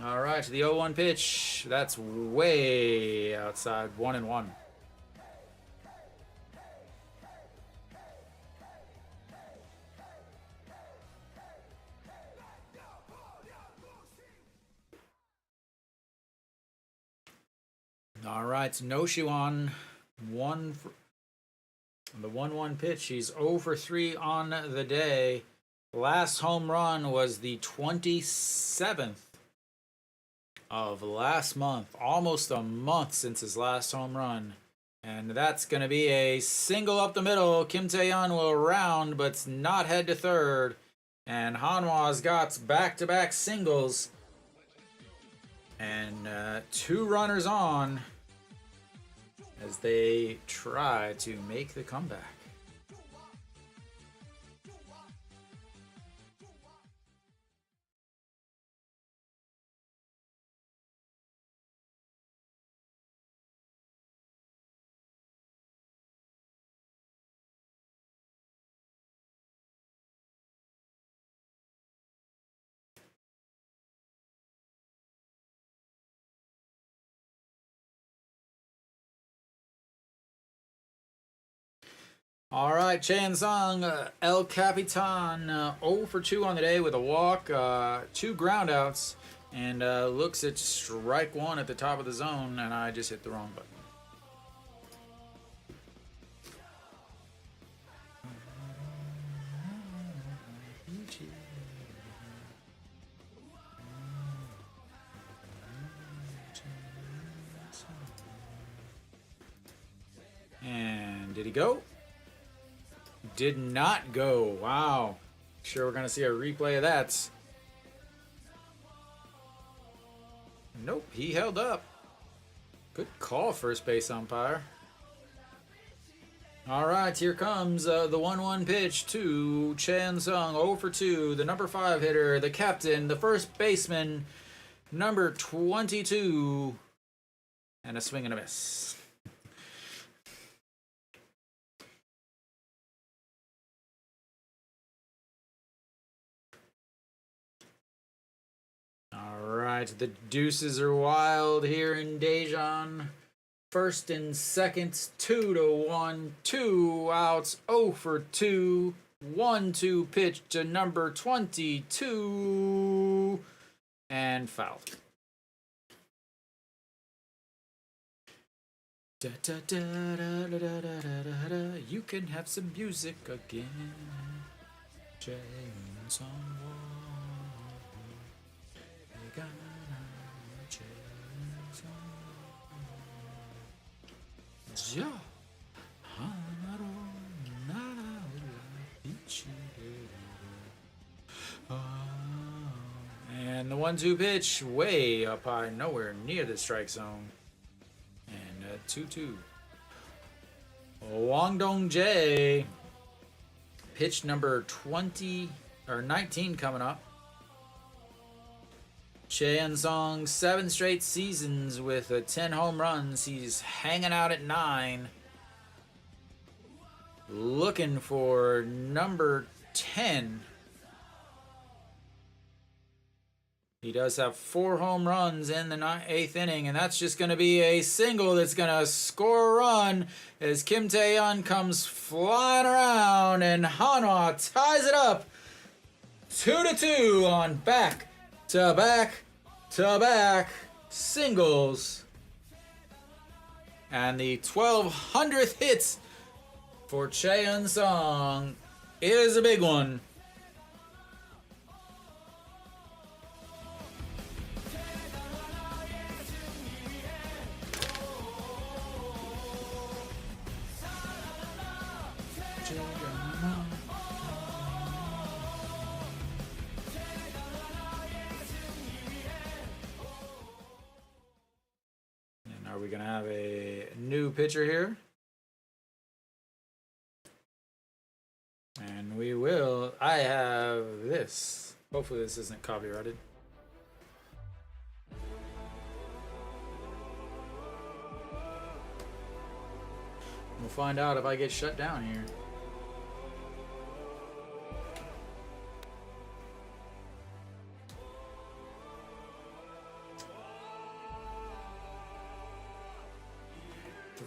All right, the 0-1 pitch. That's way outside. 1-1. All right, no Shiwan. The 1-1 pitch. He's 0 for 3 on the day. Last home run was the 27th of last month. Almost a month since his last home run. And that's going to be a single up the middle. Kim Tae-yeon will round, but not head to third. And Hanwha's got back-to-back singles. And 2 runners on as they try to make the comeback. All right, Chan Sung, El Capitan, 0 for 2 on the day with a walk, 2 groundouts, and looks at strike 1 at the top of the zone, and I just hit the wrong button. And did he go? Did not go. Wow. Sure, we're going to see a replay of that. Nope, he held up. Good call, first base umpire. All right, here comes the 1-1 pitch to Chan Sung, 0 for 2, the number 5 hitter, the captain, the first baseman, number 22, and a swing and a miss. Alright, the deuces are wild here in Daejeon. First and second, 2-1, 2 outs, 0 for 2. 1-2 pitch to number 22. And fouled. Da, da, da, da, da, da, da, da, da. You can have some music again. James on wall. And the 1-2 pitch way up high, nowhere near the strike zone. And 2-2. Wang Dong-jae, pitch number 20 or 19 coming up. Chan Sung, 7 straight seasons with 10 home runs. He's hanging out at 9. Looking for number 10. He does have 4 home runs in the 8th inning, and that's just going to be a single that's going to score a run as Kim Tae-yeon comes flying around, and Hanwha ties it up 2-2 on back to back to back singles. And the 1200th hit for Cheon Song is a big one. And are we going to have a new pitcher here? And we will. I have this. Hopefully this isn't copyrighted. We'll find out if I get shut down here.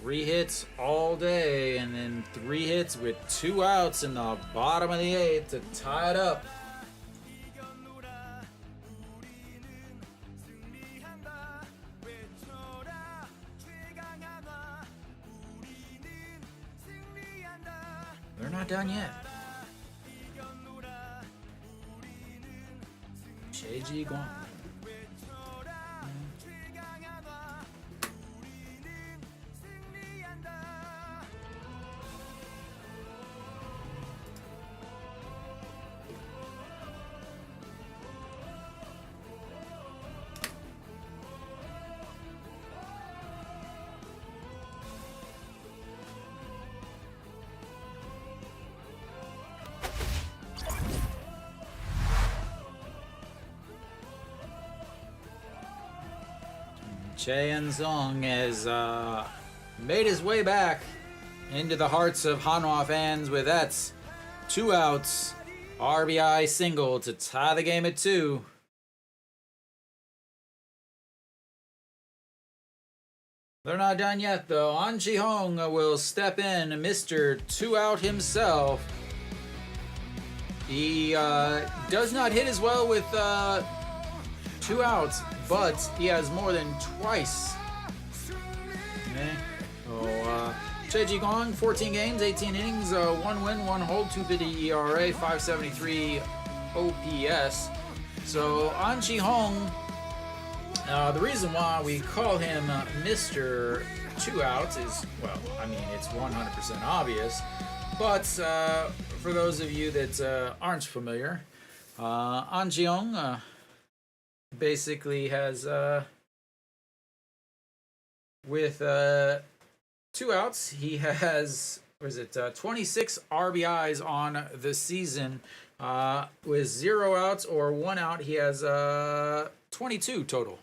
Three hits all day, and then 3 hits with 2 outs in the bottom of the 8th to tie it up. They're not done yet. Cheji Guan. Cheon Song has made his way back into the hearts of Hanwha fans with that 2 outs, RBI single to tie the game at 2. They're not done yet though. An Ji-hong will step in, Mr. 2 out himself. He does not hit as well with 2 outs, but he has more than twice. Okay. So, Cheji Guan, 14 games, 18 innings, 1 win, 1 hold, 2.50 ERA, 5.73 OPS. So, An Ji-hong, the reason why we call him Mr. 2 outs is, well, I mean, it's 100% obvious. But for those of you that aren't familiar, An Ji-hong basically has with 2 outs, he has, what is it, 26 RBIs on the season. With 0 outs or 1 out, he has 22 total.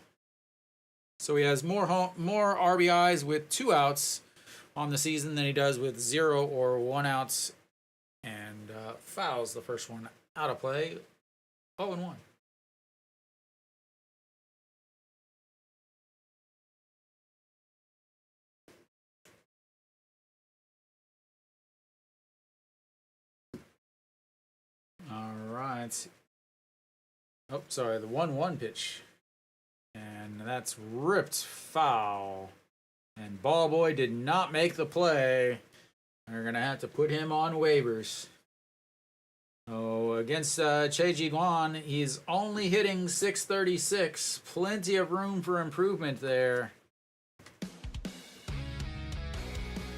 So he has more RBIs with 2 outs on the season than he does with 0 or 1 outs, and fouls the first one out of play. 0-1. All right. Oh, sorry, the 1-1 pitch. And that's ripped foul. And Ball Boy did not make the play. They're going to have to put him on waivers. Oh, against Cheji Guan, he's only hitting .636. Plenty of room for improvement there.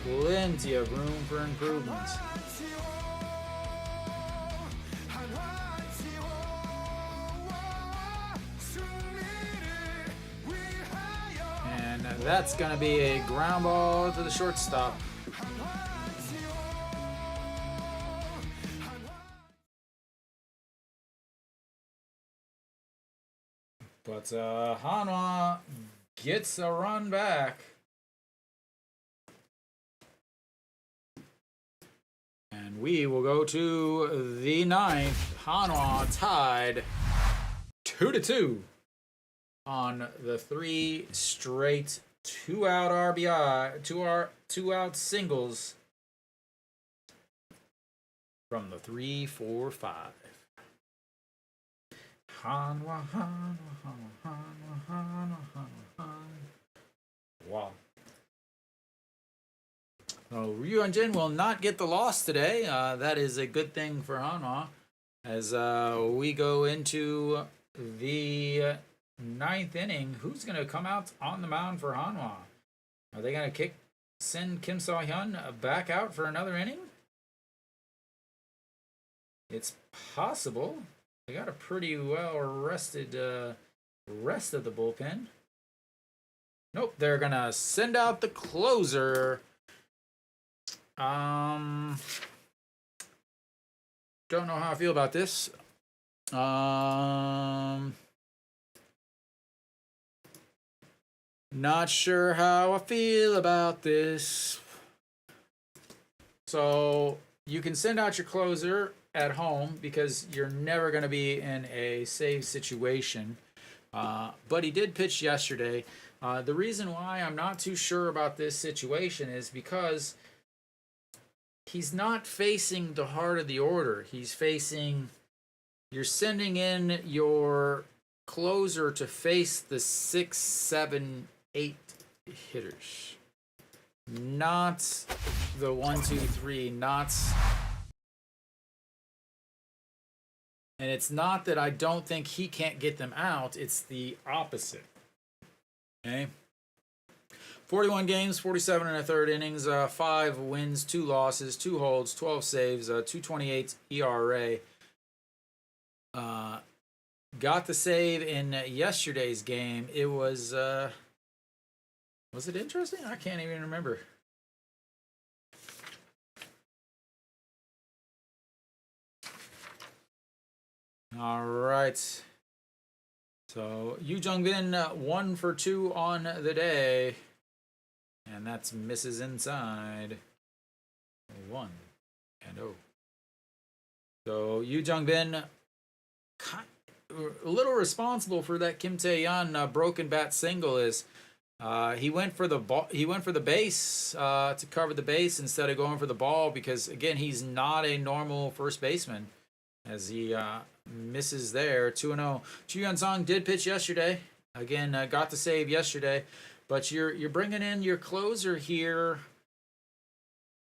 Plenty of room for improvement. And that's going to be a ground ball to the shortstop. But Hanwha gets a run back. And we will go to the 9th. Hanwha tied 2-2 on the 3 straight 2-out RBI, 2-out singles from the 3-4-5. Hanwha, Hanwha, Hanwha, Hanwha, Hanwha, Hanwha. Wow. So Ryujin will not get the loss today. That is a good thing for Hanwha as we go into the ninth inning. Who's going to come out on the mound for Hanwha? Are they going to send Kim So-hyun back out for another inning? It's possible. They got a pretty well rested rest of the bullpen. Nope, they're gonna send out the closer. Don't know how I feel about this. Not sure how I feel about this. So you can send out your closer at home because you're never going to be in a save situation. But he did pitch yesterday. The reason why I'm not too sure about this situation is because he's not facing the heart of the order. You're sending in your closer to face the 6, 7, 8 hitters. Not the 1, 2, 3, and it's not that I don't think he can't get them out. It's the opposite. Okay. 41 games, 47 and a third innings, 5 wins, 2 losses, 2 holds, 12 saves, 2.28 ERA. Got the save in yesterday's game. It was it interesting? I can't even remember. All right. So Yoo Jung-bin 1 for 2 on the day. And that's misses inside. 1 and 0. So Yoo Jung-bin a little responsible for that Kim Tae-yeon broken bat single is he went for the ball. He went for the base to cover the base instead of going for the ball because again he's not a normal first baseman as he misses there. 2-0. Chu Hyun-sung did pitch yesterday. Again, got the save yesterday, but you're bringing in your closer here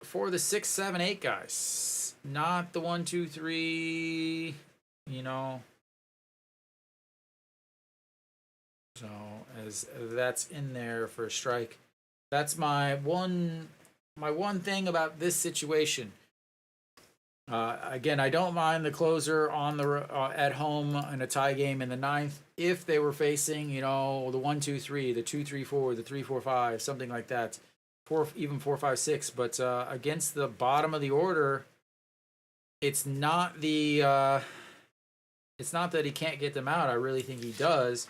for the 6, 7, 8 guys, not the 1, 2, 3. You know. So as that's in there for a strike. That's my one thing about this situation. Again, I don't mind the closer on the at home in a tie game in the ninth if they were facing, the 1, 2, 3, the 2, 3, 4, the 3, 4, 5, something like that, 4, 5, 6. But against the bottom of the order, it's not that he can't get them out. I really think he does.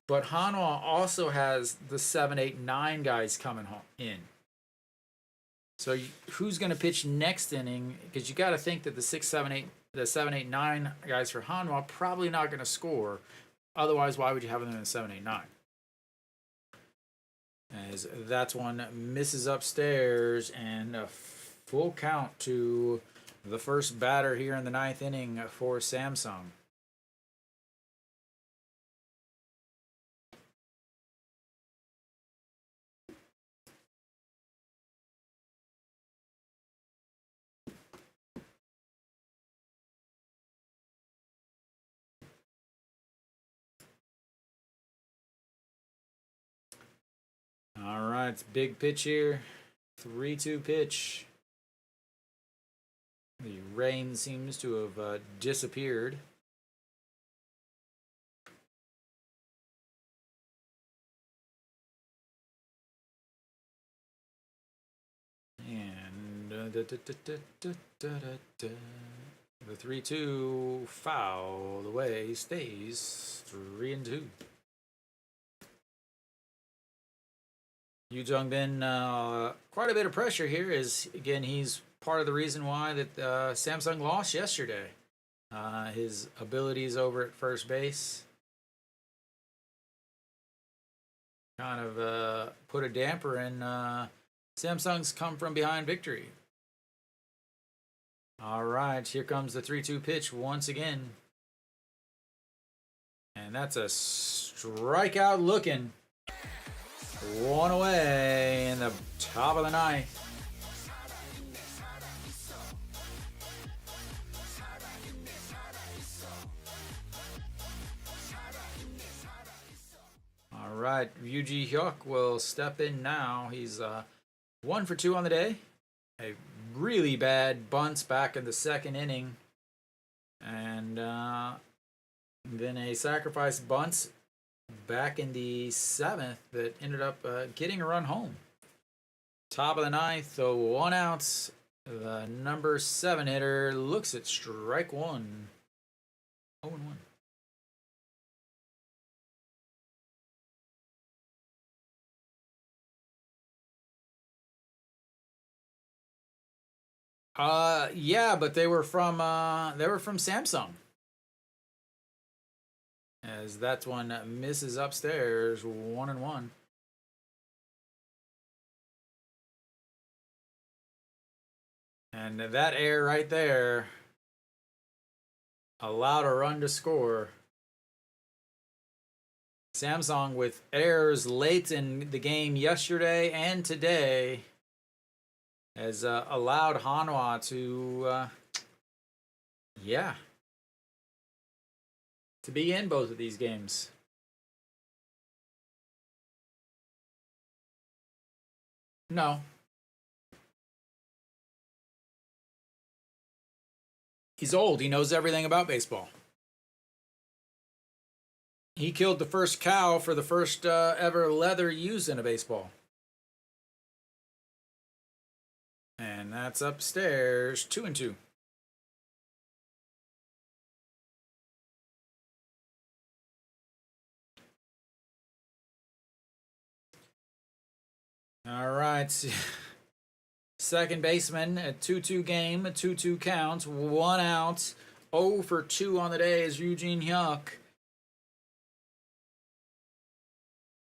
But Hanwha also has the 7, 8, 9 guys coming in. So who's going to pitch next inning? Because you got to think that the 6, 7, 8, 9 guys for Hanwha probably not going to score. Otherwise, why would you have them in the 7, 8, 9? As that's one misses upstairs and a full count to the first batter here in the ninth inning for Samsung. All right, big pitch here. 3-2 pitch. The rain seems to have disappeared. And the 3-2 foul away stays 3-2. Yoo Jung-bin, quite a bit of pressure here. Again, he's part of the reason why that Samsung lost yesterday. His abilities over at first base kind of put a damper in Samsung's come from behind victory. All right, here comes the 3-2 pitch once again. And that's a strikeout looking. One away in the top of the ninth. All right, Ryuji Hyuk will step in now. He's 1 for 2 on the day. A really bad bunts back in the second inning. And then a sacrifice bunts back in the 7th that ended up getting a run home. Top of the 9th, so 1 out. The number 7 hitter looks at strike 1. 0-1. Yeah, but they were from Samsung. As that one misses upstairs, 1-1. And that error right there allowed a run to score. Samsung with errors late in the game yesterday and today has allowed Hanwha to, to be in both of these games. No. He's old. He knows everything about baseball. He killed the first cow for the first ever leather used in a baseball. And that's upstairs, 2-2. All right. Second baseman, a 2-2 game, a 2-2 counts, 1 out, 0 for 2 on the day is Ryuji Hyuk.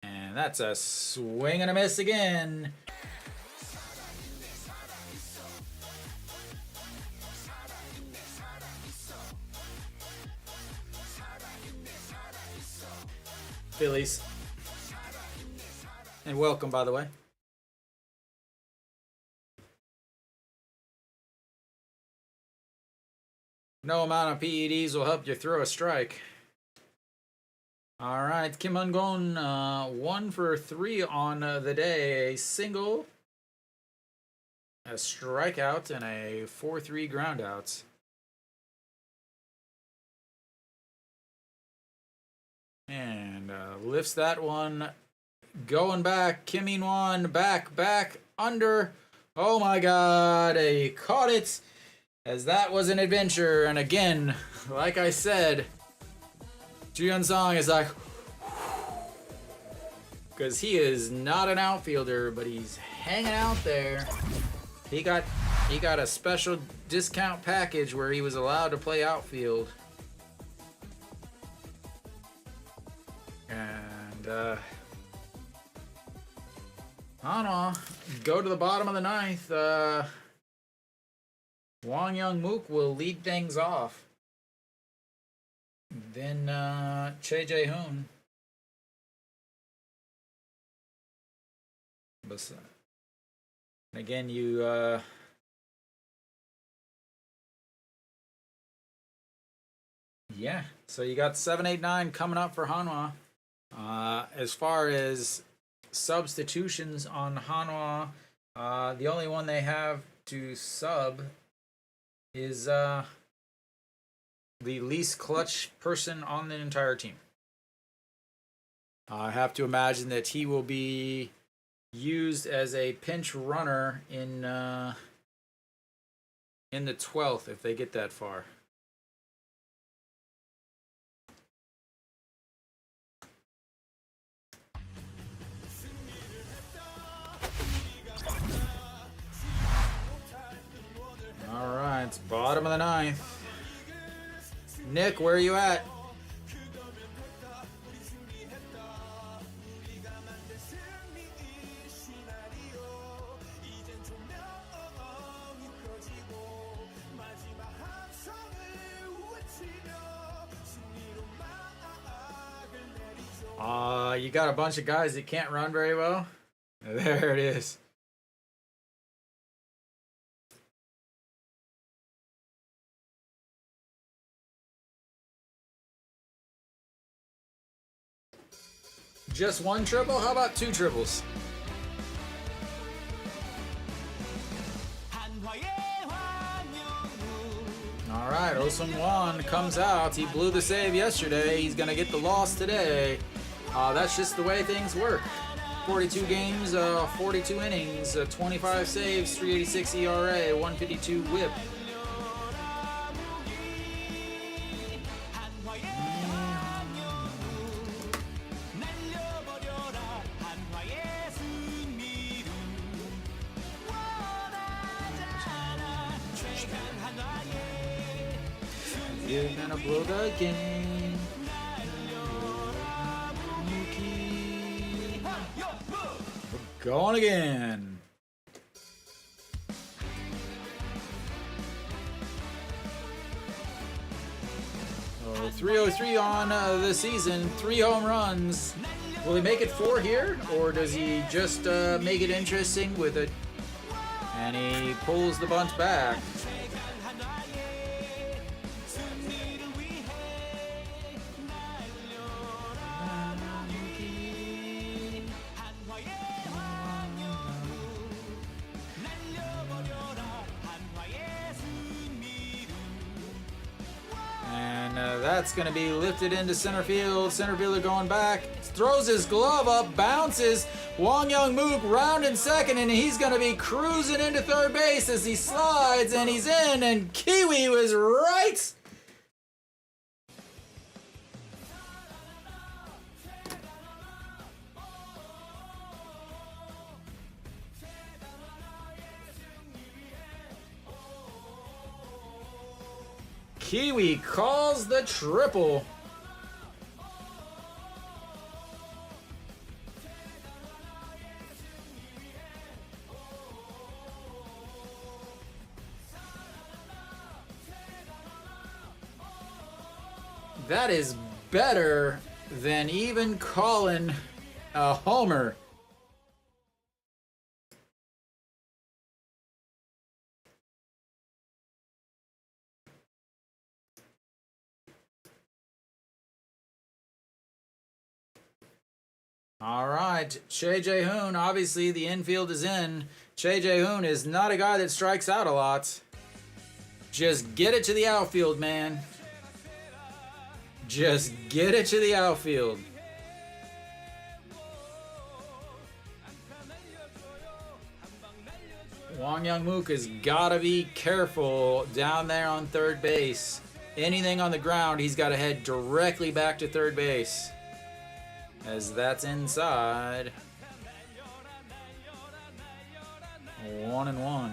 And that's a swing and a miss again. Phillies. And welcome, by the way. No amount of PEDs will help you throw a strike. All right, Kim Hun-gon, 1 for 3 on the day. A single, a strikeout, and a 4-3 groundout. And lifts that one. Going back, Kim In-won, back, under. Oh my God, he caught it. As that was an adventure, and again, like I said, Ju-Hyun Song is like, because he is not an outfielder, but he's hanging out there. He got a special discount package where he was allowed to play outfield. And Hanwha go to the bottom of the 9th. Wang Young-mook will lead things off. Then Choi Jae-hoon. Again, you so you got 7, 8, 9 coming up for Hanwha. As far as substitutions on Hanwha, the only one they have to sub is the least clutch person on the entire team. I have to imagine that he will be used as a pinch runner in the 12th if they get that far. All right, bottom of the 9th. Nick, where are you at? You got a bunch of guys that can't run very well. There it is. Just one triple? How about two triples? All right, Oh-Seung-Won comes out. He blew the save yesterday. He's going to get the loss today. That's just the way things work. 42 games, 42 innings, 25 saves, 386 ERA, 152 whip. You're gonna blow the game. We're going again. Oh, 303 on the season, 3 home runs. Will he make it 4 here, or does he just make it interesting with it? And he pulls the bunch back. That's going to be lifted into center field. Center fielder going back. Throws his glove up. Bounces. Wong Young-mook rounding second. And he's going to be cruising into third base as he slides. And he's in. And Kiwi was right. Kiwi calls the triple. That is better than even calling a homer. All right, Che Jae-hoon, obviously the infield is in. Che Jae-hoon is not a guy that strikes out a lot. Just get it to the outfield, man. Just get it to the outfield. Wong Young-mook has got to be careful down there on third base. Anything on the ground, he's got to head directly back to third base. As that's inside. 1-1.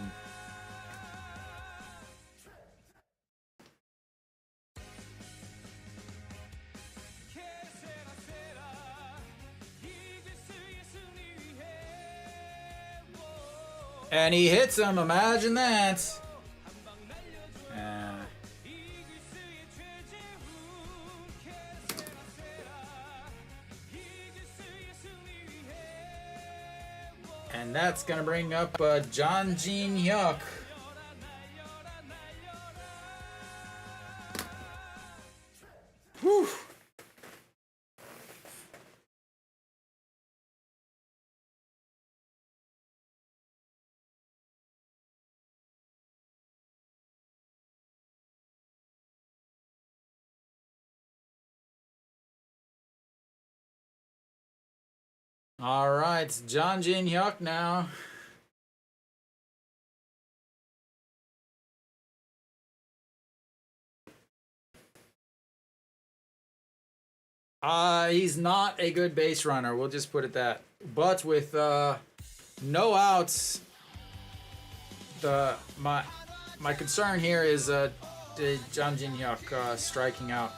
And he hits him, imagine that. And that's going to bring up John Jin-hyuk. Whew. All right, John Jin-hyuk now. He's not a good base runner. We'll just put it that. But with no outs, my concern here is John Jin-hyuk striking out.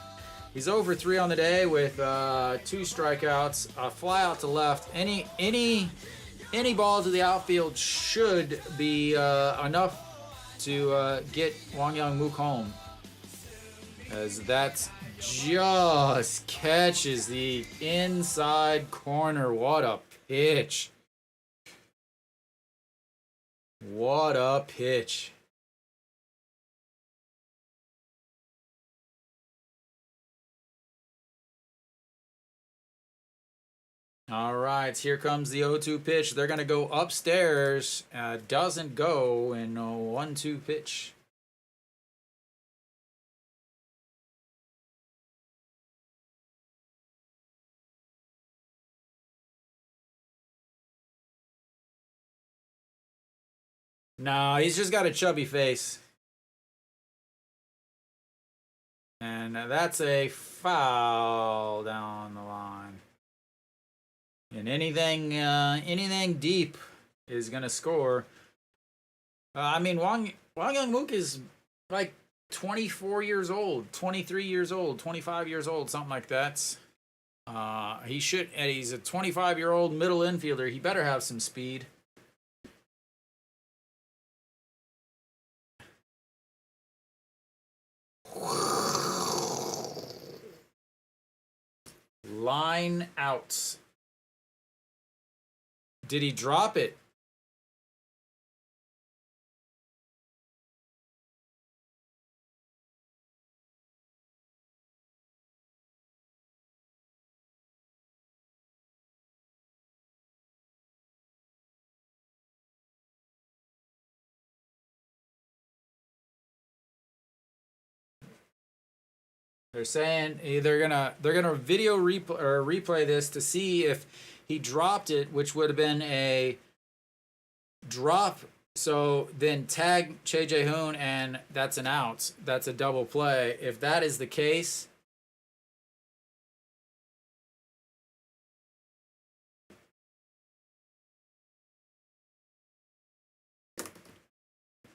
He's over 3 on the day with 2 strikeouts, a fly out to left. Any ball to the outfield should be enough to get Wong Young-mook home. As that just catches the inside corner. What a pitch. What a pitch. All right, here comes the 0-2 pitch. They're going to go upstairs. Doesn't go in a 1-2 pitch. No, he's just got a chubby face. And that's a foul down the line. And anything deep is gonna score. I mean, Wang Young-mook is like 24 years old, 23 years old, 25 years old, something like that. He should. And he's a 25-year-old middle infielder. He better have some speed. Line out. Did he drop it? They're saying they're gonna video replay this to see if he dropped it, which would have been a drop. So then tag Che Jae-hoon, and that's an out. That's a double play. If that is the case,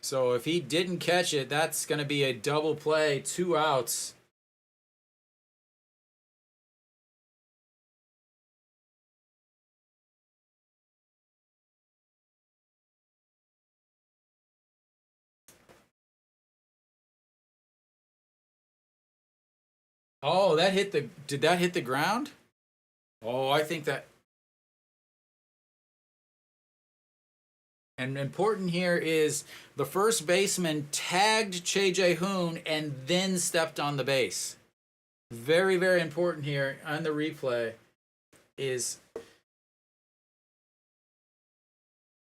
so if he didn't catch it, that's going to be a double play, 2 outs. Oh, did that hit the ground? Oh, I think that. And important here is the first baseman tagged Che Jae-hoon and then stepped on the base. Very, very important here on the replay is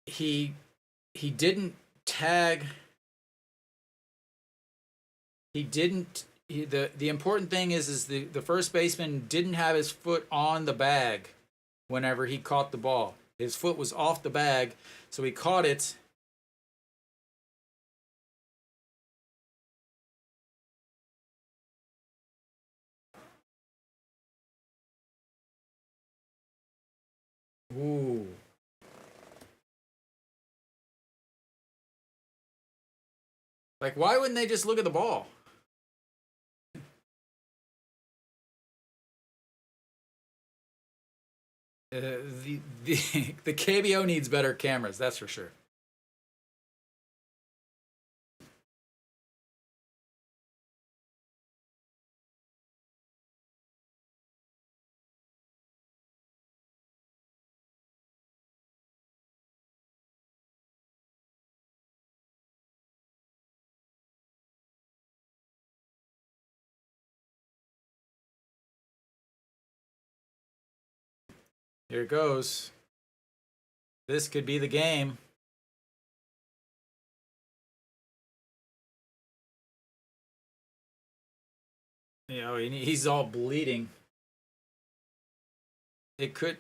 he didn't tag. The important thing is the first baseman didn't have his foot on the bag whenever he caught the ball. His foot was off the bag, so he caught it. Ooh. Like, why wouldn't they just look at the ball? The KBO needs better cameras, that's for sure. Here it goes. This could be the game. You know, he's all bleeding. It could.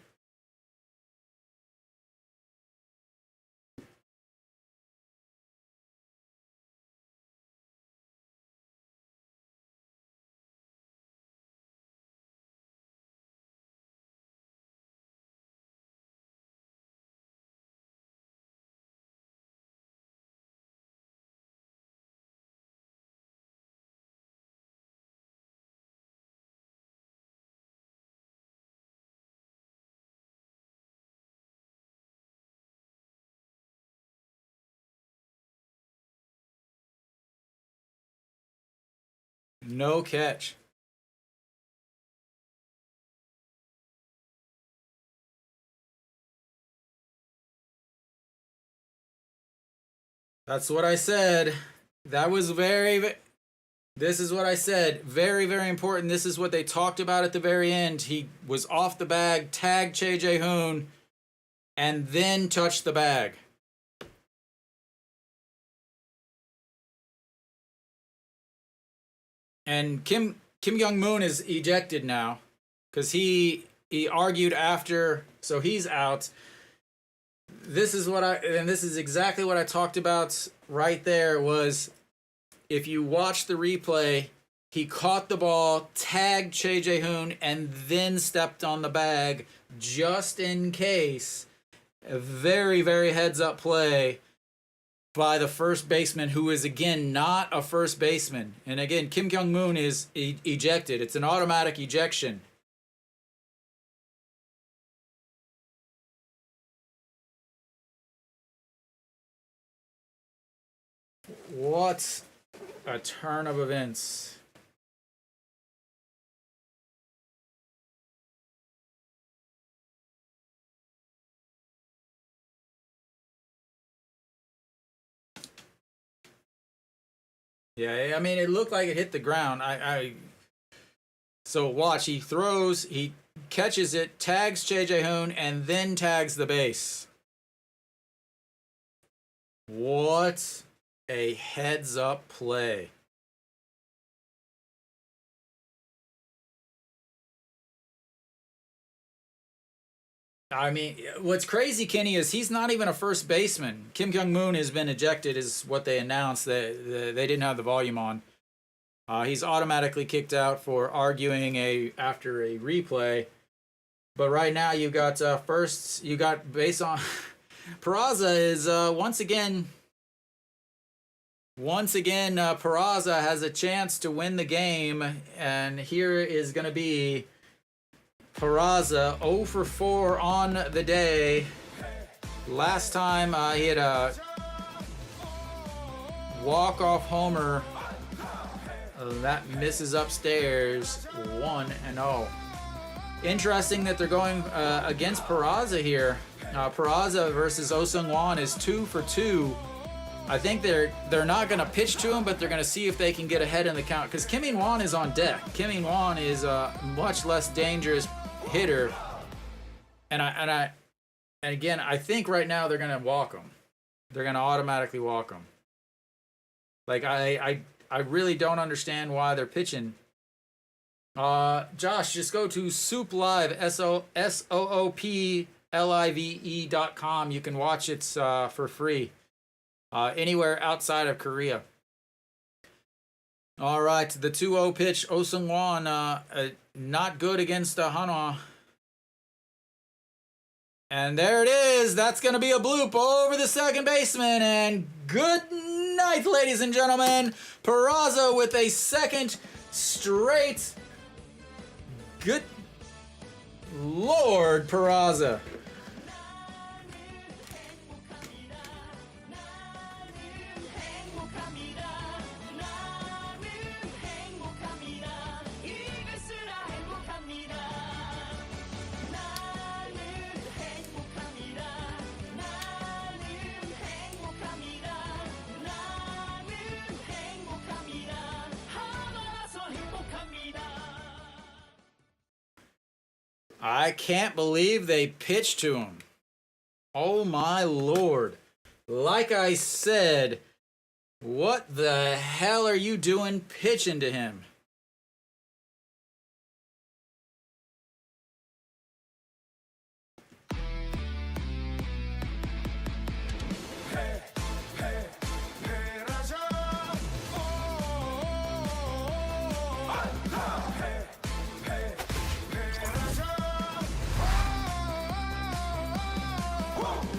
No catch. That's what I said. That was this is what I said. Very, very important. This is what they talked about at the very end. He was off the bag, tagged Che Jae-hoon, and then touched the bag. And Kim Young-moon is ejected now because he argued after, so he's out. This is exactly what I talked about right there. Was if you watch the replay, he caught the ball, tagged Che Jae-hoon, and then stepped on the bag just in case. A very, very heads-up play by the first baseman, who is, again, not a first baseman. And, again, Kim Young-moon is ejected. It's an automatic ejection. What a turn of events. Yeah, I mean, it looked like it hit the ground. So watch, he throws, he catches it, tags Che Jae-hoon, and then tags the base. What a heads-up play. I mean, what's crazy, Kenny, is he's not even a first baseman. Kim Young-moon has been ejected, is what they announced. They didn't have the volume on. He's automatically kicked out for arguing after a replay. But right now you got based on Peraza is once again Peraza has a chance to win the game, and here is going to be Peraza 0 for 4 on the day. Last time he had a walk-off homer that misses upstairs, 1-0. Interesting that they're going against Peraza here. Peraza versus Oh Seung-won is 2 for 2. I think they're not going to pitch to him, but they're going to see if they can get ahead in the count, because Kim In-won is on deck. Kim In-won is a much less dangerous hitter, and again, I think right now they're going to walk him. They're going to automatically walk him. Like, I really don't understand why they're pitching. Josh, just go to SOOP Live, SOOPLIVE.com. You can watch it for free anywhere outside of Korea. All right, the 2-0 pitch. Oh Seung-won, not good against Hanwha. And there it is. That's going to be a bloop over the second baseman. And good night, ladies and gentlemen. Peraza with a second straight. Good Lord, Peraza. I can't believe they pitched to him. Oh my Lord. Like I said, what the hell are you doing pitching to him?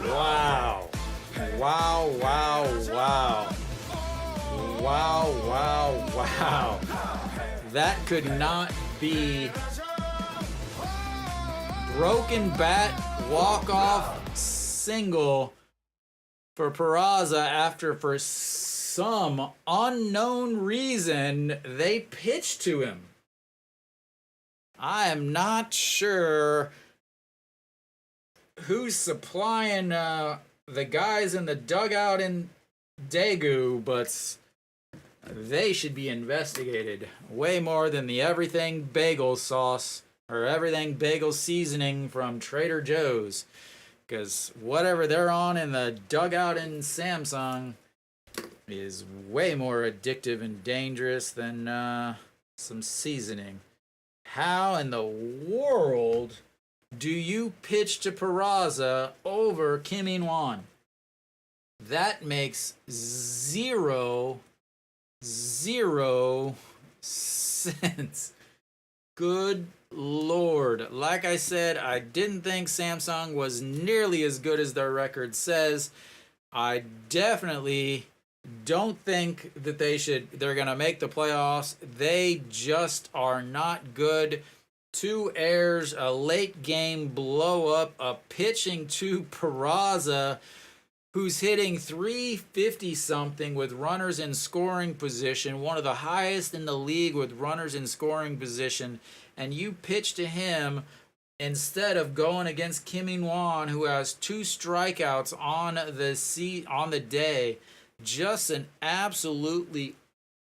Wow. Wow, wow, wow. Wow, wow, wow. That could not be. Broken bat, walk-off single for Peraza after for some unknown reason, they pitched to him. I am not sure who's supplying the guys in the dugout in Daegu, but they should be investigated way more than the everything bagel sauce or everything bagel seasoning from Trader Joe's. Because whatever they're on in the dugout in Samsung is way more addictive and dangerous than some seasoning. How in the world do you pitch to Peraza over Kim In-won? That makes zero sense. Good Lord. Like I said, I didn't think Samsung was nearly as good as their record says. I definitely don't think that they're going to make the playoffs. They just are not good. 2 errors, a late game blow up, a pitching to Peraza, who's hitting 350 something with runners in scoring position, one of the highest in the league with runners in scoring position, and you pitch to him instead of going against Kim In-won, who has 2 strikeouts on the day. Just an absolutely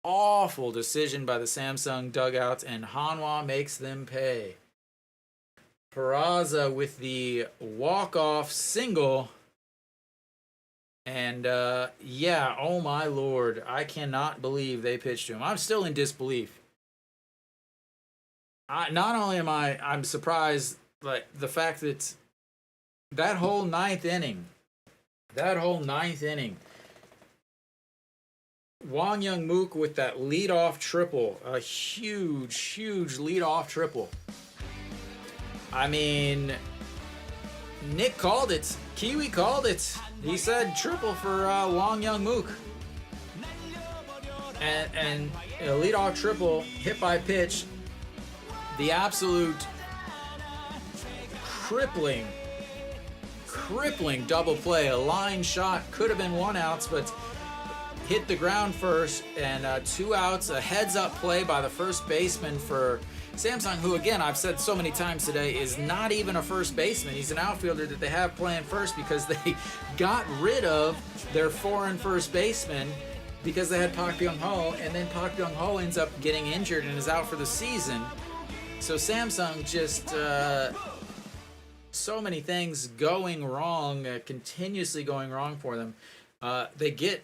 awful decision by the Samsung dugouts, and Hanwha makes them pay. Peraza with the walk-off single. And, oh my Lord, I cannot believe they pitched to him. I'm still in disbelief. Not only am I'm surprised, like, the fact that that whole ninth inning, Wang Young-mook with that leadoff triple, a huge leadoff triple. I mean, Nick called it. Kiwi called it. He said triple for Wang Young-mook. And a leadoff triple hit by pitch. The absolute crippling double play. A line shot, could have been 1 out, but hit the ground first, and 2 outs. A heads-up play by the first baseman for Samsung, who, again, I've said so many times today, is not even a first baseman. He's an outfielder that they have playing first because they got rid of their foreign first baseman because they had Park Byung-ho, and then Park Byung-ho ends up getting injured and is out for the season. So Samsung just, so many things going wrong, continuously going wrong for them. They get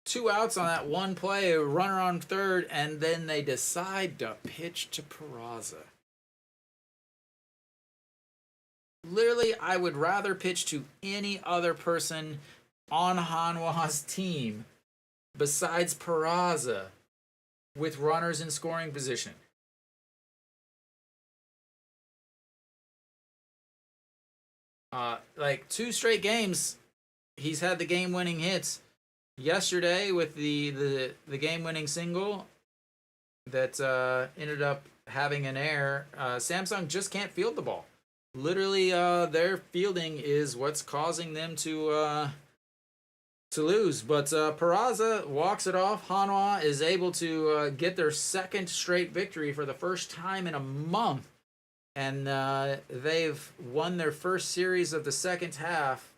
2 outs on that one play, a runner on third, and then they decide to pitch to Peraza. Literally, I would rather pitch to any other person on Hanwha's team besides Peraza with runners in scoring position. Like 2 straight games, he's had the game-winning hits. Yesterday with the game-winning single that ended up having an error, Samsung just can't field the ball. Literally, their fielding is what's causing them to lose. But Peraza walks it off. Hanwha is able to get their 2nd straight victory for the first time in a month. And they've won their first series of the second half.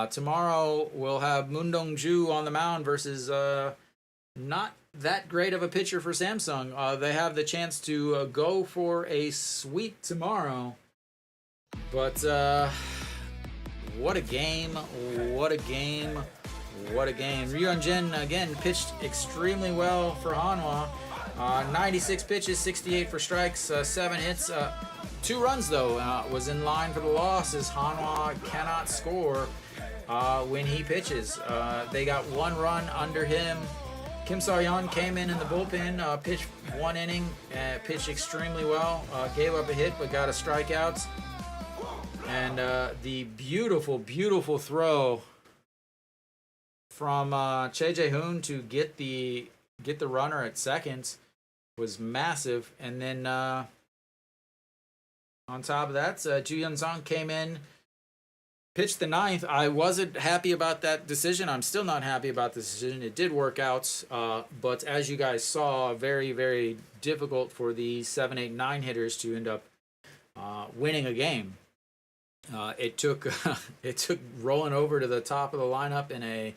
Tomorrow we'll have Moon Dong-ju on the mound versus not that great of a pitcher for Samsung. They have the chance to go for a sweep tomorrow. But what a game. Ryun Jin again pitched extremely well for Hanwha. 96 pitches, 68 for strikes, 7 hits, 2 runs though. Was in line for the loss as Hanwha cannot score when he pitches. They got 1 run under him. Kim Seo-yeon came in the bullpen, pitched 1 inning, pitched extremely well, gave up a hit but got a strikeout. And the beautiful throw from Choi Jae-hoon to get the runner at second was massive. And then on top of that, Ju Hyun-sung came in, pitched the ninth. I wasn't happy about that decision. I'm still not happy about the decision. It did work out, but as you guys saw, very, very difficult for the 7, 8, 9 hitters to end up winning a game. It took it took rolling over to the top of the lineup in a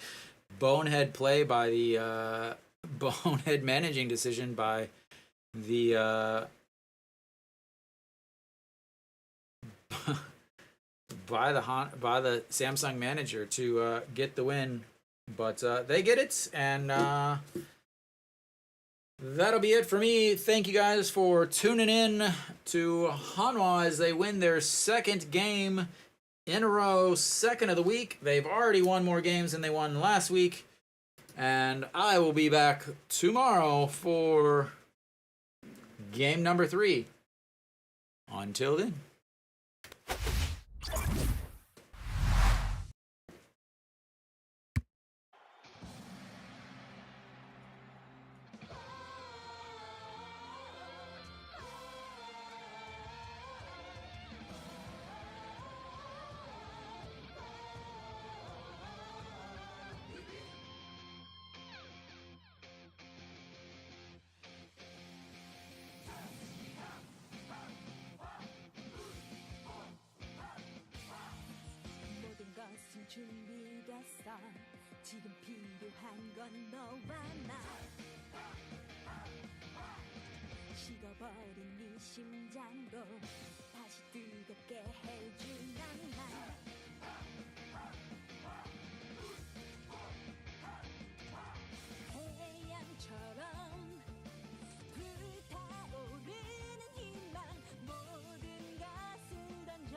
bonehead play by the bonehead managing decision by the by the Samsung manager to get the win, but they get it, and that'll be it for me. Thank you guys for tuning in to Hanwha as they win their second game in a row, second of the week. They've already won more games than they won last week, and I will be back tomorrow for game number 3. Until then. 준비됐어. 지금 필요한 건 너와 나. 식어버린 네 심장도 다시 뜨겁게 해준 난 태양처럼 불타오르는 희망 모든 것을 던져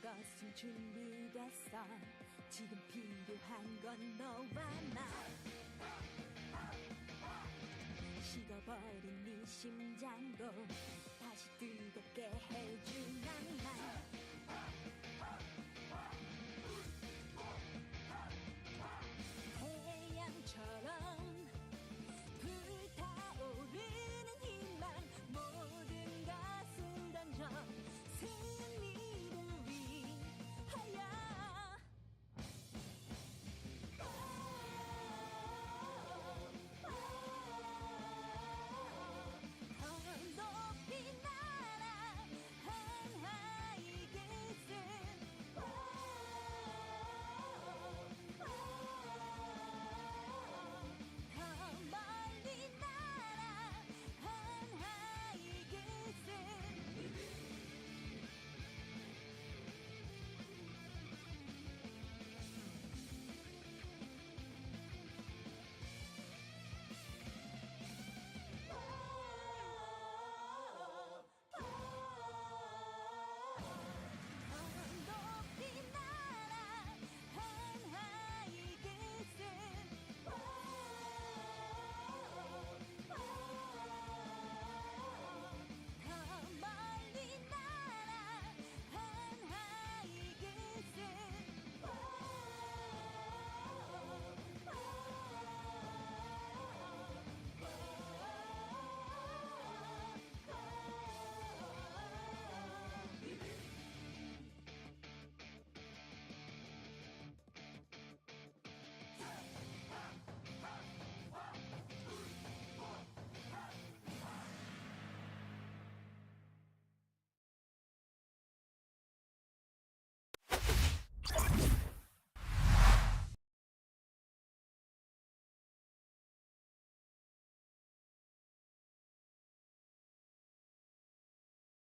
것은 준비됐어. 지금 필요한 건 너와 나. 식어버린 네 심장도 다시 뜨겁게 해준 난